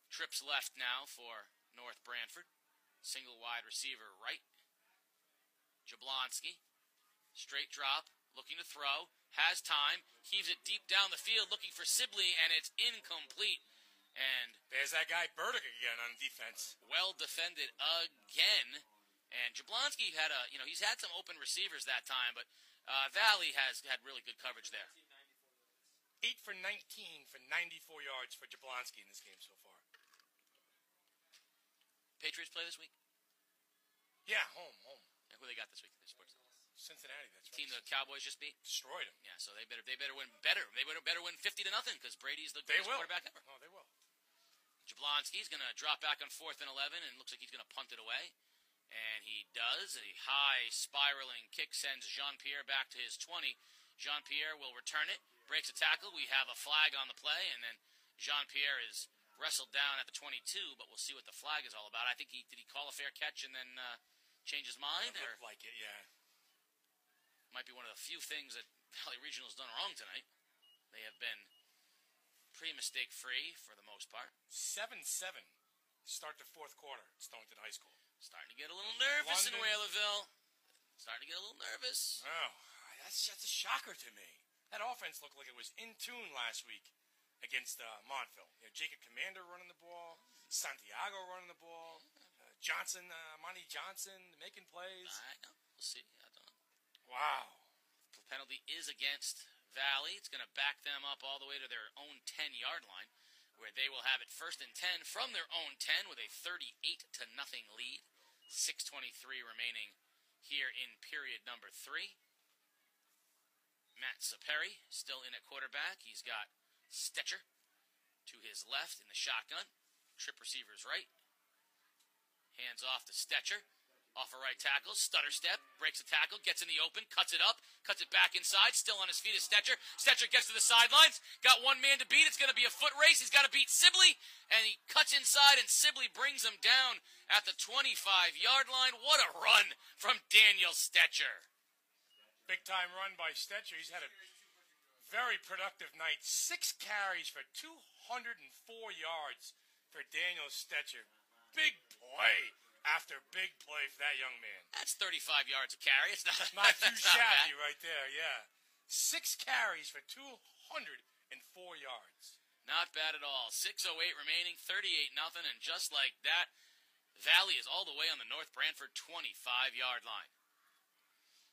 Trips left now for North Branford. Single wide receiver right. Jablonski. Straight drop. Looking to throw. Has time. Heaves it deep down the field looking for Sibley, and it's incomplete. And there's that guy Burdick again on defense. Well defended again. And Jablonski had he's had some open receivers that time, but Valley has had really good coverage there. 8 for 19 for 94 yards for Jablonski in this game so far. Patriots play this week? Yeah, home. Yeah, who they got this week? Cincinnati, that's right. Team the Cowboys just beat? Destroyed them. Yeah, so they better win better. They better win 50-0 because Brady's the greatest quarterback ever. Oh, they will. Jablonski's going to drop back on 4th and 11, and looks like he's going to punt it away. And he does. A high spiraling kick sends Jean-Pierre back to his 20. Jean-Pierre will return it, breaks a tackle. We have a flag on the play, and then Jean-Pierre is wrestled down at the 22, but we'll see what the flag is all about. I think did he call a fair catch and then change his mind? It looked like it, yeah. Might be one of the few things that Valley Regional's done wrong tonight. They have been pretty mistake-free for the most part. 7-7 start the 4th quarter at Stonington High School. Starting to get a little nervous in Whaleville. Starting to get a little nervous. Oh, that's a shocker to me. That offense looked like it was in tune last week against Montville. Jacob Commander running the ball, Santiago running the ball, Monty Johnson making plays. I know. We'll see. I don't know. Wow. The penalty is against Valley. It's going to back them up all the way to their own 10-yard line, where they will have it 1st and 10 from their own 10 with a 38-0 lead. 6:23 remaining here in period number 3. Matt Saperi still in at quarterback. He's got Stetcher to his left in the shotgun. Trip receivers right. Hands off to Stetcher. Off a right tackle, stutter step, breaks a tackle, gets in the open, cuts it up, cuts it back inside, still on his feet is Stetcher. Stetcher gets to the sidelines, got one man to beat, it's going to be a foot race, he's got to beat Sibley, and he cuts inside, and Sibley brings him down at the 25-yard line. What a run from Daniel Stetcher. Big-time run by Stetcher. He's had a very productive night. 6 carries for 204 yards for Daniel Stetcher. Big play after big play for that young man. That's 35 yards a carry. It's not too shabby right there, yeah. 6 carries for 204 yards. Not bad at all. 6:08 remaining, 38-0, and just like that, Valley is all the way on the North Branford 25-yard line.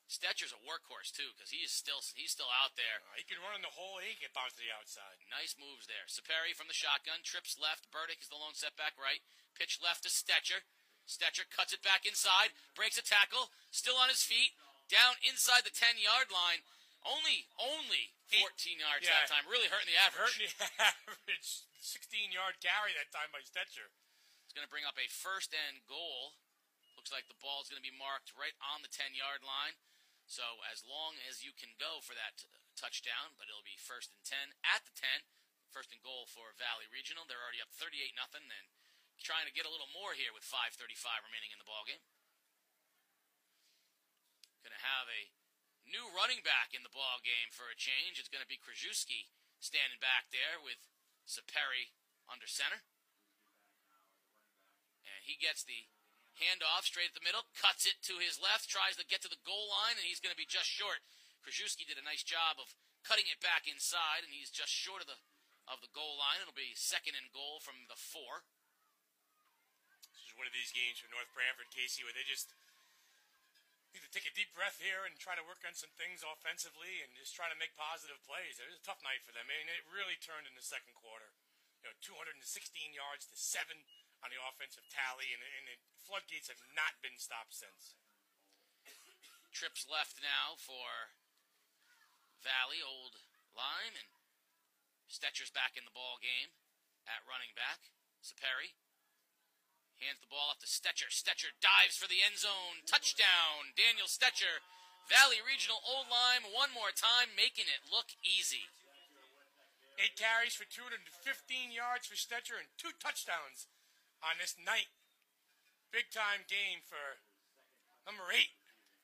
Stetcher's a workhorse, too, because he's still out there. He can run in the hole, he can bounce to the outside. Nice moves there. Saperi from the shotgun, trips left. Burdick is the lone setback right. Pitch left to Stetcher. Stetcher cuts it back inside, breaks a tackle, still on his feet, down inside the 10-yard line. Only 14 yards that time, really hurting the average. Hurting the average. 16-yard carry that time by Stetcher. It's going to bring up a first and goal. Looks like the ball is going to be marked right on the 10-yard line. So as long as you can go for that touchdown, but it'll be first and 10 at the 10. First and goal for Valley Regional. They're already up 38-0 and trying to get a little more here with 5:35 remaining in the ballgame. Going to have a new running back in the ballgame for a change. It's going to be Krajewski standing back there with Saperi under center. And he gets the handoff straight at the middle, cuts it to his left, tries to get to the goal line, and he's going to be just short. Krajewski did a nice job of cutting it back inside, and he's just short of the goal line. It'll be second and goal from the 4. This is one of these games for North Branford, Casey, where they just need to take a deep breath here and try to work on some things offensively and just try to make positive plays. It was a tough night for them, and it really turned in the second quarter. 216 yards to 7 on the offensive tally, and the floodgates have not been stopped since. Trips left now for Valley, old Lyme, and Stetcher's back in the ball game at running back. Saperi hands the ball off to Stetcher. Stetcher dives for the end zone. Touchdown, Daniel Stetcher. Valley Regional Old Lyme one more time, making it look easy. 8 carries for 215 yards for Stetcher and 2 touchdowns on this night. Big-time game for number 8.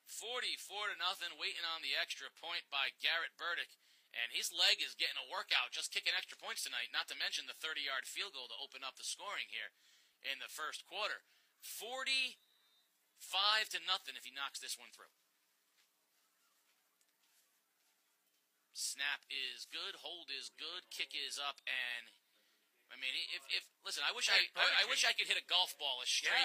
44-0, waiting on the extra point by Garrett Burdick. And his leg is getting a workout just kicking extra points tonight, not to mention the 30-yard field goal to open up the scoring here in the first quarter. 45-0 if he knocks this one through. Snap is good, hold is good, kick is up, and I mean, if listen, I wish I could hit a golf ball as straight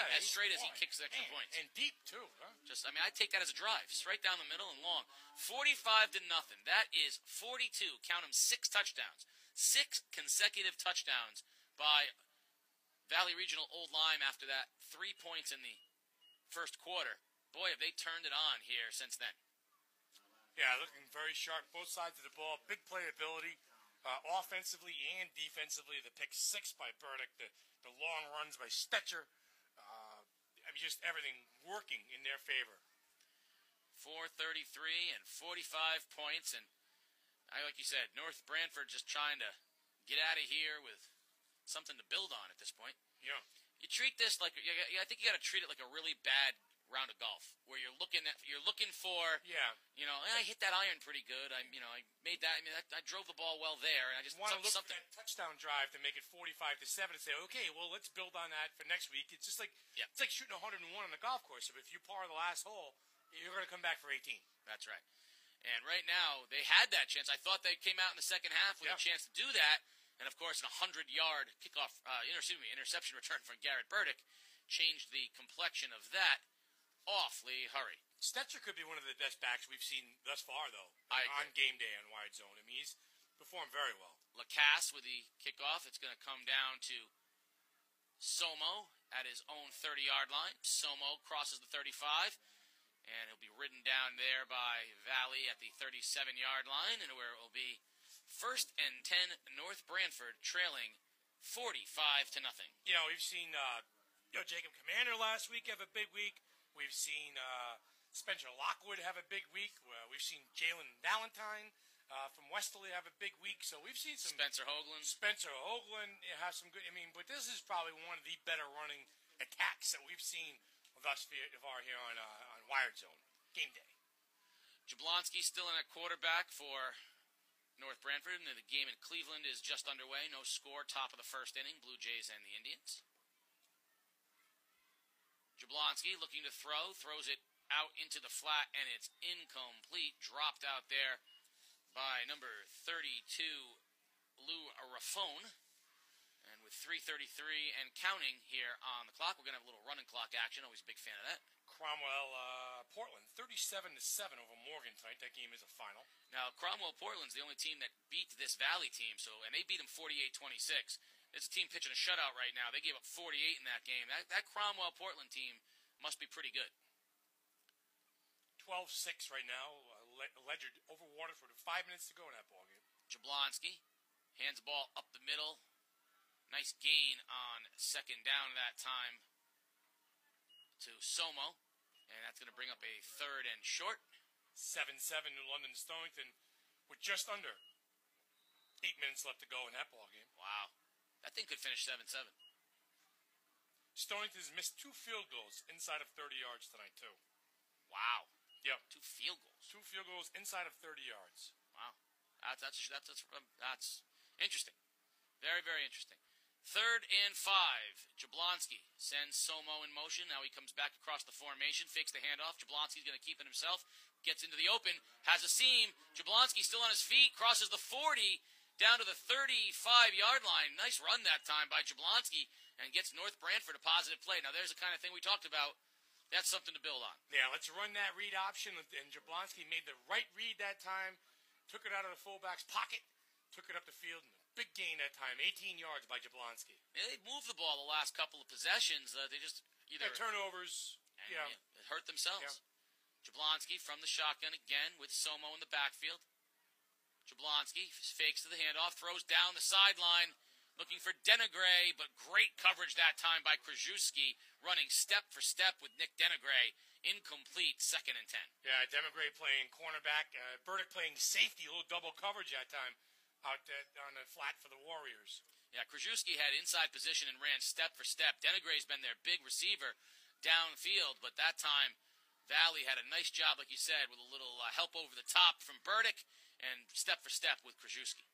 as he kicks extra points. And deep too, huh? I'd take that as a drive, straight down the middle and long. 45-0. That is 42. Count them, 6 touchdowns, 6 consecutive touchdowns by Valley Regional Old Lyme after that 3 points in the first quarter. Boy, have they turned it on here since then. Yeah, looking very sharp, both sides of the ball. Big playability, offensively and defensively. The pick 6 by Burdick, the long runs by Stetcher. Just everything working in their favor. 4:33 and 45 points, and like you said, North Branford just trying to get out of here with something to build on at this point. Yeah. You treat this like I think you got to treat it like a really bad round of golf where you're looking for I hit that iron pretty good. I made that. I drove the ball well there, and I just want to look something. For that touchdown drive to make it 45-7 and say, okay, well, let's build on that for next week. It's just like it's like shooting 101 on the golf course. If you par the last hole, you're going to come back for 18. That's right. And right now they had that chance. I thought they came out in the second half with a chance to do that, and of course, an 100-yard kickoff, interception return from Garrett Burdick changed the complexion of that. Awfully hurry. Stetcher could be one of the best backs we've seen thus far, though, on game day on wide zone. I mean, he's performed very well. Lacasse with the kickoff. It's going to come down to Somo at his own 30-yard line. Somo crosses the 35, and he'll be ridden down there by Valley at the 37-yard line, and where it will be first and 10 North Branford trailing 45-0. We've seen Jacob Commander last week have a big week. We've seen Spencer Lockwood have a big week. We've seen Jalen Valentine from Westerly have a big week. So we've seen some Spencer Hoagland have some good. But this is probably one of the better running attacks that we've seen thus far here on Wired Zone game day. Jablonski still in at quarterback for North Branford, and the game in Cleveland is just underway. No score, top of the first inning, Blue Jays and the Indians. Jablonski looking to throws it out into the flat, and it's incomplete. Dropped out there by number 32, Lou Raffone. And with 3:33 and counting here on the clock, we're going to have a little running clock action. Always a big fan of that. Cromwell, Portland, 37-7 over Morgan tonight. That game is a final. Now, Cromwell-Portland's the only team that beat this Valley team, and they beat them 48-26. It's a team pitching a shutout right now. They gave up 48 in that game. That Cromwell-Portland team must be pretty good. 12-6 right now. Ledger over Waterford with 5 minutes to go in that ballgame. Jablonski hands the ball up the middle. Nice gain on second down that time to Somo. And that's going to bring up a third and short. 7-7 New London Stonington with just under 8 minutes left to go in that ballgame. Wow. That thing could finish 7-7. Stonington's missed 2 field goals inside of 30 yards tonight, too. Wow. Yep. 2 field goals. 2 field goals inside of 30 yards. Wow. That's interesting. Very, very interesting. 3rd and 5. Jablonski sends Somo in motion. Now he comes back across the formation, fakes the handoff. Jablonski's going to keep it himself. Gets into the open, has a seam. Jablonski still on his feet, crosses the 40 down to the 35-yard line. Nice run that time by Jablonski and gets North Branford a positive play. Now there's the kind of thing we talked about. That's something to build on. Yeah, let's run that read option. And Jablonski made the right read that time. Took it out of the fullback's pocket. Took it up the field. Big gain that time, 18 yards by Jablonski. Yeah, they moved the ball the last couple of possessions. They just either turnovers. Yeah, hurt themselves. Yeah. Jablonski from the shotgun again with Somo in the backfield. Jablonski fakes to the handoff, throws down the sideline, looking for Denegray, but great coverage that time by Krajewski, running step for step with Nick Denegray. Incomplete, 2nd and 10. Yeah, Denegray playing cornerback, Burdick playing safety, a little double coverage that time. Out on the flat for the Warriors. Yeah, Krajewski had inside position and ran step for step. Denegray's been their big receiver downfield, but that time Valley had a nice job, like you said, with a little help over the top from Burdick and step for step with Krajewski.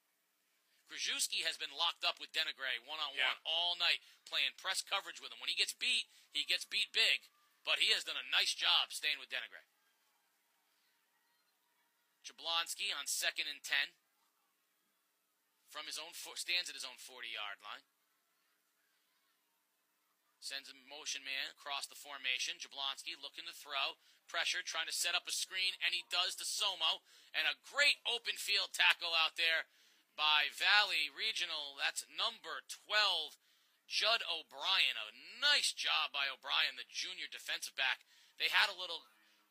Krajewski has been locked up with Denegray one-on-one all night, playing press coverage with him. When he gets beat big, but he has done a nice job staying with Denegray. Jablonski on 2nd and 10. From his own stands at his own 40-yard line. Sends a motion man across the formation. Jablonski looking to throw. Pressure, trying to set up a screen, and he does to Somo. And a great open field tackle out there by Valley Regional. That's number 12, Judd O'Brien. A nice job by O'Brien, the junior defensive back. They had a little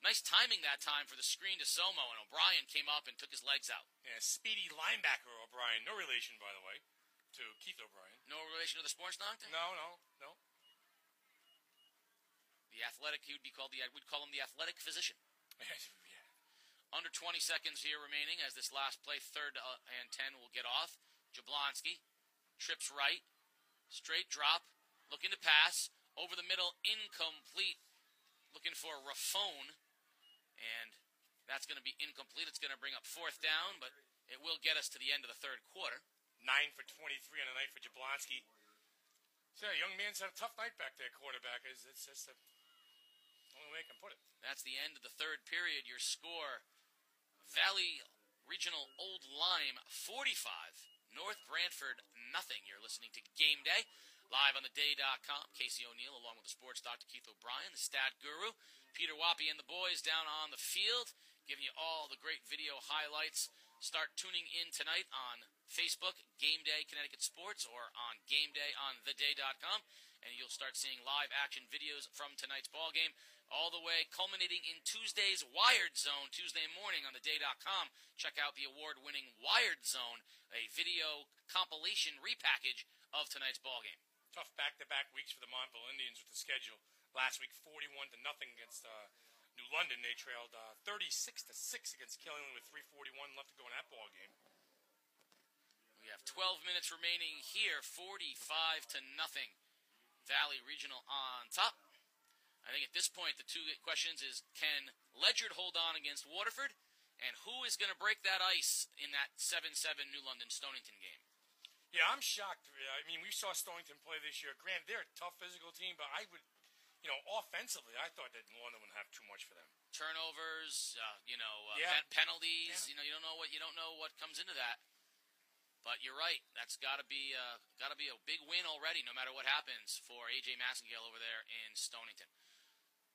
nice timing that time for the screen to Somo, and O'Brien came up and took his legs out. Yeah, speedy linebacker O'Brien. No relation, by the way, to Keith O'Brien. No relation to the sports doctor? No. The athletic, we'd call him the athletic physician. Yeah. Under 20 seconds here remaining as this last play, 3rd and 10 will get off. Jablonski trips right, straight drop, looking to pass, over the middle, incomplete, looking for Raffone. And that's going to be incomplete. It's going to bring up 4th down, but it will get us to the end of the 3rd quarter. 9 for 23 on the night for Jablonski. So, young man's had a tough night back there, quarterback. It's just the only way I can put it. That's the end of the 3rd period. Your score, Valley Regional Old Lyme 45, North Branford nothing. You're listening to Game Day. Live on theday.com, Casey O'Neill along with the sports doctor Keith O'Brien, the stat guru, Peter Wappy and the boys down on the field, giving you all the great video highlights. Start tuning in tonight on Facebook, Game Day Connecticut Sports, or on Game Day on theday.com, and you'll start seeing live action videos from tonight's ball game, all the way culminating in Tuesday's Wired Zone, Tuesday morning on theday.com. Check out the award-winning Wired Zone, a video compilation repackage of tonight's ball game. Tough back-to-back weeks for the Montville Indians with the schedule. last week, 41-0 against New London. They trailed 36-6 against Killeen with 3:41 left to go in that ball game. We have 12 minutes remaining here, 45-0. Valley Regional on top. I think at this point, the two questions is, can Ledyard hold on against Waterford? And who is going to break that ice in that 7-7 New London-Stonington game? Yeah, I'm shocked. I mean, we saw Stonington play this year. Granted, they're a tough physical team, but I would, offensively, I thought that New London would have too much for them. Turnovers, Yeah. penalties. Yeah. You don't know what comes into that. But you're right. That's got to be a big win already, no matter what happens for AJ Massengale over there in Stonington.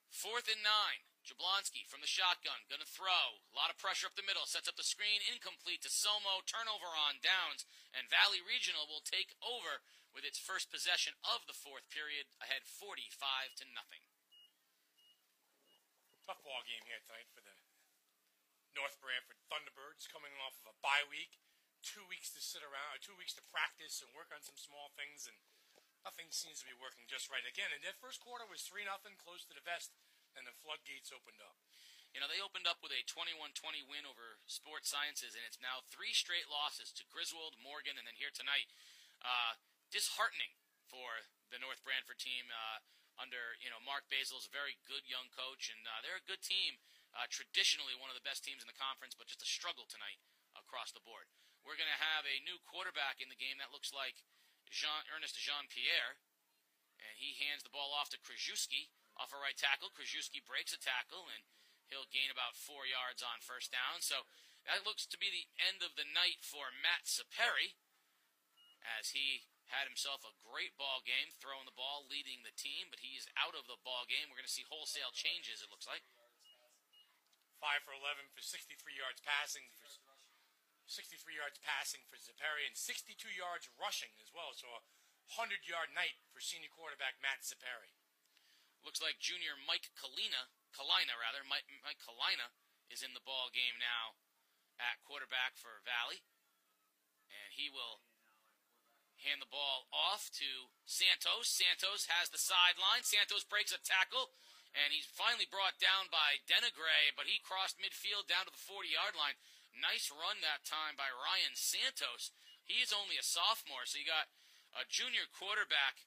4th and 9. Jablonski from the shotgun, going to throw. A lot of pressure up the middle. Sets up the screen. Incomplete to Somo. Turnover on downs. And Valley Regional will take over with its first possession of the fourth period, ahead 45-0. Tough ball game here tonight for the North Branford Thunderbirds, coming off of a bye week. 2 weeks to sit around, 2 weeks to practice and work on some small things, and nothing seems to be working just right. Again, in their first quarter was 3-0, close to the vest, and the floodgates opened up. They opened up with a 21-20 win over Sports Sciences, and it's now 3 straight losses to Griswold, Morgan, and then here tonight. Disheartening for the North Branford team under Mark Basil is a very good young coach, and they're a good team. Traditionally one of the best teams in the conference, but just a struggle tonight across the board. We're going to have a new quarterback in the game that looks like Ernest Jean-Pierre, and he hands the ball off to Krajewski off a right tackle. Krajewski breaks a tackle, and he'll gain about 4 yards on first down. So that looks to be the end of the night for Matt Saperi, as he had himself a great ball game, throwing the ball, leading the team, but he's out of the ball game. We're going to see wholesale changes, it looks like. 5 for 11 for 63 yards passing for Zaperi, and 62 yards rushing as well. So a 100-yard night for senior quarterback Matt Zaperi. Looks like junior Mike Kalina is in the ball game now at quarterback for Valley, and he will hand the ball off to Santos. Santos has the sideline. Santos breaks a tackle, and he's finally brought down by Denegre, but he crossed midfield down to the 40-yard line. Nice run that time by Ryan Santos. He is only a sophomore, so you got a junior quarterback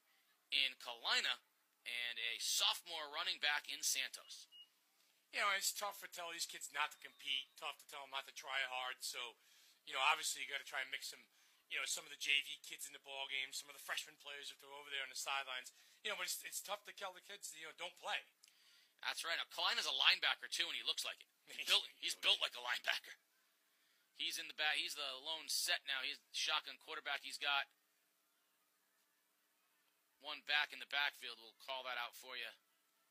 in Kalina and a sophomore running back in Santos. It's tough to tell these kids not to compete, tough to tell them not to try hard. So, obviously you got to try and mix some of the JV kids in the ball game, some of the freshman players if they're over there on the sidelines. But it's tough to tell the kids, don't play. That's right. Now, Kalina's a linebacker, too, and he looks like it. He's built like a linebacker. He's in the back. He's the lone set now. He's shotgun quarterback. He's got one back in the backfield. We'll call that out for you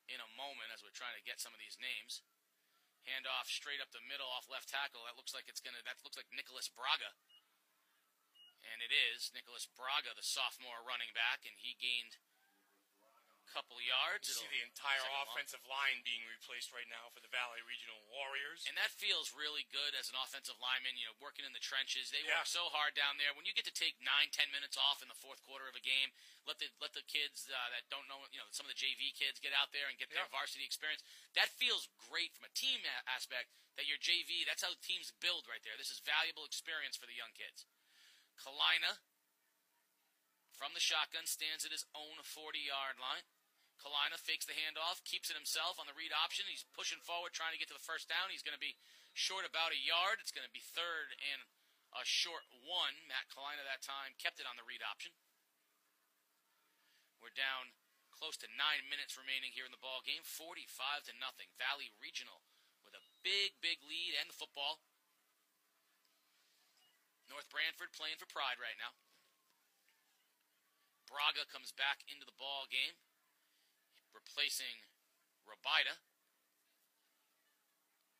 in a moment as we're trying to get some of these names. Hand off straight up the middle off left tackle. That looks like Nicholas Braga. And it is Nicholas Braga, the sophomore running back, and he gained a couple yards. You see the entire offensive line being replaced right now for the Valley Regional Warriors. And that feels really good as an offensive lineman, working in the trenches. They work so hard down there. When you get to take 9-10 minutes off in the fourth quarter of a game, let the kids that don't know, some of the JV kids get out there and get their varsity experience. That feels great from a team aspect, that your JV, that's how teams build right there. This is valuable experience for the young kids. Kalina, from the shotgun, stands at his own 40-yard line. Kalina fakes the handoff, keeps it himself on the read option. He's pushing forward, trying to get to the first down. He's going to be short about a yard. It's going to be 3rd and a short 1. Matt Kalina that time kept it on the read option. We're down close to 9 minutes remaining here in the ball game. 45-0. Valley Regional with a big lead and the football. North Branford playing for pride right now. Braga comes back into the ball game, replacing Rabida.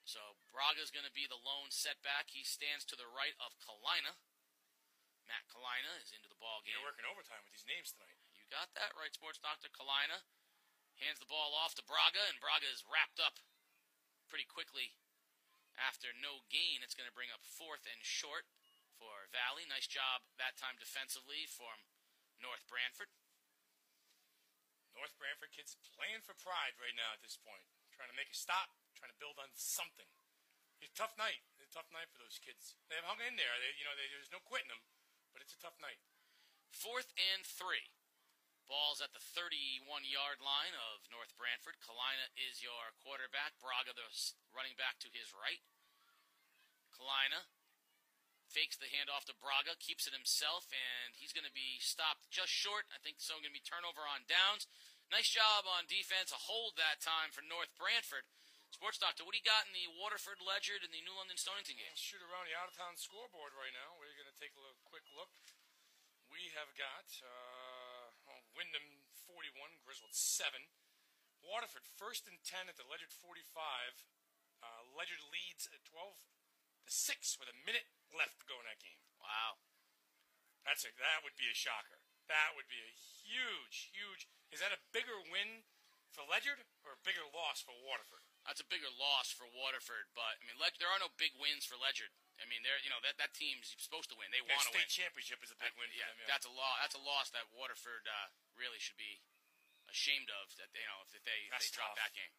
So Braga's going to be the lone setback. He stands to the right of Kalina. Matt Kalina is into the ball game. You're working overtime with these names tonight. You got that right, Sports Doctor. Kalina hands the ball off to Braga, and Braga is wrapped up pretty quickly after no gain. It's going to bring up 4th and short for Valley. Nice job that time defensively from North Branford. North Branford kids playing for pride right now at this point. Trying to make a stop, trying to build on something. It's a tough night. It's a tough night for those kids. They have hung in there. There's no quitting them, but it's a tough night. 4th and 3. Ball's at the 31-yard line of North Branford. Kalina is your quarterback. Braga, the running back, to his right. Kalina fakes the handoff to Braga, keeps it himself, and he's going to be stopped just short. I think so. Going to be turnover on downs. Nice job on defense. A hold that time for North Branford. Sports Doctor, what do you got in the Waterford Ledger and the New London Stonington game? Let's shoot around the out-of-town scoreboard right now. We're going to take a quick look. We have got Wyndham 41, Griswold 7. Waterford 1st and 10 at the Ledger 45. Ledger leads at 12-6 with a minute left to go in that game. Wow. That would be a shocker. That would be a huge. Is that a bigger win for Ledyard or a bigger loss for Waterford? That's a bigger loss for Waterford, but I mean, there are no big wins for Ledyard. I mean, that team's supposed to win. They want to win. State championship is a big win for them. Yeah. That's a loss that Waterford really should be ashamed of. That if they drop that game.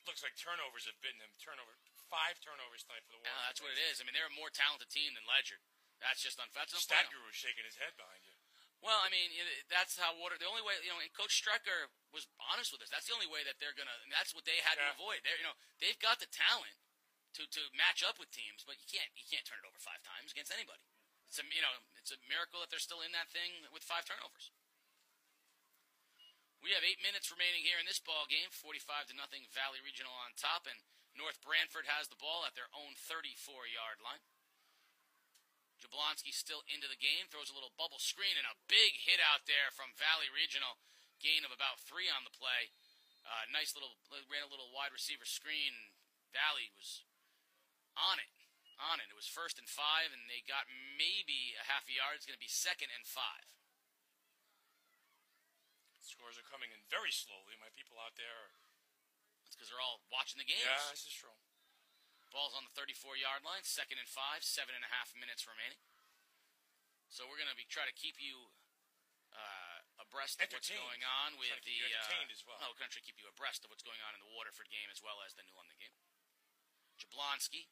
Looks like turnovers have bitten them. 5 turnovers tonight for the Waterford. Yeah, that's what it is. I mean, they're a more talented team than Ledyard. That's just unfair. Stat Guru shaking his head behind you. Well, I mean, that's how the only way, Coach Strecker was honest with us. That's the only way that they're going to, and that's what they had to avoid. They've got the talent to match up with teams, but you can't turn it over 5 times against anybody. It's a miracle that they're still in that thing with 5 turnovers. We have 8 minutes remaining here in this ball game. 45-0 Valley Regional on top, and North Branford has the ball at their own 34-yard line. Jablonski still into the game, throws a little bubble screen, and a big hit out there from Valley Regional. Gain of about 3 on the play. Ran a little wide receiver screen. Valley was on it. It was 1st and 5, and they got maybe a half a yard. It's going to be 2nd and 5. Scores are coming in very slowly. My people out there That's because they're all watching the games. Yeah, this is true. Ball's on the 34-yard line, 2nd and 5, 7.5 minutes remaining. So we're going to try to keep you abreast of what's going on with the. Entertained as well. No, we're going to try to keep you abreast of what's going on in the Waterford game as well as the New London game. Jablonski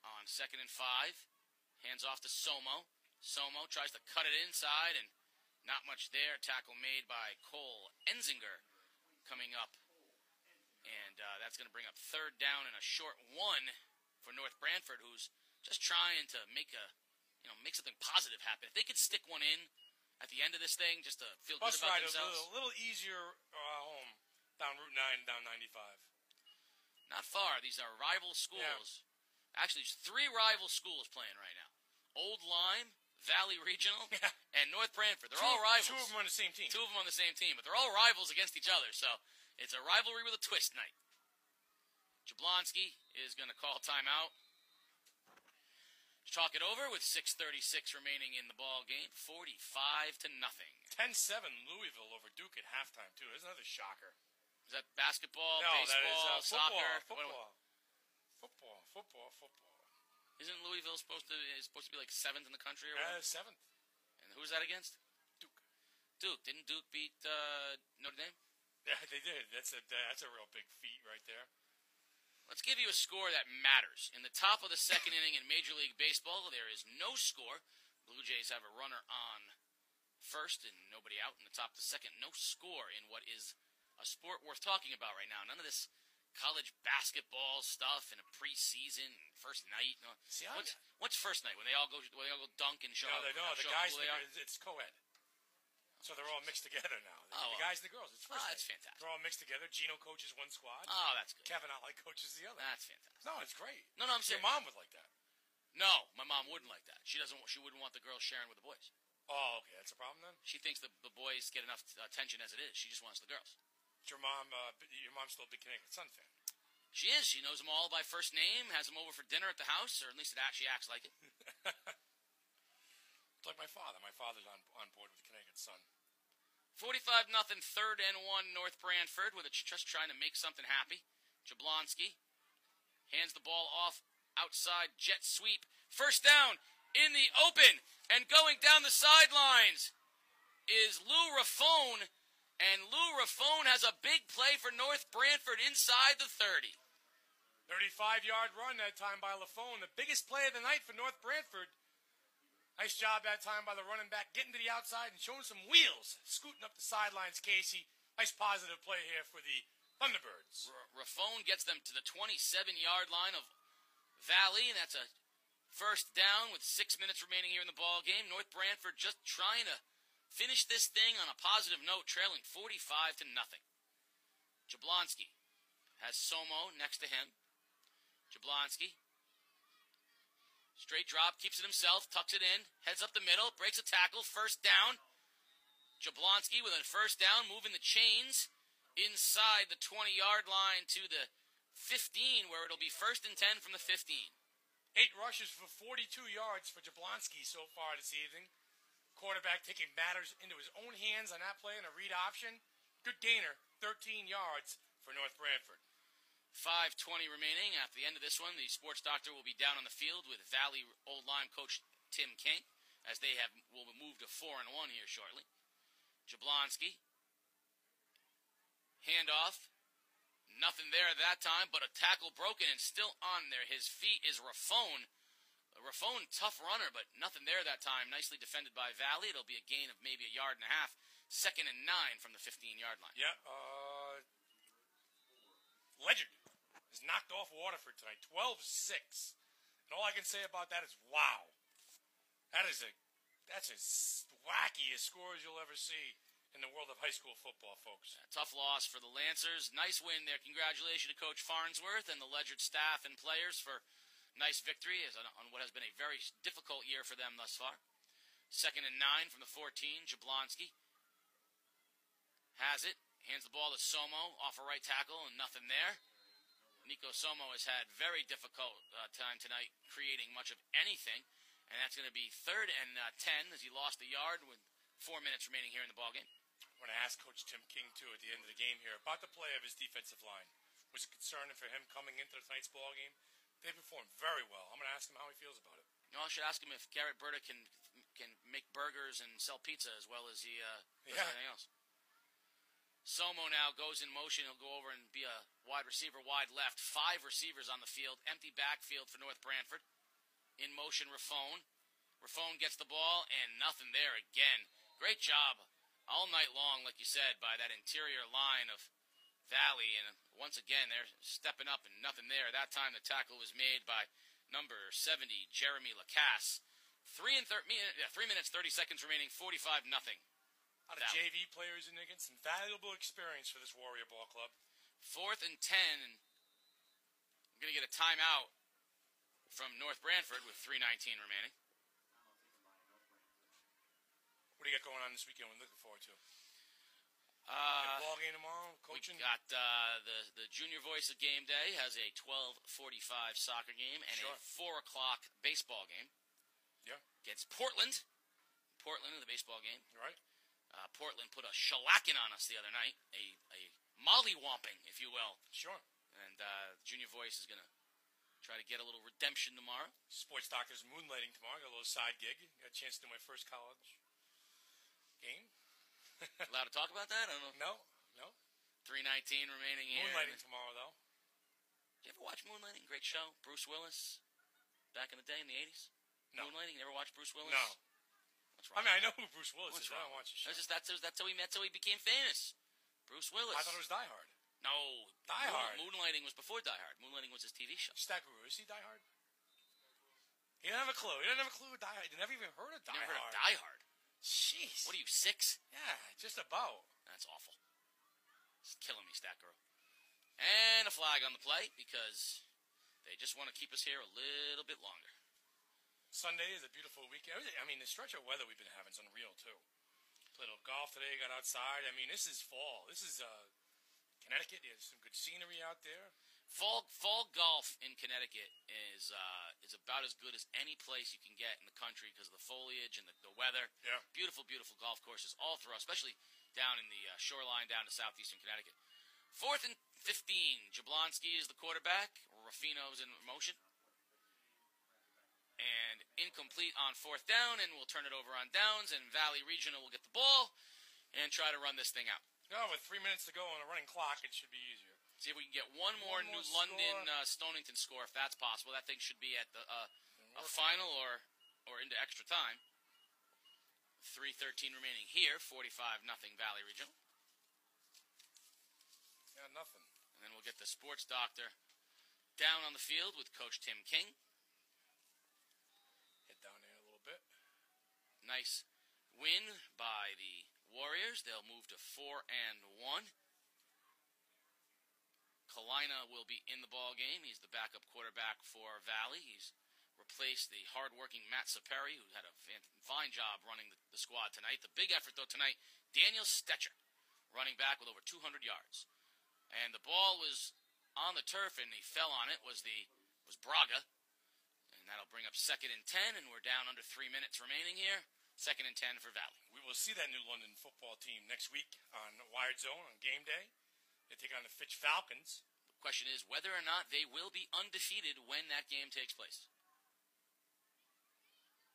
on 2nd and 5, hands off to Somo. Somo tries to cut it inside, and not much there. Tackle made by Cole Enzinger coming up. And that's going to bring up 3rd down and a short 1 for North Branford, who's just trying to make something positive happen. If they could stick one in at the end of this thing, just to feel good about themselves. A little easier home down Route 9, down 95. Not far. These are rival schools. Yeah. Actually, there's 3 rival schools playing right now: Old Lyme, Valley Regional, and North Branford. They're all rivals. 2 of them on the same team. 2 of them on the same team, but they're all rivals against each other. So it's a rivalry with a twist night. Jablonski is going to call timeout. Talk it over with 6:36 remaining in the ball game. 45-0. 10-7 Louisville over Duke at halftime too. There's another shocker. Is that basketball, no, baseball, that is, soccer? Football. Isn't Louisville supposed to be like 7th in the country or whatever? 7th. And who's that against? Duke. Didn't Duke beat Notre Dame? Yeah, they did. That's a real big feat right there. Let's give you a score that matters. In the top of the 2nd inning in Major League Baseball, there is no score. Blue Jays have a runner on 1st and nobody out. In the top of the 2nd, no score in what is a sport worth talking about right now. None of this college basketball stuff and a preseason first night. No. See, what's first night when they all go dunk and show? No, the guys. It's co-ed. So they're all mixed together now. The guys and the girls. It's first night. That's fantastic. They're all mixed together. Gino coaches one squad. Oh, that's good. Kevin Otley coaches the other. That's fantastic. No, it's great. No, I'm serious. Your mom would like that. No, my mom wouldn't like that. She wouldn't want the girls sharing with the boys. Oh, okay. That's a problem then? She thinks the boys get enough attention as it is. She just wants the girls. Your mom's still a big Connecticut Sun fan. She is. She knows them all by first name, has them over for dinner at the house, or at least she acts like it. It's like my father. My father's on board with the Connecticut Sun. 45-0, 3rd and 1 North Branford, with just trying to make something happy. Jablonski hands the ball off outside, jet sweep. 1st down in the open, and going down the sidelines is Lou Raffone, and Lou Raffone has a big play for North Branford inside the 30. 35-yard run that time by Lafone, the biggest play of the night for North Branford. Nice job that time by the running back, getting to the outside and showing some wheels, scooting up the sidelines, Casey. Nice positive play here for the Thunderbirds. Raffone gets them to the 27-yard line of Valley, and that's a first down with 6 minutes remaining here in the ball game. North Branford just trying to finish this thing on a positive note, trailing 45-0. Jablonski has Somo next to him. Jablonski, straight drop, keeps it himself, tucks it in, heads up the middle, breaks a tackle, first down. Jablonski with a first down, moving the chains inside the 20-yard line to the 15, where it'll be 1st and 10 from the 15. 8 rushes for 42 yards for Jablonski so far this evening. Quarterback taking matters into his own hands on that play and a read option. Good gainer, 13 yards for North Branford. 5:20 remaining. At the end of this one, the sports doctor will be down on the field with Valley Old Lyme coach Tim King, as they will move to 4-1 here shortly. Jablonski, handoff, nothing there at that time, but a tackle broken and still on there. His feet is Raffone. Raffone, tough runner, but nothing there that time. Nicely defended by Valley. It'll be a gain of maybe a yard and a half. 2nd and 9 from the 15-yard line. Yeah, Legend is knocked off Waterford tonight, 12-6. And all I can say about that is, wow. That's as wacky as scores you'll ever see in the world of high school football, folks. Tough loss for the Lancers. Nice win there. Congratulations to Coach Farnsworth and the Ledgerd staff and players for nice victory on what has been a very difficult year for them thus far. 2nd and 9 from the 14. Jablonski has it. Hands the ball to Somo off a right tackle and nothing there. Nico Somo has had very difficult time tonight creating much of anything. And that's going to be 3rd and 10 as he lost the yard with 4 minutes remaining here in the ballgame. I want to ask Coach Tim King, too, at the end of the game here about the play of his defensive line. Was it concerning for him coming into tonight's ballgame? They performed very well. I'm going to ask him how he feels about it. No, I should ask him if Garrett Burdick can make burgers and sell pizza as well as he does anything else. Somo now goes in motion. He'll go over and be a wide receiver, wide left. 5 receivers on the field. Empty backfield for North Branford. In motion, Raffone. Raffone gets the ball, and nothing there again. Great job all night long, like you said, by that interior line of Valley. And once again, they're stepping up, and nothing there. That time the tackle was made by number 70, Jeremy Lacasse. 3 minutes, 30 seconds remaining, 45-0. A lot of JV players in against some valuable experience for this Warrior Ball Club. 4th and 10. And I'm going to get a timeout from North Branford with 3:19 remaining. What do you got going on this weekend we're looking forward to? Ball game tomorrow, coaching? We got the Junior Voice of Game Day has a 12:45 soccer game and a 4 o'clock baseball game. Yeah. Against Portland. Portland in the baseball game. Right. Portland put a shellacking on us the other night, a mollywomping, if you will. Sure. And Junior Voice is going to try to get a little redemption tomorrow. Sports Doctor's moonlighting tomorrow. Got a little side gig. Got a chance to do my first college game. Allowed to talk about that? I don't know. No. 3:19 remaining here. Moonlighting tomorrow, though. Did you ever watch Moonlighting? Great show. Bruce Willis, back in the day in the 80s. No. Moonlighting. You never watched Bruce Willis? No. Wrong? I mean, I know who Bruce Willis What's is. wrong? I don't watch the show. That's how he met. That's how he became famous. Bruce Willis. I thought it was Die Hard. No. Die Hard. Moonlighting was before Die Hard. Moonlighting was his TV show. Stat Guru, is he Die Hard? He doesn't have a clue. He doesn't have a clue. Die Hard. He never even heard of Die Hard. Never heard of Die Hard. Jeez. What are you, 6? Yeah, just about. That's awful. It's killing me, Stat Guru. And a flag on the play because they just want to keep us here a little bit longer. Sunday is a beautiful weekend. I mean, the stretch of weather we've been having is unreal, too. Played a little golf today, got outside. I mean, this is fall. This is Connecticut. There's some good scenery out there. Fall golf in Connecticut is about as good as any place you can get in the country because of the foliage and the weather. Yeah. Beautiful, beautiful golf courses all throughout, especially down in the shoreline down to southeastern Connecticut. 4th and 15. Jablonski is the quarterback. Ruffino's in motion. And incomplete on fourth down, and we'll turn it over on downs, and Valley Regional will get the ball and try to run this thing out. No, with 3 minutes to go on a running clock, it should be easier. See if we can get one more New London Stonington score, if that's possible. That thing should be at the a final or into extra time. 3:13 remaining here, 45-0 Valley Regional. Yeah, nothing. And then we'll get the sports doctor down on the field with Coach Tim King. Hit down there a little bit. Nice win by the Warriors. They'll move to 4-1. Kalina will be in the ball game. He's the backup quarterback for Valley. He's replaced the hard-working Matt Saperi, who had a fine job running the squad tonight. The big effort, though, tonight, Daniel Stetcher, running back with over 200 yards. And the ball was on the turf, and he fell on it, was Braga. And that'll bring up 2nd and 10, and we're down under 3 minutes remaining here. 2nd and 10 for Valley. We will see that New London football team next week on Wired Zone on game day. They take on the Fitch Falcons. The question is whether or not they will be undefeated when that game takes place.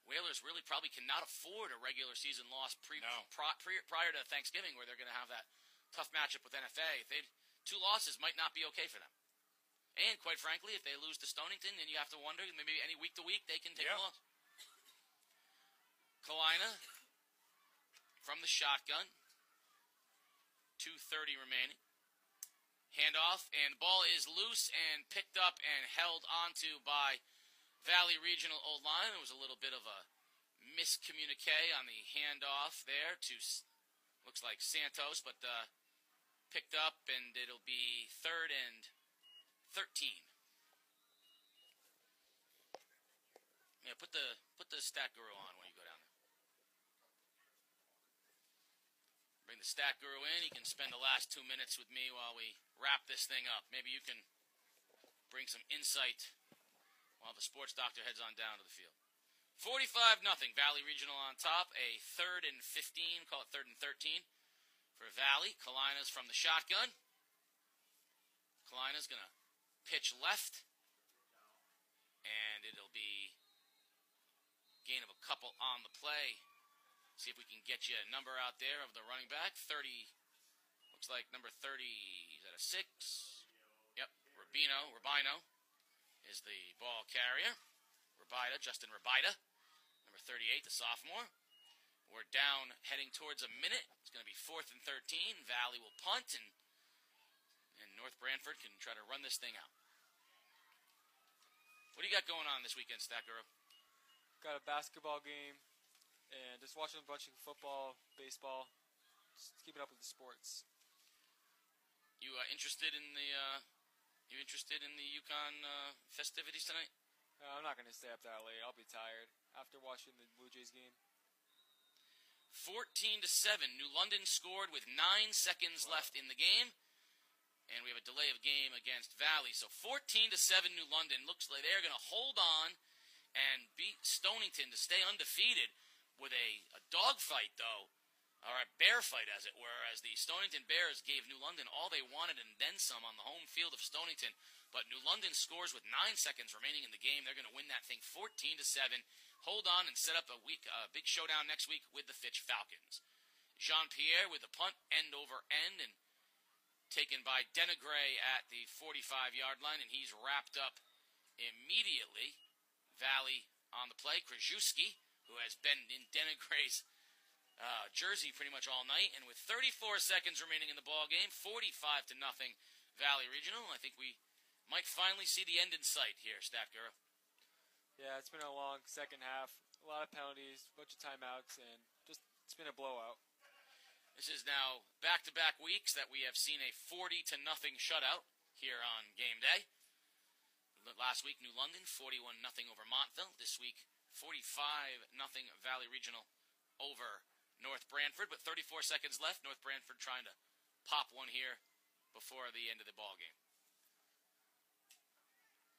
Whalers really probably cannot afford a regular season loss prior to Thanksgiving, where they're going to have that tough matchup with NFA. If 2 losses might not be okay for them. And quite frankly, if they lose to Stonington, then you have to wonder, maybe any week to week they can take a loss. Kalina from the shotgun. 2:30 remaining. Handoff, and ball is loose and picked up and held onto by Valley Regional O-line. It was a little bit of a miscommunique on the handoff there to, looks like Santos, but picked up, and it'll be 3rd and 13. Yeah, put the stat guru on when you go down there. Bring the stat guru in. He can spend the last 2 minutes with me while we wrap this thing up. Maybe you can bring some insight while the sports doctor heads on down to the field. 45-0 Valley Regional on top. A 3rd and 15, call it 3rd and 13 for Valley. Kalina's from the shotgun. Kalina's going to pitch left, and it'll be gain of a couple on the play. See if we can get you a number out there of the running back. 30, looks like number 30, is that a 6? Yep, Rubino is the ball carrier. Justin Rabida, number 38, the sophomore. We're down, heading towards a minute. It's going to be 4th and 13. Valley will punt, and North Branford can try to run this thing out. What do you got going on this weekend, Stackero? Got a basketball game, and just watching a bunch of football, baseball, just keeping up with the sports. You interested in the UConn festivities tonight? I'm not going to stay up that late. I'll be tired after watching the Blue Jays game. 14-7. New London scored with 9 seconds left in the game, and we have a delay of game against Valley. So 14-7 New London. Looks like they're going to hold on and beat Stonington to stay undefeated with a dogfight, though, or a bear fight, as it were, as the Stonington Bears gave New London all they wanted and then some on the home field of Stonington. But New London scores with 9 seconds remaining in the game. They're going to win that thing 14-7. Hold on and set up a big showdown next week with the Fitch Falcons. Jean-Pierre with the punt, end over end, and taken by Denegray at the 45-yard line, and he's wrapped up immediately. Valley on the play. Krajewski, who has been in Denegray's jersey pretty much all night, and with 34 seconds remaining in the ball game, 45-0 Valley Regional. I think we might finally see the end in sight here, Stat Guru. Yeah, it's been a long second half. A lot of penalties, a bunch of timeouts, and it's been a blowout. This is now back-to-back weeks that we have seen a 40-0 shutout here on game day. Last week, New London, 41-0 over Montville. This week, 45-0 Valley Regional over North Branford. But 34 seconds left. North Branford trying to pop one here before the end of the ball game.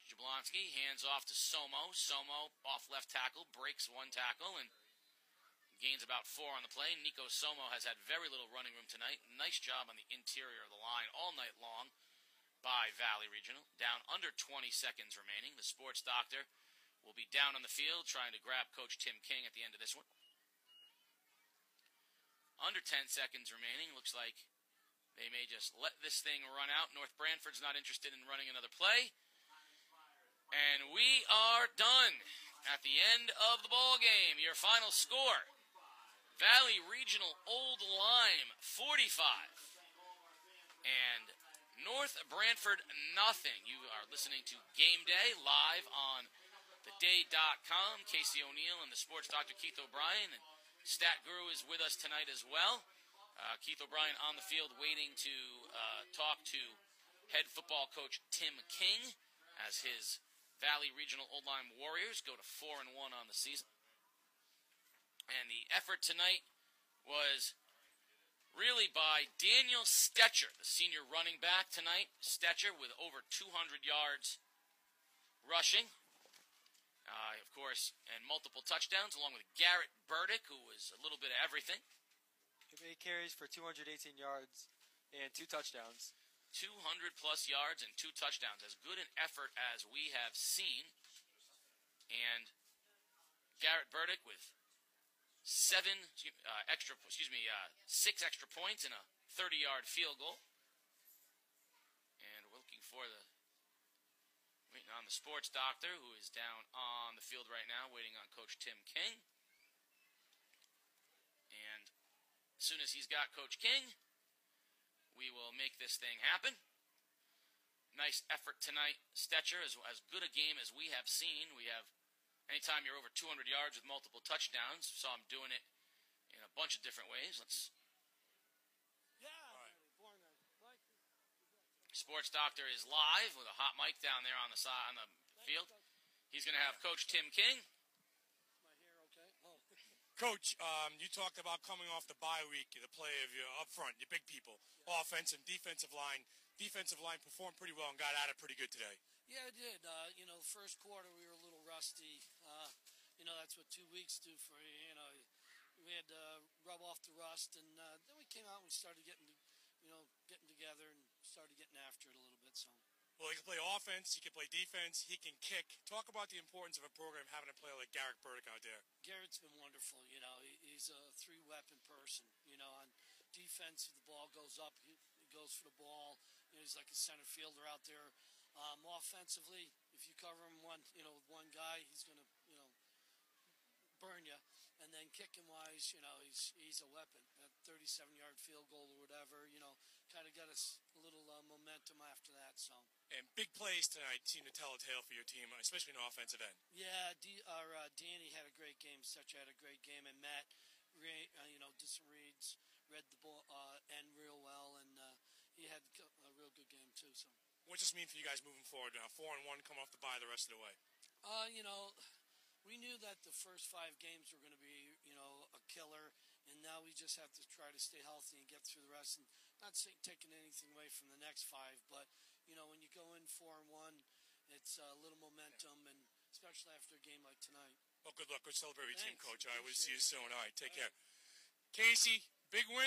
Jablonski hands off to Somo. Somo off left tackle, breaks one tackle, and gains about 4 on the play. Nico Somo has had very little running room tonight. Nice job on the interior of the line all night long by Valley Regional. Down under 20 seconds remaining. The sports doctor will be down on the field trying to grab Coach Tim King at the end of this one. Under 10 seconds remaining. Looks like they may just let this thing run out. North Branford's not interested in running another play. And we are done at the end of the ball game. Your final score, Valley Regional Old Lyme 45 and North Branford nothing. You are listening to Game Day live on theday.com. Casey O'Neill and the sports doctor Keith O'Brien, and Stat Guru is with us tonight as well. Keith O'Brien on the field waiting to talk to head football coach Tim King as his Valley Regional Old Lyme Warriors go to 4-1 on the season. And the effort tonight was really by Daniel Stetcher, the senior running back tonight. Stetcher with over 200 yards rushing, of course, and multiple touchdowns, along with Garrett Burdick, who was a little bit of everything. 8 carries for 218 yards and 2 touchdowns. 200-plus yards and 2 touchdowns. As good an effort as we have seen. And Garrett Burdick with 6 extra points and a 30-yard field goal. And we're waiting on the sports doctor, who is down on the field right now, waiting on Coach Tim King. And as soon as he's got Coach King, we will make this thing happen. Nice effort tonight. Stetcher, as good a game as we have seen. We have, anytime you're over 200 yards with multiple touchdowns, saw him doing it in a bunch of different ways. Sports doctor is live with a hot mic down there on the side on the field. He's going to have Coach Tim King. Coach, you talked about coming off the bye week, the play of your up front, your big people, offense and defensive line. Defensive line performed pretty well and got at it pretty good today. Yeah, it did. First quarter we were a little rusty. That's what 2 weeks do for you. We had to rub off the rust, and then we came out and we started getting together and started getting after it a little bit. So. Well, he can play offense, he can play defense, he can kick. Talk about the importance of a program having a player like Garrett Burdick out there. Garrett's been wonderful. He's a 3-weapon person. On defense, if the ball goes up, he goes for the ball. He's like a center fielder out there. Offensively, if you cover him with one guy, he's going to, burn you. And then kicking wise, he's a weapon. That 37-yard field goal or whatever, kind of got us a little momentum after that. So. And big plays tonight seem to tell a tale for your team, especially in the offensive end. Yeah, Danny had a great game. Stetcher had a great game, and Matt, did some reads, read the ball end real well, and he had a real good game too. So. What does this mean for you guys moving forward? 4-1, come off the bye the rest of the way. We knew that the first 5 games were going to be, a killer, and now we just have to try to stay healthy and get through the rest. And not taking anything away from the next 5, but when you go in 4-1, it's a little momentum, and especially after a game like tonight. Well, good luck. Good celebrate your team, Thanks. Coach. All right, we'll see you soon. All right, take care. Casey, big win